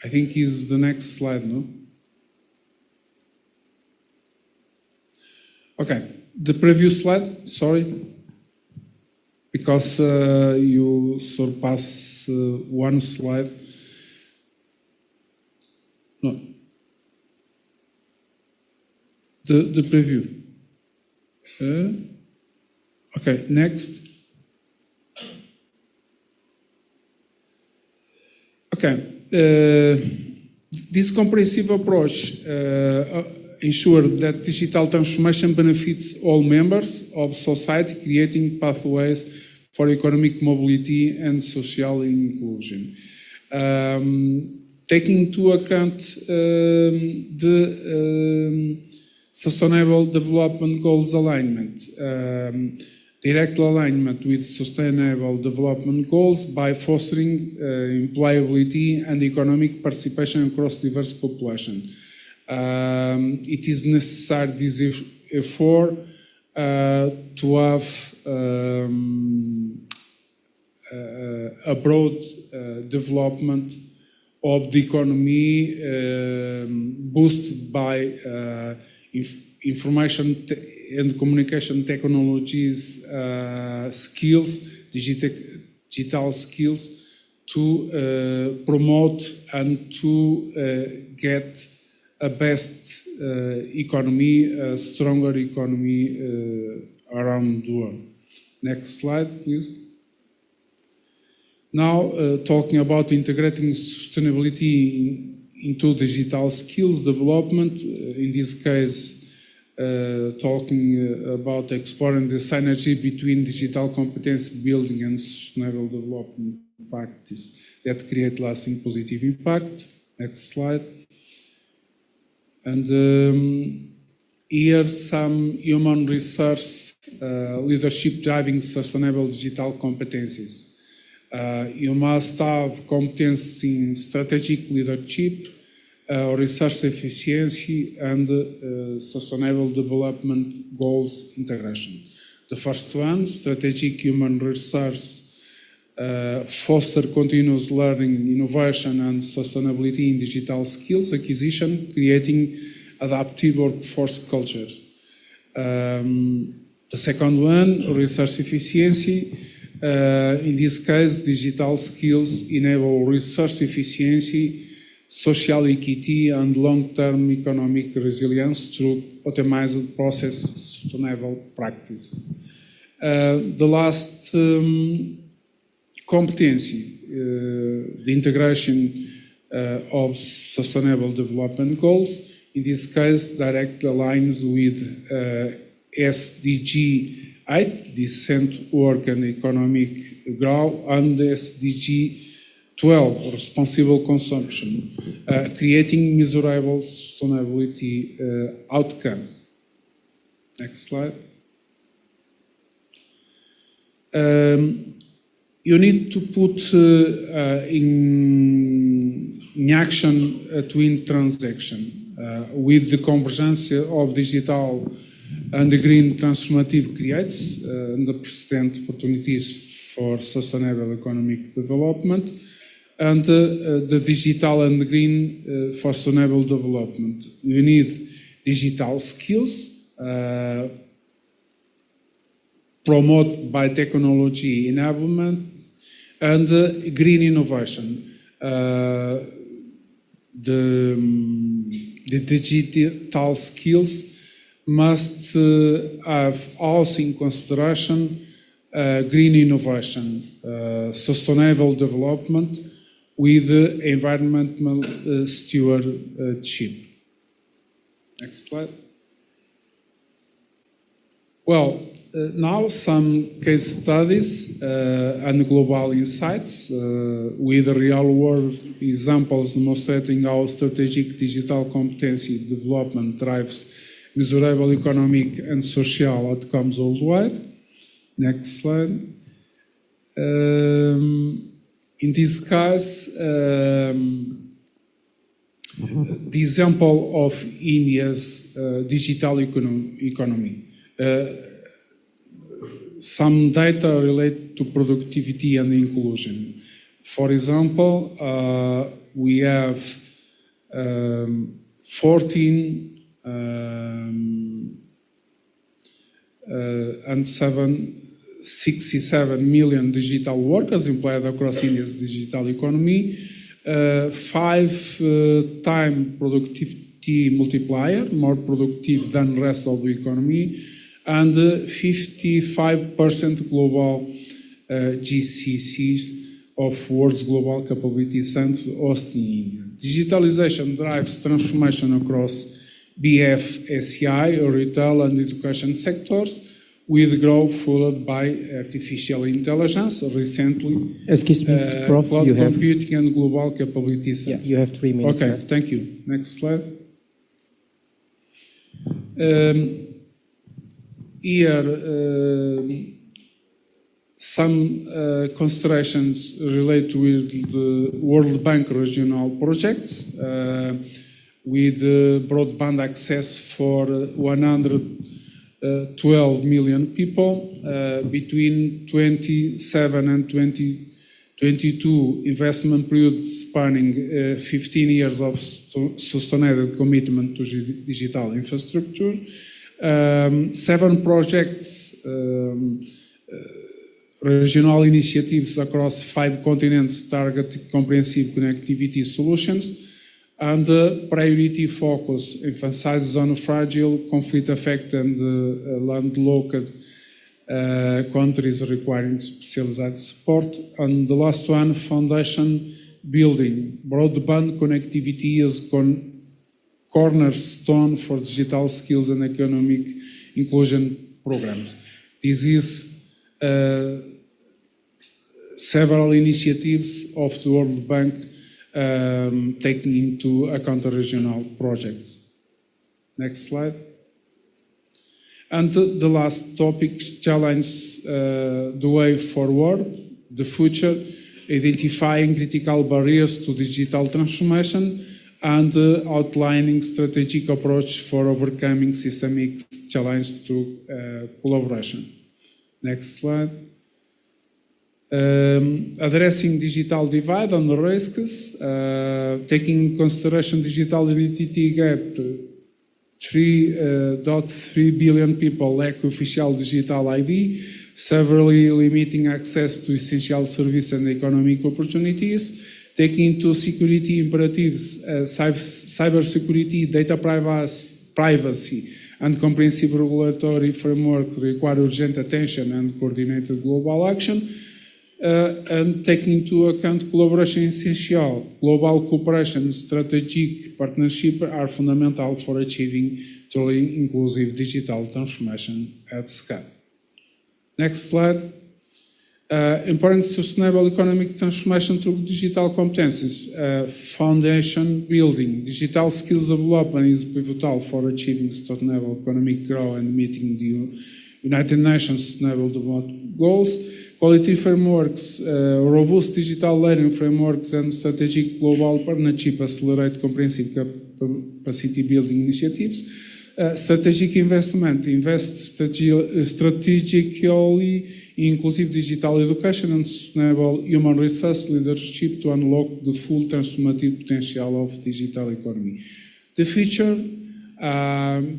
I think is the next slide, no? Okay, the previous slide, sorry, because you surpass one slide. No. The preview. Okay, next. Okay. This comprehensive approach ensures that digital transformation benefits all members of society, creating pathways for economic mobility and social inclusion. Taking into account the Sustainable Development Goals alignment, direct alignment with Sustainable Development Goals by fostering employability and economic participation across diverse population. It is necessary this effort to have a broad development of the economy boosted by information and communication technologies skills, digital skills to promote and to get a best economy, a stronger economy around the world. Next slide, please. Now, talking about integrating sustainability into digital skills development, in this case, talking about exploring the synergy between digital competence building and sustainable development practice that create lasting positive impact. Next slide. And here some human resource leadership driving sustainable digital competencies. You must have competence in strategic leadership, resource efficiency, and sustainable development goals integration. The first one, strategic human resource, foster continuous learning, innovation, and sustainability in digital skills acquisition, creating adaptive workforce cultures. The second one, resource efficiency. In this case, digital skills enable resource efficiency, social equity, and long-term economic resilience through optimized process sustainable practices. The last competency, the integration of sustainable development goals, in this case, directly aligns with SDG 8, decent work and economic growth, and SDG 12, responsible consumption, creating measurable sustainability outcomes. Next slide. You need to put in action a twin transaction with the convergence of digital and the green transformative creates unprecedented opportunities for sustainable economic development, and the digital and the green for sustainable development. You need digital skills promoted by technology enablement, and green innovation. The digital skills must have also in consideration green innovation, sustainable development with environmental stewardship. Next slide. Well, now some case studies and global insights with real-world examples demonstrating how strategic digital competency development drives measurable economic and social outcomes worldwide. Next slide. In this case, the example of India's digital economy. Some data relate to productivity and inclusion. For example, we have 67 million digital workers employed across India's digital economy, 5-time productivity multiplier, more productive than the rest of the economy, and 55% global GCCs of world's global capability centers hosting India. Digitalization drives transformation across BFSI, retail and education sectors, with growth followed by artificial intelligence, recently Excuse me, Prof, cloud you have, computing and global capability yeah, centers. you have 3 minutes Okay, left. thank you. Next slide. Here, some considerations relate with the World Bank regional projects, with broadband access for 112 million people between 27 and 2022 investment period spanning 15 years of sustained commitment to digital infrastructure. 7 projects, regional initiatives across 5 continents target comprehensive connectivity solutions, and priority focus emphasizes on fragile, conflict-affected and landlocked countries requiring specialized support. And the last one, foundation building. Broadband connectivity is cornerstone for digital skills and economic inclusion programs. This is several initiatives of the World Bank taking into account the regional projects. Next slide. And the last topic, challenge the way forward, the future, identifying critical barriers to digital transformation and outlining strategic approach for overcoming systemic challenge through collaboration. Next slide. Addressing digital divide and the risks, taking into consideration digital identity gap, 3.3 billion people lack official digital ID, severely limiting access to essential service and economic opportunities. Taking into security imperatives, cybersecurity, data privacy, and comprehensive regulatory framework require urgent attention and coordinated global action. And taking into account collaboration is essential. Global cooperation and strategic partnership are fundamental for achieving truly inclusive digital transformation at scale. Next slide. Empowering sustainable economic transformation through digital competencies. Foundation building. Digital skills development is pivotal for achieving sustainable economic growth and meeting the United Nations Sustainable Development Goals. Quality frameworks, robust digital learning frameworks, and strategic global partnership accelerate comprehensive capacity building initiatives. Strategic investment, invest strategically in inclusive digital education and sustainable human resource leadership to unlock the full transformative potential of digital economy. The future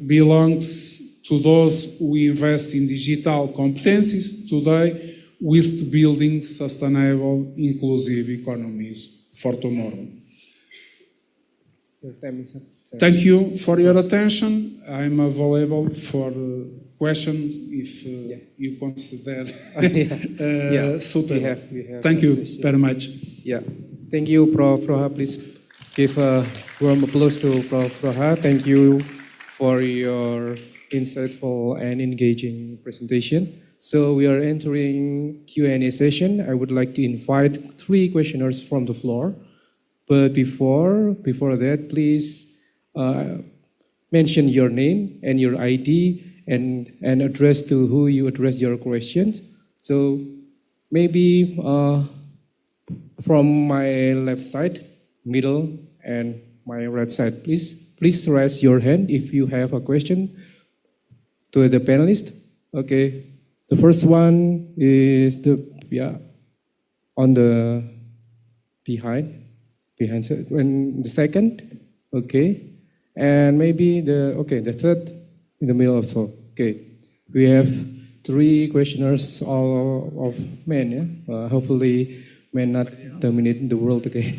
belongs to those who invest in digital competencies today, with building sustainable, inclusive economies for tomorrow. Thank you for your attention. I'm available for questions if you consider suitable. We have Thank you session. very much. Yeah, thank you, Prof. Roha. Please give a warm applause to Prof. Roha. Thank you for your insightful and engaging presentation. So we are entering Q&A session. I would like to invite 3 questioners from the floor. But before that, please mention your name and your ID and address to who you address your questions. So maybe from my left side, middle, and my right side, please raise your hand if you have a question to the panelist. Okay. The first one is on the behind, and the second, okay, and maybe the third in the middle also. Okay, we have 3 questioners, all of men. Yeah? Hopefully, men not dominate the world again.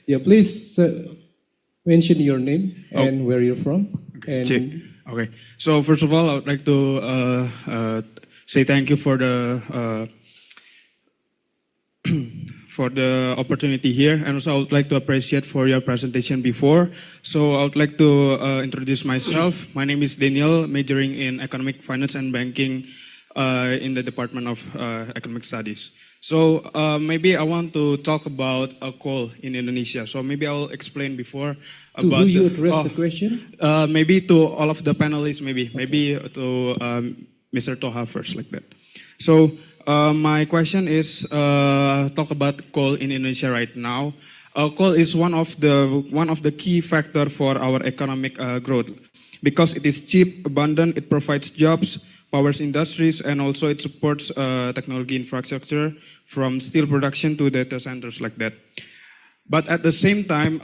Yeah, please mention your name and where you're from. Okay, And check. Okay. So first of all, I would like to say thank you for the opportunity here, and also I would like to appreciate for your presentation before. So I would like to introduce myself. My name is Daniel, majoring in economic finance and banking in the Department of Economic Studies. So maybe I want to talk about coal in Indonesia. So maybe I'll explain before to about who you address the question? maybe to all of the panelists, maybe to Mr. Toha first, like that. So my question is talk about coal in Indonesia right now. Coal is one of the key factor for our economic growth because it is cheap, abundant, it provides jobs, powers industries, and also it supports technology infrastructure from steel production to data centers like that. But at the same time,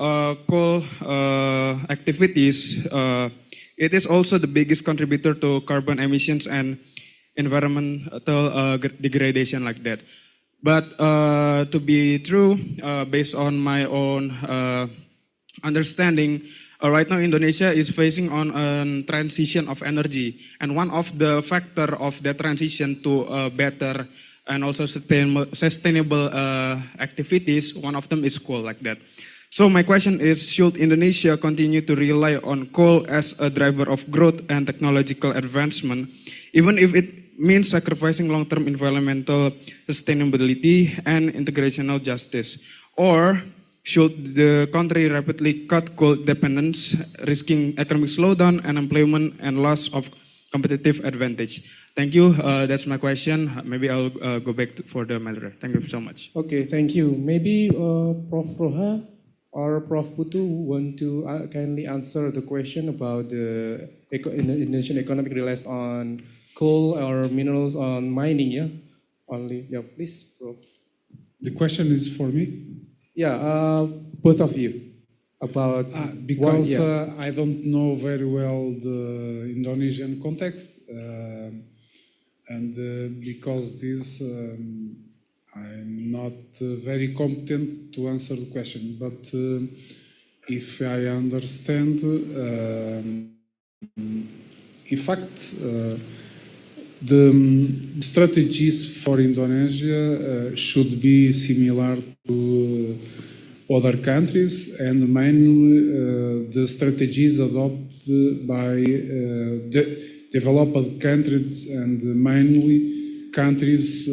coal activities, it is also the biggest contributor to carbon emissions and environmental degradation like that. But to be true, based on my own understanding, right now Indonesia is facing on a transition of energy, and one of the factor of the transition to better and also sustainable activities, one of them is coal like that. So my question is, should Indonesia continue to rely on coal as a driver of growth and technological advancement, even if it means sacrificing long-term environmental sustainability and integrational justice? Or should the country rapidly cut coal dependence, risking economic slowdown, unemployment, and loss of competitive advantage? Thank you. That's my question. Maybe I'll go back for the moderator. Thank you so much. Okay, thank you. Maybe Prof. Roha or Prof. Putu want to kindly answer the question about the Indonesian economic relies on coal or minerals on mining, yeah? Only, yeah, please, Prof. The question is for me? Yeah, both of you. About because I don't know very well the Indonesian context, and because this I'm not very competent to answer the question. But if I understand, in fact, the strategies for Indonesia should be similar to other countries, and mainly the strategies adopted by the developed countries, and mainly countries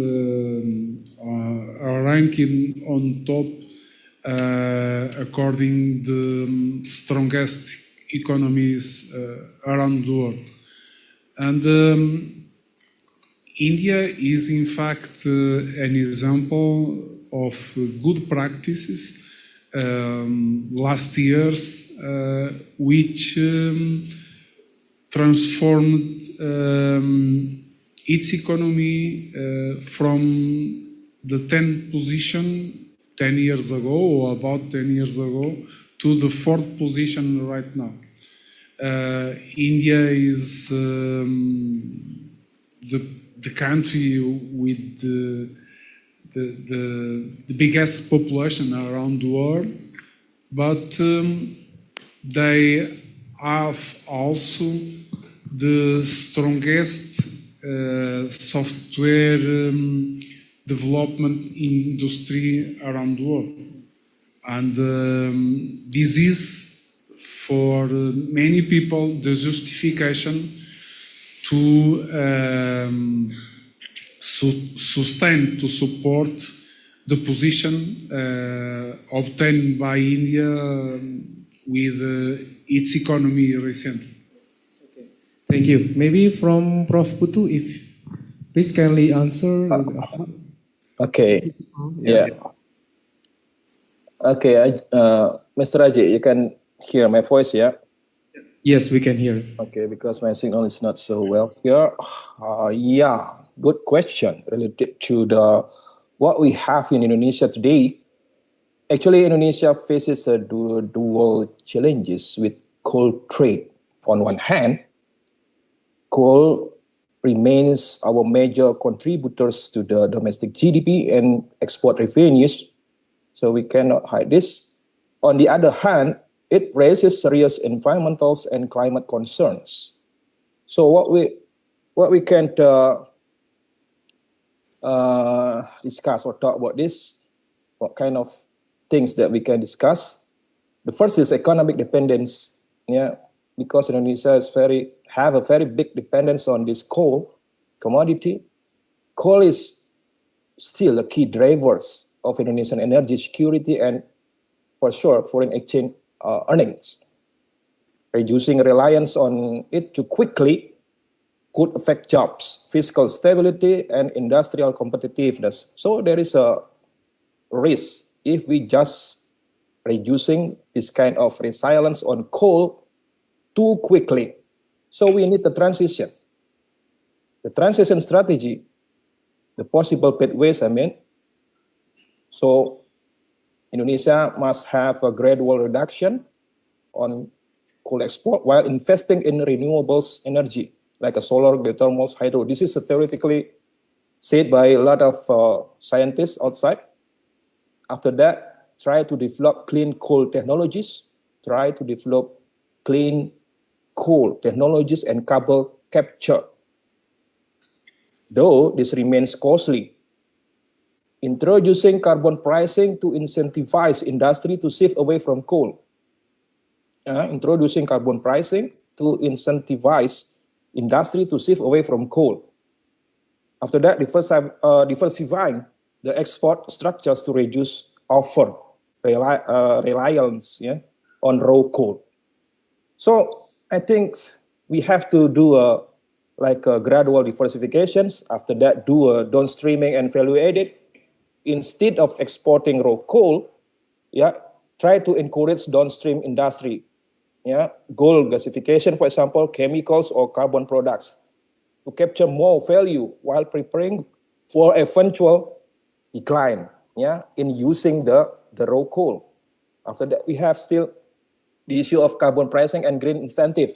are ranking on top according the strongest economies around the world. And India is in fact an example of good practices last years, which transformed its economy from the 10th position 10 years ago, or about 10 years ago, to the 4th position right now. India is the country with the biggest population around the world, but they have also the strongest software development industry around the world. And this is, for many people, the justification to sustain, to support the position obtained by India with its economy recently. Okay. Thank you. Maybe from Prof. Putu, if please kindly answer. Okay. Yeah. Okay, Mr. Raji, you can hear my voice, yeah? Yes, we can hear. Okay, because my signal is not so well here. Yeah, good question related to what we have in Indonesia today. Actually, Indonesia faces a dual challenges with coal trade. On one hand, coal remains our major contributors to the domestic GDP and export revenues, so we cannot hide this. On the other hand, it raises serious environmental and climate concerns. So what we can discuss or talk about this, what kind of things that we can discuss. The first is economic dependence, because Indonesia have a very big dependence on this coal commodity. Coal is still a key drivers of Indonesian energy security and for sure foreign exchange earnings. Reducing reliance on it too quickly could affect jobs, fiscal stability, and industrial competitiveness. So there is a risk if we just reducing this kind of resilience on coal too quickly. So we need the transition. The transition strategy, the possible pathways, So Indonesia must have a gradual reduction on coal export while investing in renewables energy like a solar, geothermal, hydro. This is theoretically said by a lot of scientists outside. After that, try to develop clean coal technologies, try to develop clean coal technologies and carbon capture. Though this remains costly, introducing carbon pricing to incentivize industry to shift away from coal. Introducing carbon pricing to incentivize industry to shift away from coal. After that, diversifying the export structures to reduce offer reliance on raw coal. So I think we have to do a gradual diversifications. After that, do a downstreaming and value added. Instead of exporting raw coal, try to encourage downstream industry. Gold gasification, for example, chemicals or carbon products to capture more value while preparing for eventual decline in using the raw coal. After that, we have still the issue of carbon pricing and green incentive,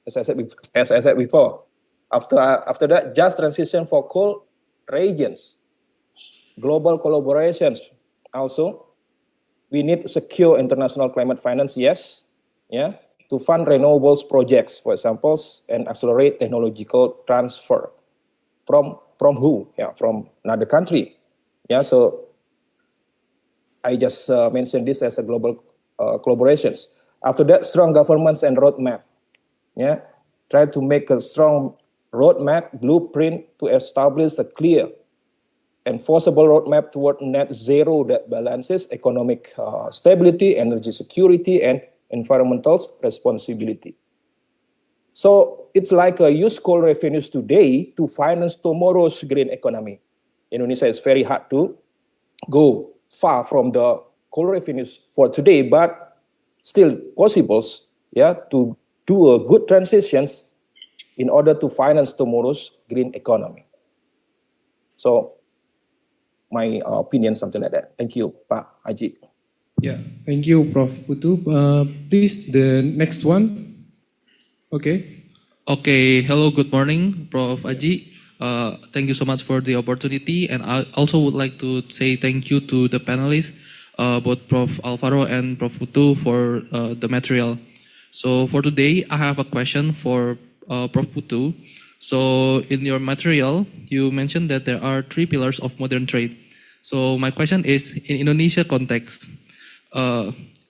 as I said before. After that, just transition for coal regions. Global collaborations also. We need secure international climate finance, to fund renewables projects, for example, and accelerate technological transfer from who? From another country. So I just mentioned this as a global collaborations. After that, strong governments and roadmap. Try to make a strong roadmap, blueprint to establish a clear, enforceable roadmap toward net zero that balances economic stability, energy security, and environmental responsibility. So it's like use coal revenues today to finance tomorrow's green economy. Indonesia is very hard to go far from the coal revenues for today, but still possible, to do a good transitions in order to finance tomorrow's green economy. So my opinion, something like that. Thank you, Pak Haji. Yeah, thank you, Prof. Putu. Please, the next one. Okay. Okay, hello, good morning, Prof. Aji. Thank you so much for the opportunity, and I also would like to say thank you to the panelists, both Prof. Alvaro and Prof. Putu, for the material. So for today, I have a question for Prof. Putu. So in your material, you mentioned that there are 3 pillars of modern trade. So my question is, in Indonesia context,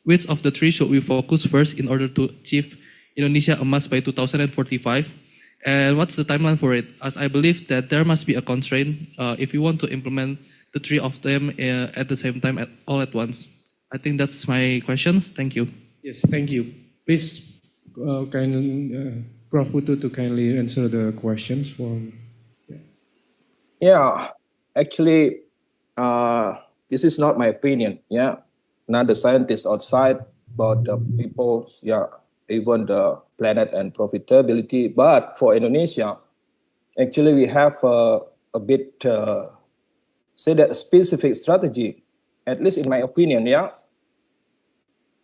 which of the 3 should we focus first in order to achieve Indonesia emas by 2045? And what's the timeline for it? As I believe that there must be a constraint if we want to implement the 3 of them at the same time, all at once. I think that's my questions. Thank you. Yes, thank you. Please, Prof. Putu to kindly answer the questions from. Actually, this is not my opinion. Not the scientists outside, but the people, even the planet and profitability. But for Indonesia, actually we have a bit, say that a specific strategy, at least in my opinion,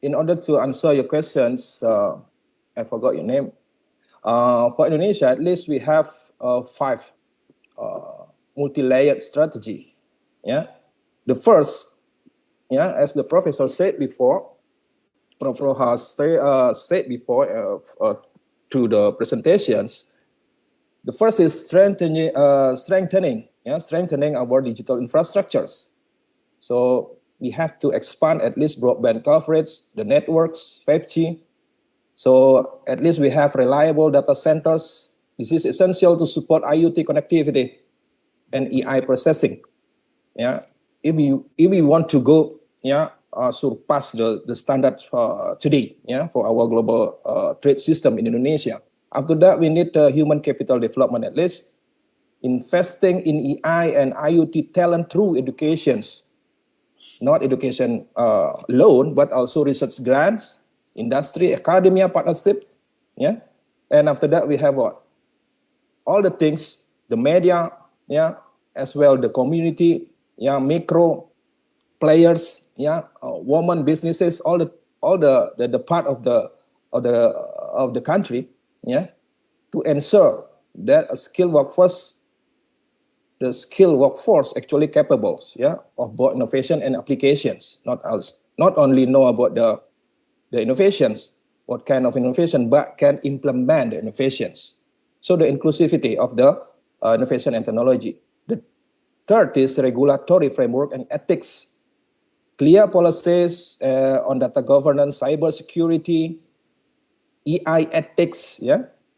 In order to answer your questions, I forgot your name. For Indonesia, at least we have 5 multi-layered strategy. The first, as the professor said before, Prof. has said before through the presentations, the first is strengthening our digital infrastructures. So we have to expand at least broadband coverage, the networks, 5G. So at least we have reliable data centers. This is essential to support IoT connectivity and AI processing. Yeah, if we want to go, surpass the standard today, for our global trade system in Indonesia. After that, we need human capital development at least, investing in AI and IoT talent through educations, not education alone, but also research grants, industry, academia partnership, and after that we have what? All the things, the media, as well the community, macro players, women businesses, all the part of the country, to ensure that a skilled workforce, the skilled workforce actually capable, of both innovation and applications. Not only know about the innovations, what kind of innovation, but can implement the innovations. So the inclusivity of the innovation and technology. The third is regulatory framework and ethics. Clear policies on data governance, cyber security, AI ethics,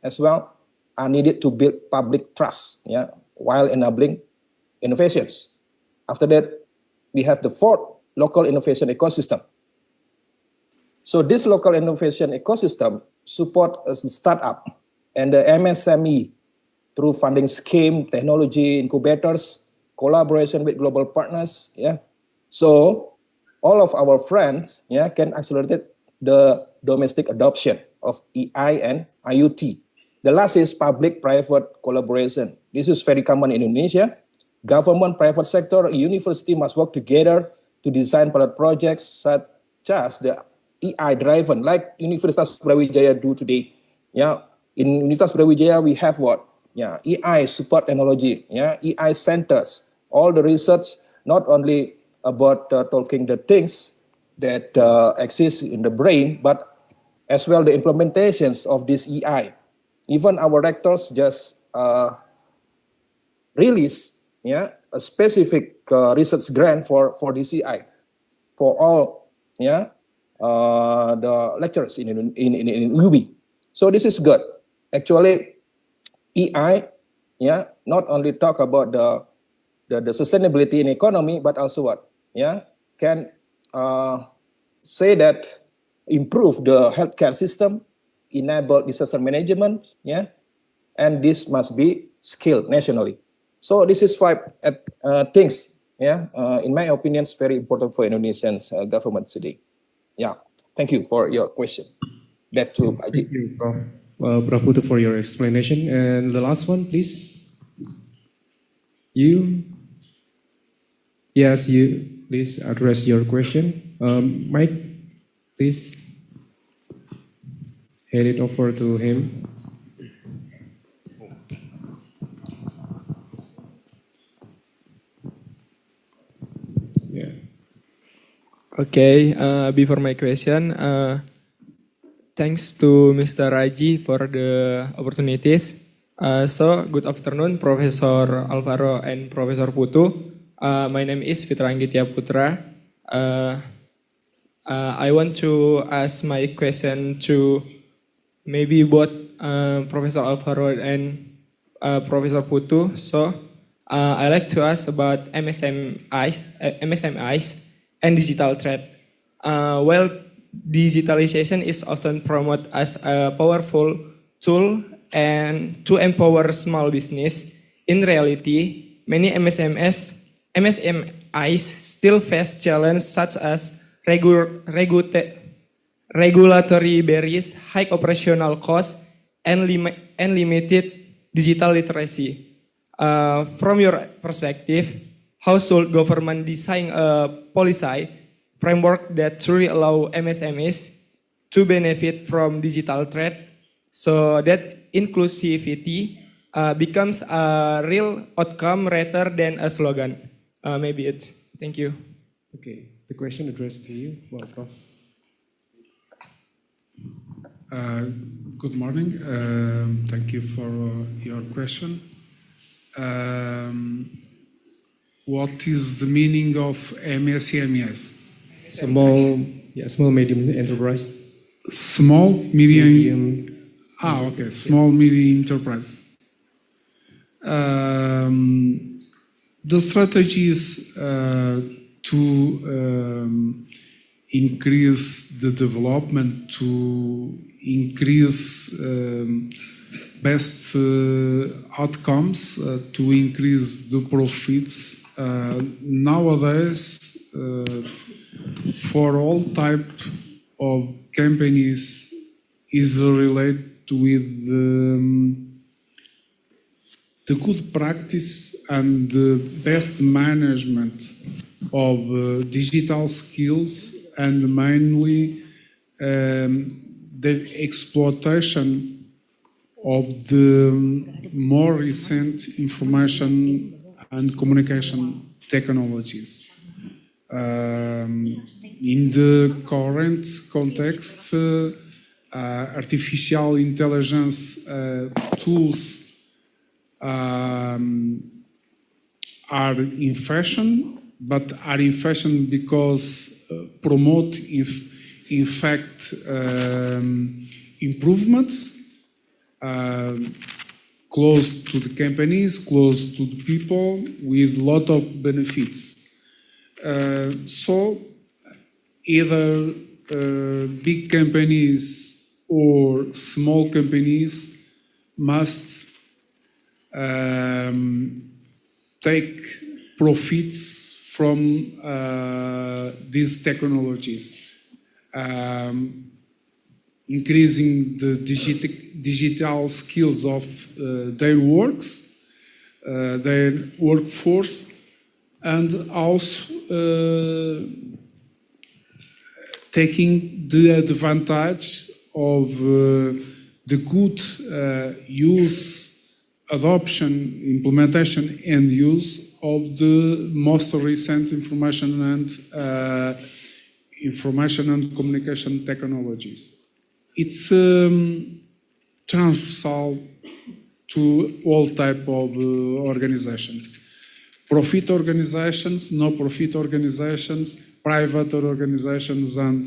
as well, are needed to build public trust, while enabling innovations. After that, we have the fourth, local innovation ecosystem. So this local innovation ecosystem support a startup and the MSME through funding scheme, technology incubators, collaboration with global partners. So all of our friends can accelerate the domestic adoption of AI and IoT. The last is public-private collaboration. This is very common in Indonesia. Government, private sector, university must work together to design pilot projects such as the AI-driven, like Universitas Brawijaya do today. In Universitas Brawijaya, we have what? AI support technology, AI centers, all the research, not only about talking the things that exist in the brain, but as well the implementations of this AI. Even our rectors just release a specific research grant for this AI for all the lecturers in UB. So this is good. Actually, AI not only talk about the sustainability in economy, but also what can say that improve the healthcare system, enable disaster management, and this must be scaled nationally. So this is five things, in my opinion, is very important for Indonesian government today. Thank you for your question. Back to Pak Haji. Thank you, Prof. Putu, for your explanation. And the last one, please. You. Yes, you. Please address your question. Mike, please. Hand it over to him. Okay, before my question, thanks to Mr. Raji for the opportunities. So, good afternoon, Professor Alvaro and Professor Putu. My name is Fitra Anggitya Putra. I want to ask my question to maybe both Professor Alvaro and Professor Putu. So, I like to ask about MSMIs and digital threat. Well, digitalization is often promoted as a powerful tool and to empower small business. In reality, many MSMIs still face challenges such as regulatory barriers, high operational costs, and limited digital literacy. From your perspective, how should government design a policy framework that truly allow MSMEs to benefit from digital threat so that inclusivity becomes a real outcome rather than a slogan? Thank you. Okay, the question addressed to you, Prof. Uh, Good morning. Thank you for your question. What is the meaning of MSMEs? Small medium enterprise. Small, medium. Medium. Okay. Small, medium enterprise. The strategy is to increase the development, to increase best outcomes, to increase the profits. Nowadays, for all type of companies, is related with the good practice and the best management of digital skills, and mainly the exploitation of the more recent information and communication technologies. In the current context, artificial intelligence tools are in fashion, but are in fashion because promote, in fact, improvements close to the companies, close to the people, with a lot of benefits. So either big companies or small companies must take profits from these technologies, increasing the digital skills of their workforce, and also taking the advantage of the good use, adoption, implementation, and use of the most recent information and communication technologies. It's transversal to all type of organizations. Profit organizations, no-profit organizations, private organizations, and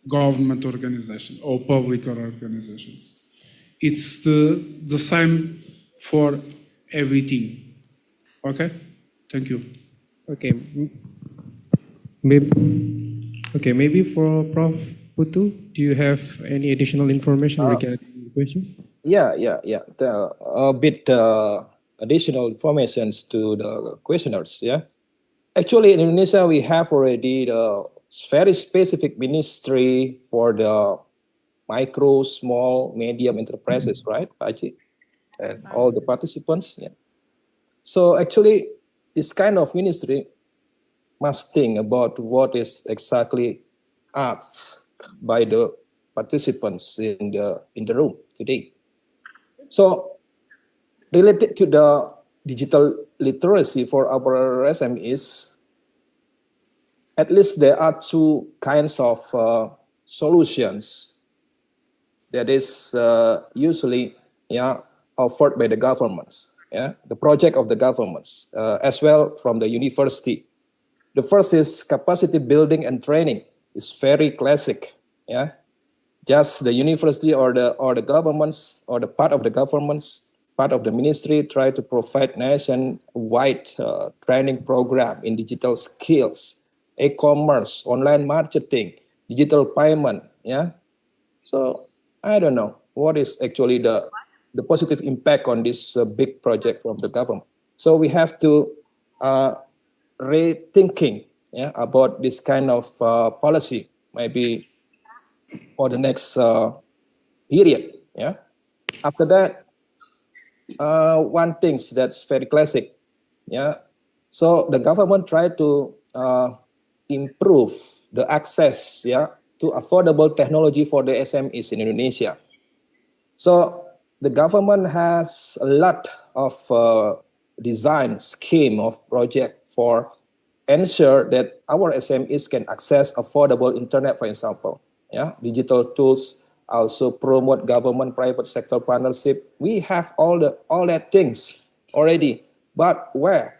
government organizations or public organizations. It's the same for everything. Okay? Thank you. Okay. Maybe for Prof. Putu, do you have any additional information regarding the question? Yeah. A bit additional informations to the questioners. Yeah. Actually, in Indonesia, we have already the very specific ministry for the micro, small, medium enterprises, right, Paji? And all the participants. Yeah. So actually, this kind of ministry must think about what is exactly asked by the participants in the room today. So related to the digital literacy for our SMEs, at least there are two kinds of solutions that is usually offered by the governments, the project of the governments, as well from the university. The first is capacity building and training. It's very classic, Just the university or the governments or the part of the governments, part of the ministry try to provide nationwide training program in digital skills, e-commerce, online marketing, digital payment, So I don't know what is actually the positive impact on this big project from the government. So we have to rethinking about this kind of policy, maybe for the next period. After that, one thing that's very classic. So the government tried to improve the access to affordable technology for the SMEs in Indonesia. So the government has a lot of design scheme of project for ensure that our SMEs can access affordable internet, for example. Yeah, digital tools also promote government-private sector partnership. We have all that things already, but where?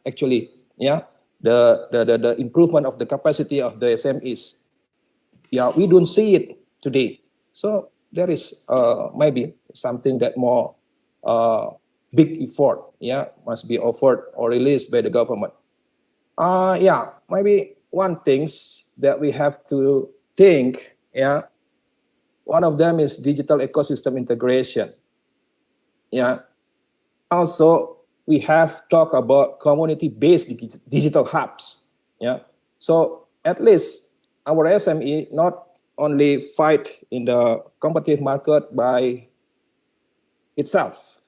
Actually? Yeah, the improvement of the capacity of the SMEs. Yeah, we don't see it today. So there is maybe something that more big effort, yeah, must be offered or released by the government. Yeah, maybe one things that we have to think, yeah, one of them is digital ecosystem integration. Yeah. Also, we have talked about community-based digital hubs. Yeah. So at least our SME not only fight in the competitive market by itself,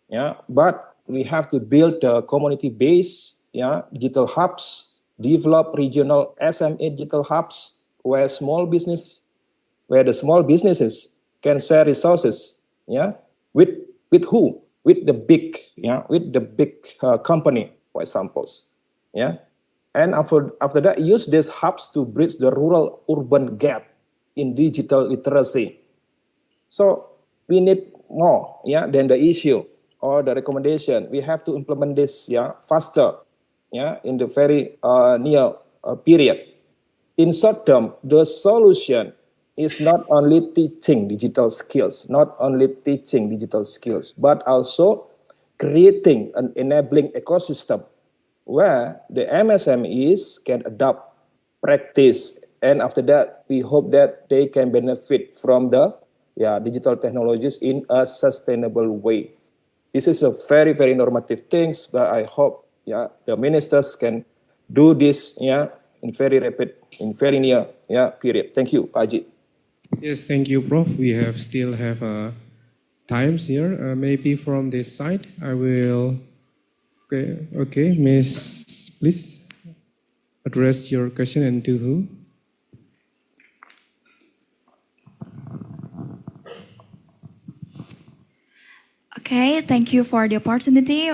yeah, but we have to build the community-based, yeah, digital hubs, develop regional SME digital hubs where the small businesses can share resources, yeah, with who? With the big, yeah, with the big company, for examples, yeah. And after that, use these hubs to bridge the rural-urban gap in digital literacy. So we need more, yeah, than the issue or the recommendation. We have to implement this, yeah, faster, yeah, in the very near period. In short term, the solution is not only teaching digital skills, but also creating an enabling ecosystem where the MSMEs can adopt, practice, and after that, we hope that they can benefit from the digital technologies in a sustainable way. This is a very, very normative things, but I hope the ministers can do this in very rapid, in very near period. Thank you, Pak Haji. Yes, thank you, Prof. We still have times here. Maybe from this side, I will. Okay, Miss, please address your question and to who? Okay, thank you for the opportunity.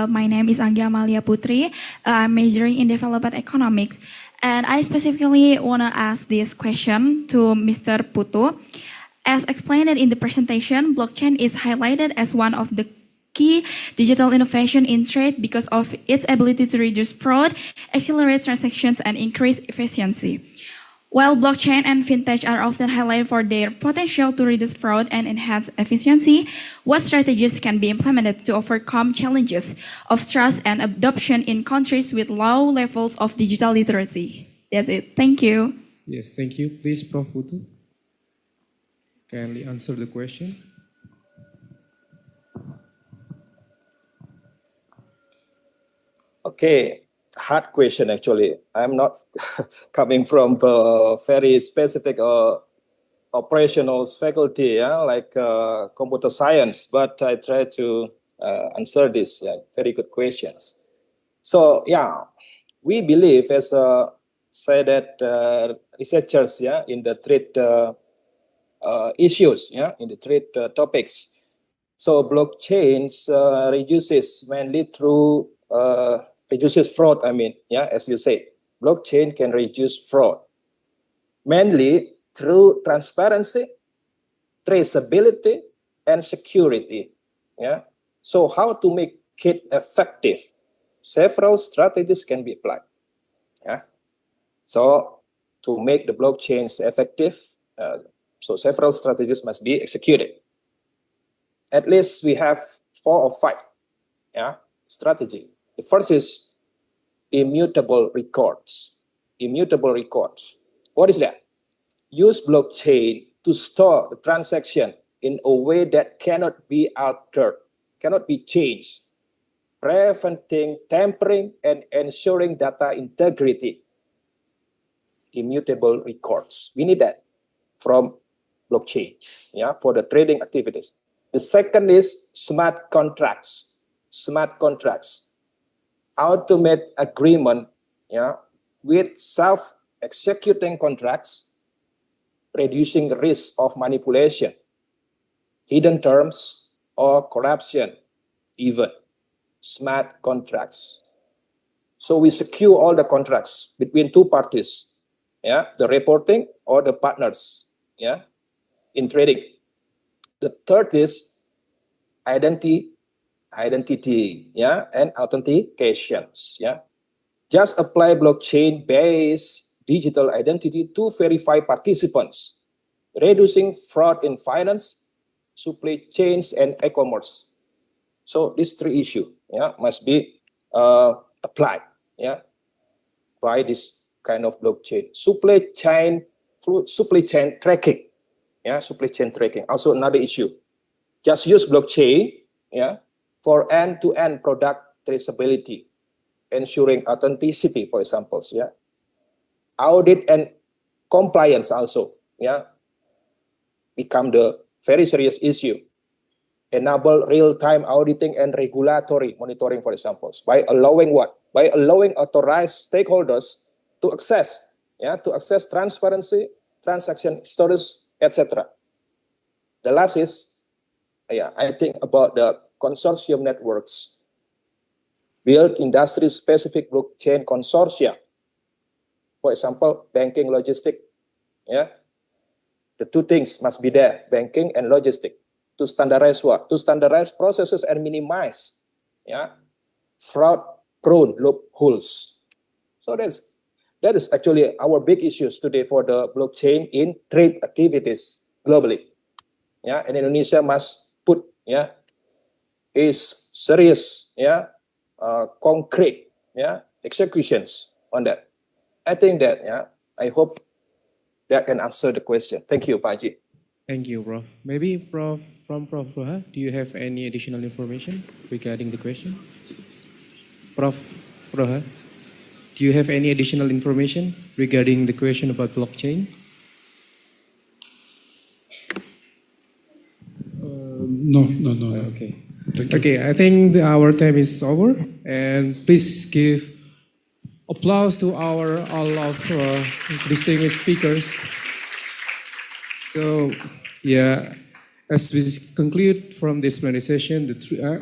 My name is Anggia Amalia Putri. I'm majoring in development economics. And I specifically want to ask this question to Mr. Putu. As explained in the presentation, blockchain is highlighted as one of the key digital innovation in trade because of its ability to reduce fraud, accelerate transactions, and increase efficiency. While blockchain and fintech are often highlighted for their potential to reduce fraud and enhance efficiency, what strategies can be implemented to overcome challenges of trust and adoption in countries with low levels of digital literacy? That's it. Thank you. Yes, thank you. Please, Prof. Putu, kindly answer the question. Okay, hard question actually. I'm not coming from a very specific operational faculty, like computer science, but I try to answer this. Very good questions. So we believe, as say that researchers, in the trade issues, in the trade topics. So blockchain reduces mainly through reduces fraud. As you say, blockchain can reduce fraud mainly through transparency, traceability, and security. So how to make it effective? Several strategies can be applied. So to make the blockchains effective, so several strategies must be executed. At least we have 4 or 5 strategy. The first is immutable records. Immutable records. What is that? Use blockchain to store the transaction in a way that cannot be altered, cannot be changed, preventing tampering and ensuring data integrity. Immutable records. We need that from blockchain, for the trading activities. The second is smart contracts. Smart contracts. Automate agreement, with self-executing contracts, reducing the risk of manipulation, hidden terms, or corruption, even. Smart contracts. So we secure all the contracts between two parties. the reporting, or the partners, in trading. The third is identity, and authentications, Just apply blockchain-based digital identity to verify participants, reducing fraud in finance, supply chains, and e-commerce. So these three issues, must be applied, by this kind of blockchain. Supply chain tracking, supply chain tracking, also another issue. Just use blockchain, for end-to-end product traceability, ensuring authenticity, for example, Audit and compliance also, become the very serious issue. Enable real-time auditing and regulatory monitoring, for example, by allowing what? By allowing authorized stakeholders to access, transparency, transaction status, etc. The last is, I think about the consortium networks. Build industry-specific blockchain consortia. For example, banking, logistic, The two things must be there, banking and logistic, to standardize what? To standardize processes and minimize, fraud-prone loopholes. So that is actually our big issues today for the blockchain in trade activities globally. And Indonesia must put, is serious, concrete, executions on that. I think that, I hope that can answer the question. Thank you, Pak Haji. Thank you, Prof. Maybe Prof. Roha, do you have any additional information regarding the question? Prof. Roha, do you have any additional information regarding the question about blockchain? No. Okay. Thank you. Okay, I think our time is over, and please give applause to all of distinguished speakers. So, as we conclude from this plenary session,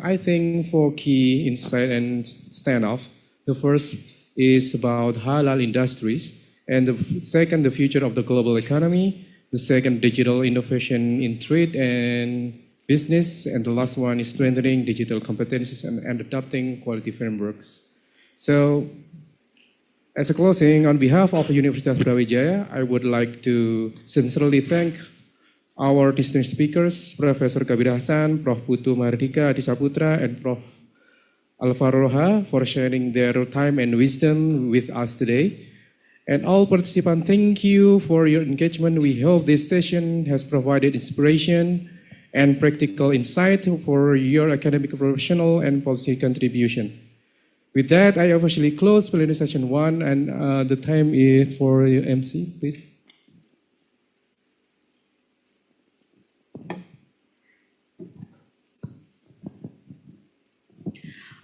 I think 4 key insight and standoff. The first is about halal industries, and the second, the future of the global economy. The second, digital innovation in trade and business, and the last one is strengthening digital competencies and adopting quality frameworks. So, as a closing, on behalf of Universitas Brawijaya, I would like to sincerely thank our distinguished speakers, Professor Kabir Hasan, Prof. Putu Mardika Adisaputra, and Prof. Alvaro Roha for sharing their time and wisdom with us today. And all participants, thank you for your engagement. We hope this session has provided inspiration and practical insight for your academic, professional, and policy contribution. With that, I officially close plenary session 1, and the time is for MC, please.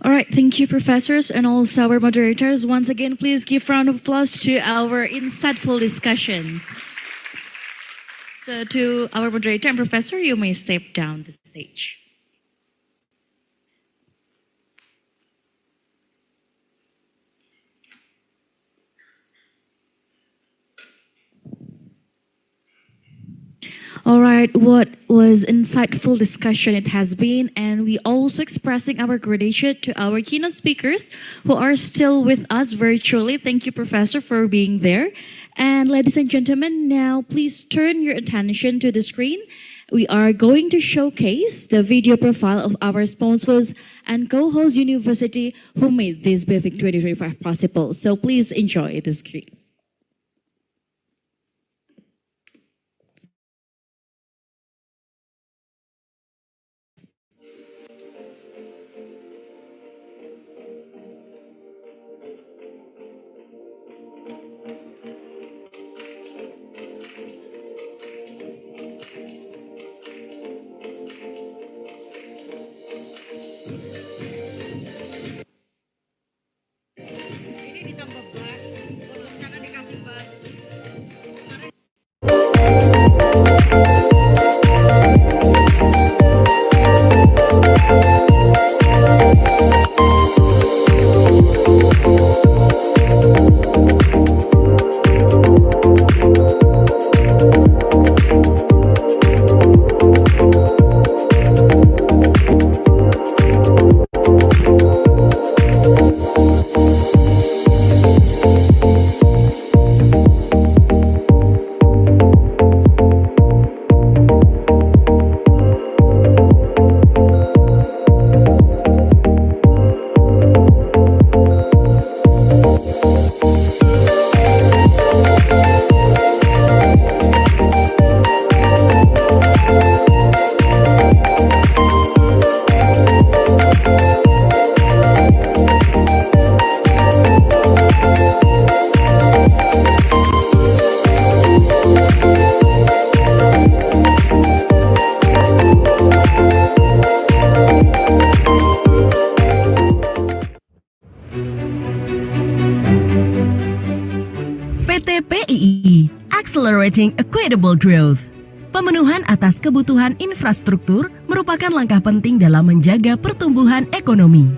All right, thank you, professors, and also our moderators. Once again, please give a round of applause to our insightful discussion. So to our moderator and professor, you may step down the stage. All right, what was insightful discussion it has been, and we also expressing our gratitude to our keynote speakers who are still with us virtually. Thank you, Professor, for being there. And ladies and gentlemen, now please turn your attention to the screen. We are going to showcase the video profile of our sponsors and co-host university who made this BEFIC 2025 possible. So please enjoy the screen. Ini ditambah blast, accelerating equitable growth. Pemenuhan atas kebutuhan infrastruktur merupakan langkah penting dalam menjaga pertumbuhan ekonomi.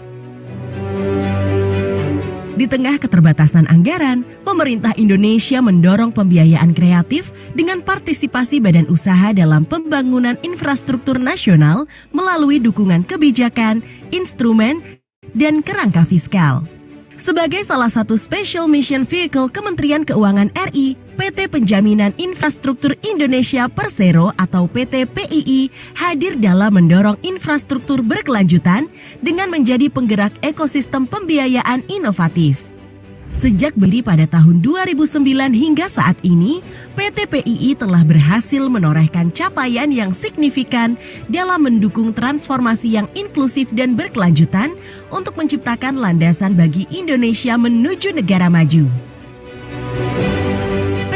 Di tengah keterbatasan anggaran, pemerintah Indonesia mendorong pembiayaan kreatif dengan partisipasi badan usaha dalam pembangunan infrastruktur nasional melalui dukungan kebijakan, instrumen, dan kerangka fiskal. Sebagai salah satu Special Mission Vehicle Kementerian Keuangan RI, PT Penjaminan Infrastruktur Indonesia Persero atau PT PII hadir dalam mendorong infrastruktur berkelanjutan dengan menjadi penggerak ekosistem pembiayaan inovatif. Sejak berdiri pada tahun 2009 hingga saat ini, PT PII telah berhasil menorehkan capaian yang signifikan dalam mendukung transformasi yang inklusif dan berkelanjutan untuk menciptakan landasan bagi Indonesia menuju negara maju.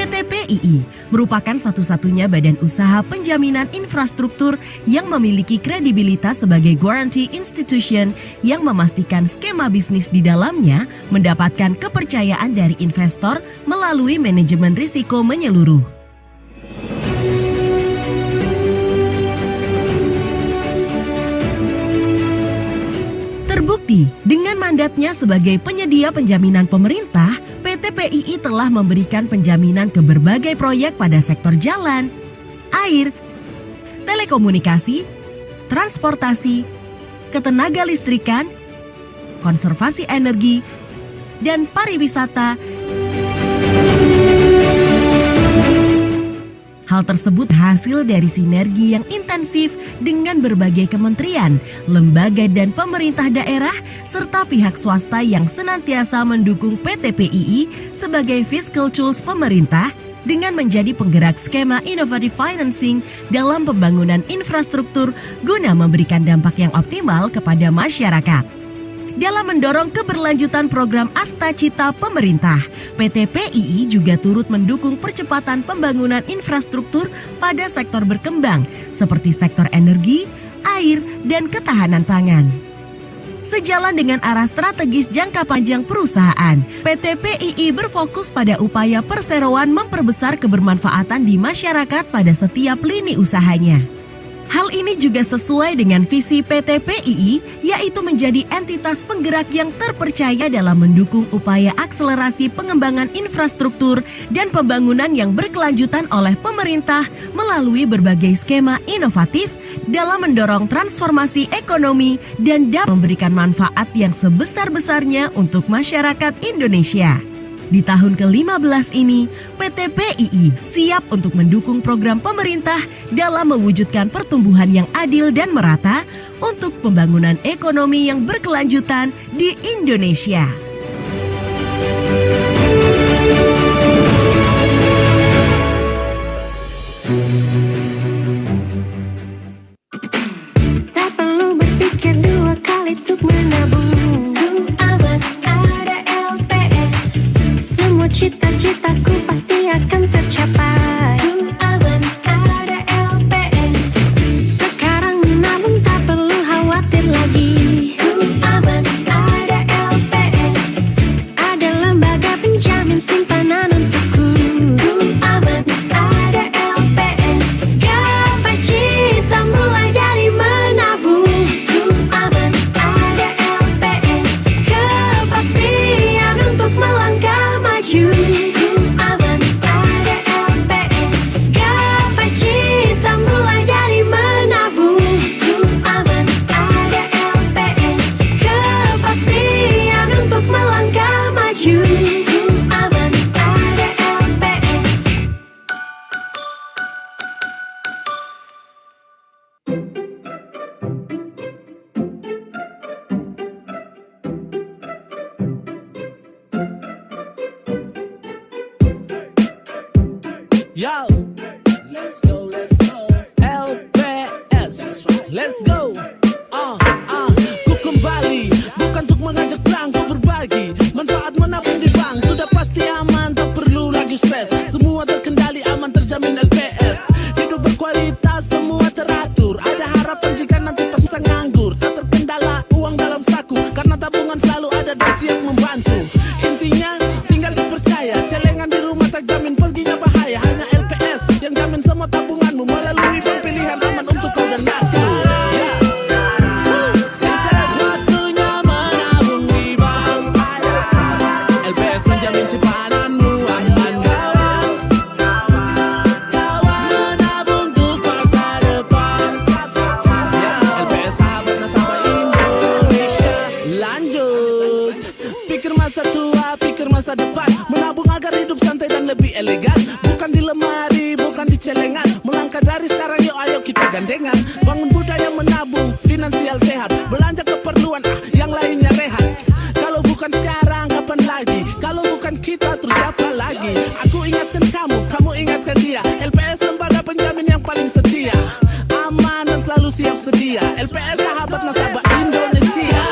PT PII merupakan satu-satunya badan usaha penjaminan infrastruktur yang memiliki kredibilitas sebagai guarantee institution yang memastikan skema bisnis di dalamnya mendapatkan kepercayaan dari investor melalui manajemen risiko menyeluruh. Terbukti, dengan mandatnya sebagai penyedia penjaminan pemerintah, PT PII telah memberikan penjaminan ke berbagai proyek pada sektor jalan, air, telekomunikasi, transportasi, ketenaga listrikan, konservasi energi, dan pariwisata. Hal tersebut hasil dari sinergi yang intensif dengan berbagai kementerian, lembaga dan pemerintah daerah, serta pihak swasta yang senantiasa mendukung PT PII sebagai fiscal tools pemerintah dengan menjadi penggerak skema innovative financing dalam pembangunan infrastruktur guna memberikan dampak yang optimal kepada masyarakat. Dalam mendorong keberlanjutan program Asta Cita pemerintah, PT PII juga turut mendukung percepatan pembangunan infrastruktur pada sektor berkembang seperti sektor energi, air, dan ketahanan pangan. Sejalan dengan arah strategis jangka panjang perusahaan, PT PII berfokus pada upaya perseroan memperbesar kebermanfaatan di masyarakat pada setiap lini usahanya. Hal ini juga sesuai dengan visi PT PII, yaitu menjadi entitas penggerak yang terpercaya dalam mendukung upaya akselerasi pengembangan infrastruktur dan pembangunan yang berkelanjutan oleh pemerintah melalui berbagai skema inovatif dalam mendorong transformasi ekonomi dan dapat memberikan manfaat yang sebesar-besarnya untuk masyarakat Indonesia. Di tahun ke-15 ini, PT PII siap untuk mendukung program pemerintah dalam mewujudkan pertumbuhan yang adil dan merata untuk pembangunan ekonomi yang berkelanjutan di Indonesia. Tak perlu berpikir dua kali untuk menabung. Aman, ada LPS. Semua cita-citaku pasti akan tercapai. Aman, ada LPS. Sekarang menabung tak perlu khawatir lagi. Aman, ada LPS. Ada lembaga penjamin simpanan untukku. Aman, ada LPS. Gapai cita mulai dari menabung. Aman, ada LPS. Kepastian untuk melangkah maju. Aman, ada LPS. Gapai cita mulai dari menabung. Aman, ada LPS. Kepastian untuk melangkah maju. Aman, ada LPS. Yo, let's go, LPS, let's go. Ku kembali, bukan untuk mengajak perang, ku berbagi. Manfaat menabung di bank, sudah pasti aman, tak perlu lagi stres. Semua terkendali, aman, terjamin LPS. Hidup berkualitas, semua teratur. Ada harapan jika nanti pas masa nganggur. Tak terkendala uang dalam saku, karena tabungan selalu ada dan siap membantu. Intinya, tinggal dipercaya. Celengan di rumah tak jamin perginya bahaya. Hanya LPS masa depan. Menabung agar hidup santai dan lebih elegan. Bukan di lemari, bukan di celengan. Melangkah dari sekarang, yuk ayo kita gandengan. Bangun budaya menabung, finansial sehat. Belanja keperluan, yang lainnya rehat. Kalau bukan sekarang, kapan lagi? Kalau bukan kita, terus siapa lagi? Aku ingatkan kamu, kamu ingatkan dia. LPS lembaga penjamin yang paling setia, aman dan selalu siap sedia. LPS sahabat nasabah Indonesia.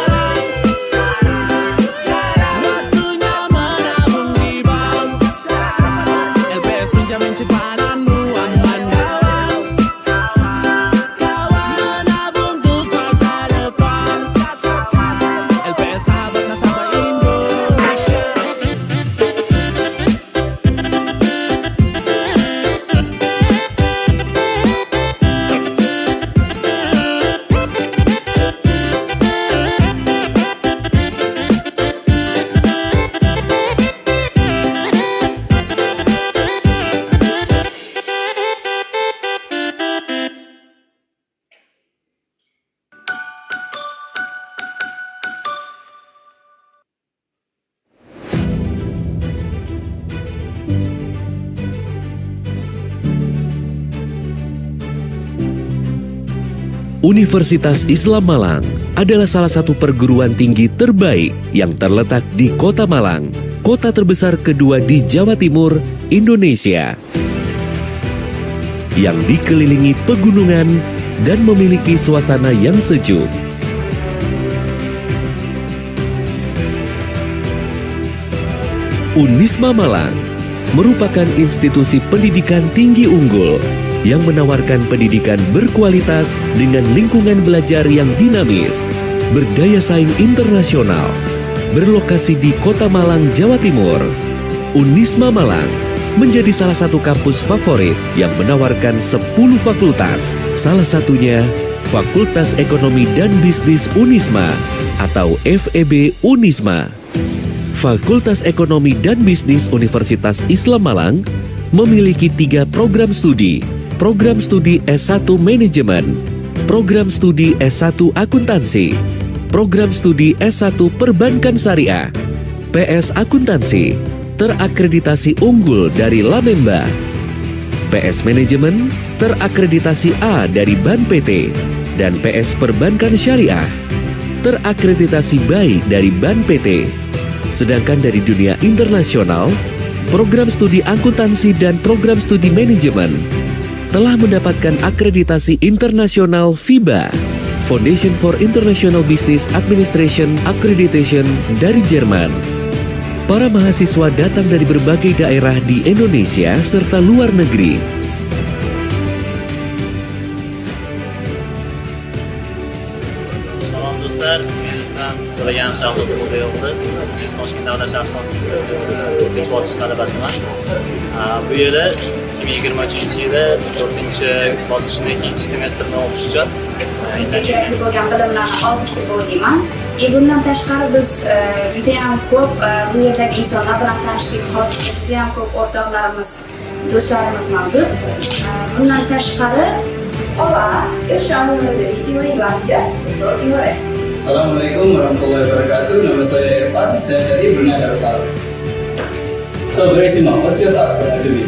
Sekarang waktunya menabung di bank. LPS menjamin simpananmu aman, kawan. Kawan menabung untuk masa depan. LPS sahabat nasabah Indonesia. Universitas Islam Malang adalah salah satu perguruan tinggi terbaik yang terletak di Kota Malang, kota terbesar kedua di Jawa Timur, Indonesia. Yang dikelilingi pegunungan dan memiliki suasana yang sejuk. Unisma Malang merupakan institusi pendidikan tinggi unggul yang menawarkan pendidikan berkualitas dengan lingkungan belajar yang dinamis, berdaya saing internasional, berlokasi di Kota Malang, Jawa Timur. Unisma Malang menjadi salah satu kampus favorit yang menawarkan 10 fakultas, salah satunya Fakultas Ekonomi dan Bisnis Unisma atau FEB Unisma. Fakultas Ekonomi dan Bisnis Universitas Islam Malang memiliki 3 program studi S1 Manajemen, program studi S1 Akuntansi, program studi S1 Perbankan Syariah, PS Akuntansi, terakreditasi unggul dari Lamemba, PS Manajemen, terakreditasi A dari Ban PT, dan PS Perbankan Syariah, terakreditasi baik dari Ban PT. Sedangkan dari dunia internasional, program studi akuntansi dan program studi manajemen telah mendapatkan akreditasi internasional FIBA, Foundation for International Business Administration Accreditation dari Jerman. Para mahasiswa datang dari berbagai daerah di Indonesia serta luar negeri. Salom do'stlar, men ismim To'lagan Shahzod O'g'li. Toshkent davlat sharq universiteti 4-chi bosqich talabasiman. Bu yili 2023-yili 4-chi bosqichning 2-chi semestrini o'qish uchun kerakli bo'lgan bilimlarni oldik deb o'ylayman. Bundan tashqari biz juda ham ko'p bu yerdagi insonlar bilan tanishdik. Hozirda juda ham ko'p o'rtoqlarimiz, do'stlarimiz mavjud. Bundan tashqari Olá, eu chamo meu belíssimo Iglácia, professor Ignorante. Assalamualaikum warahmatullahi wabarakatuh. Nama saya Irfan, saya dari Brunei Darussalam. So very simple. What's your thoughts on FEB?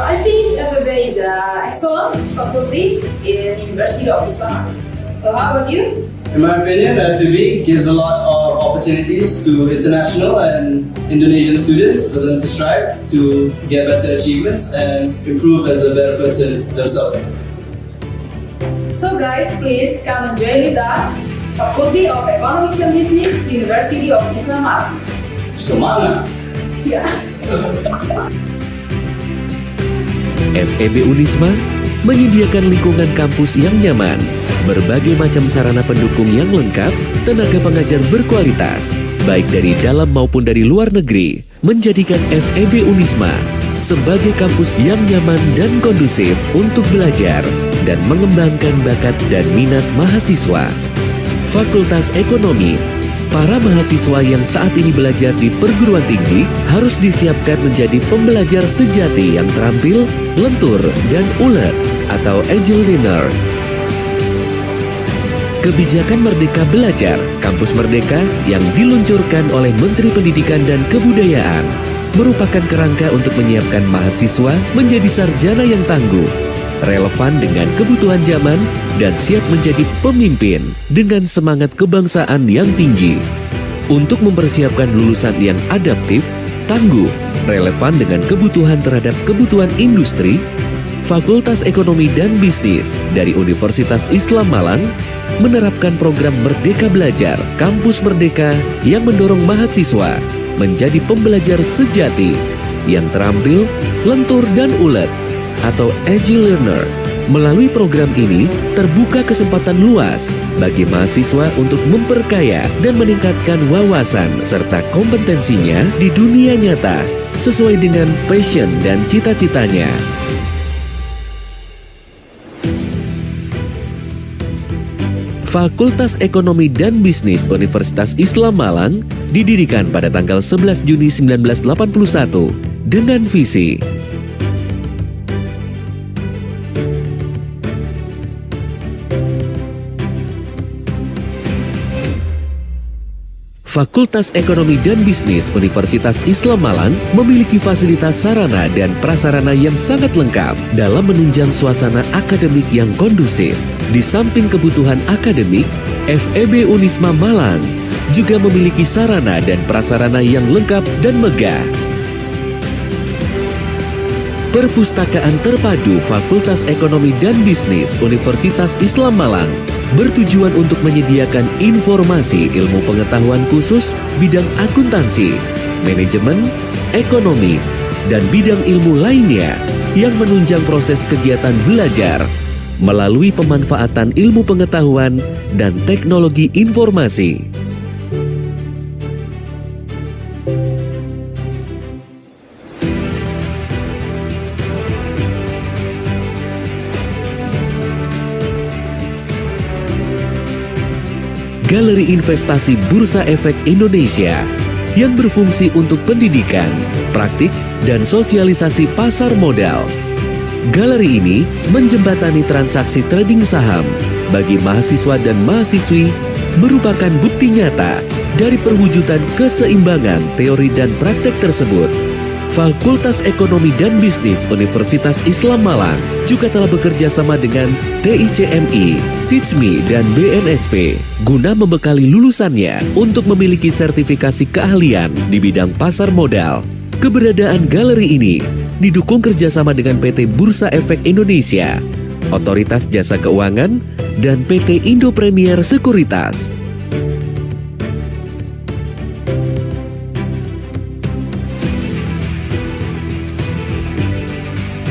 I think FEB is an excellent faculty in University of Islam. So how about you? In my opinion, FEB gives a lot of opportunities to international and Indonesian students for them to strive to get better achievements and improve as a better person themselves. So guys, please come and join with us, Faculty of Economics and Business, University of Islam Malang. Semangat! Yeah. FEB Unisma menyediakan lingkungan kampus yang nyaman, berbagai macam sarana pendukung yang lengkap, tenaga pengajar berkualitas, baik dari dalam maupun dari luar negeri, menjadikan FEB Unisma sebagai kampus yang nyaman dan kondusif untuk belajar dan mengembangkan bakat dan minat mahasiswa. Fakultas Ekonomi, para mahasiswa yang saat ini belajar di perguruan tinggi harus disiapkan menjadi pembelajar sejati yang terampil, lentur, dan ulet atau agile learner. Kebijakan Merdeka Belajar, Kampus Merdeka yang diluncurkan oleh Menteri Pendidikan dan Kebudayaan merupakan kerangka untuk menyiapkan mahasiswa menjadi sarjana yang tangguh, relevan dengan kebutuhan zaman, dan siap menjadi pemimpin dengan semangat kebangsaan yang tinggi. Untuk mempersiapkan lulusan yang adaptif, tangguh, relevan dengan kebutuhan terhadap kebutuhan industri, Fakultas Ekonomi dan Bisnis dari Universitas Islam Malang menerapkan program Merdeka Belajar, Kampus Merdeka yang mendorong mahasiswa menjadi pembelajar sejati yang terampil, lentur, dan ulet atau agile learner. Melalui program ini, terbuka kesempatan luas bagi mahasiswa untuk memperkaya dan meningkatkan wawasan serta kompetensinya di dunia nyata sesuai dengan passion dan cita-citanya. Fakultas Ekonomi dan Bisnis Universitas Islam Malang didirikan pada tanggal 11 Juni 1981 dengan visi Fakultas Ekonomi dan Bisnis Universitas Islam Malang memiliki fasilitas sarana dan prasarana yang sangat lengkap dalam menunjang suasana akademik yang kondusif. Di samping kebutuhan akademik, FEB Unisma Malang juga memiliki sarana dan prasarana yang lengkap dan megah. Perpustakaan terpadu Fakultas Ekonomi dan Bisnis Universitas Islam Malang bertujuan untuk menyediakan informasi ilmu pengetahuan khusus bidang akuntansi, manajemen, ekonomi, dan bidang ilmu lainnya yang menunjang proses kegiatan belajar melalui pemanfaatan ilmu pengetahuan dan teknologi informasi. Galeri Investasi Bursa Efek Indonesia yang berfungsi untuk pendidikan, praktik, dan sosialisasi pasar modal. Galeri ini menjembatani transaksi trading saham bagi mahasiswa dan mahasiswi merupakan bukti nyata dari perwujudan keseimbangan teori dan praktek tersebut. Fakultas Ekonomi dan Bisnis Universitas Islam Malang juga telah bekerja sama dengan TICMI, TICMI, dan BNSP guna membekali lulusannya untuk memiliki sertifikasi keahlian di bidang pasar modal. Keberadaan galeri ini didukung kerjasama dengan PT Bursa Efek Indonesia, Otoritas Jasa Keuangan, dan PT Indo Premier Sekuritas.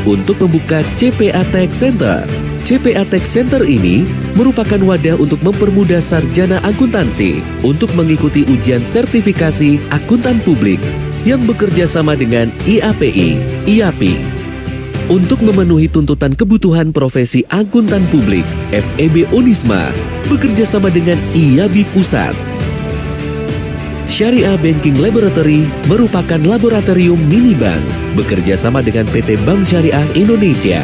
Untuk membuka CPA Tech Center. CPA Tech Center ini merupakan wadah untuk mempermudah sarjana akuntansi untuk mengikuti ujian sertifikasi akuntan publik yang bekerja sama dengan IAPI, IAPI. Untuk memenuhi tuntutan kebutuhan profesi akuntan publik, FEB Unisma bekerja sama dengan IABI Pusat. Syariah Banking Laboratory merupakan laboratorium mini bank bekerja sama dengan PT Bank Syariah Indonesia.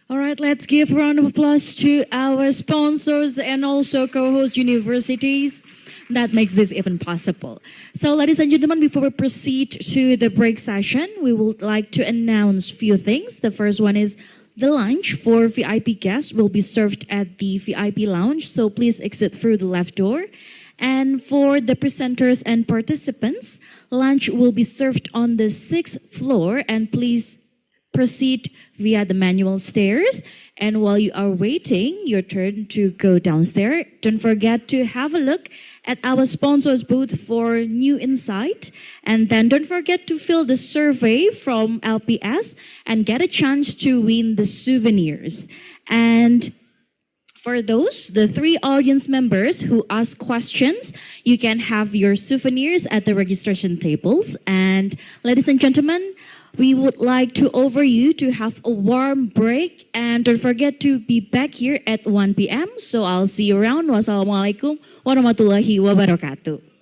All right, let's give a round of applause to our sponsors and also co-host universities. That makes this even possible. So, ladies and gentlemen, before we proceed to the break session, we would like to announce a few things. The first one is the lunch for VIP guests will be served at the VIP lounge, so please exit through the left door. And for the presenters and participants, lunch will be served on the 6th floor, and please proceed via the manual stairs. And while you are waiting your turn to go downstairs, don't forget to have a look at our sponsors booth for new insight. And then don't forget to fill the survey from LPS and get a chance to win the souvenirs. And for those, the 3 audience members who ask questions, you can have your souvenirs at the registration tables. And ladies and gentlemen, we would like to offer you to have a warm break, and don't forget to be back here at 1 p.m. So I'll see you around. Wassalamualaikum warahmatullahi wabarakatuh.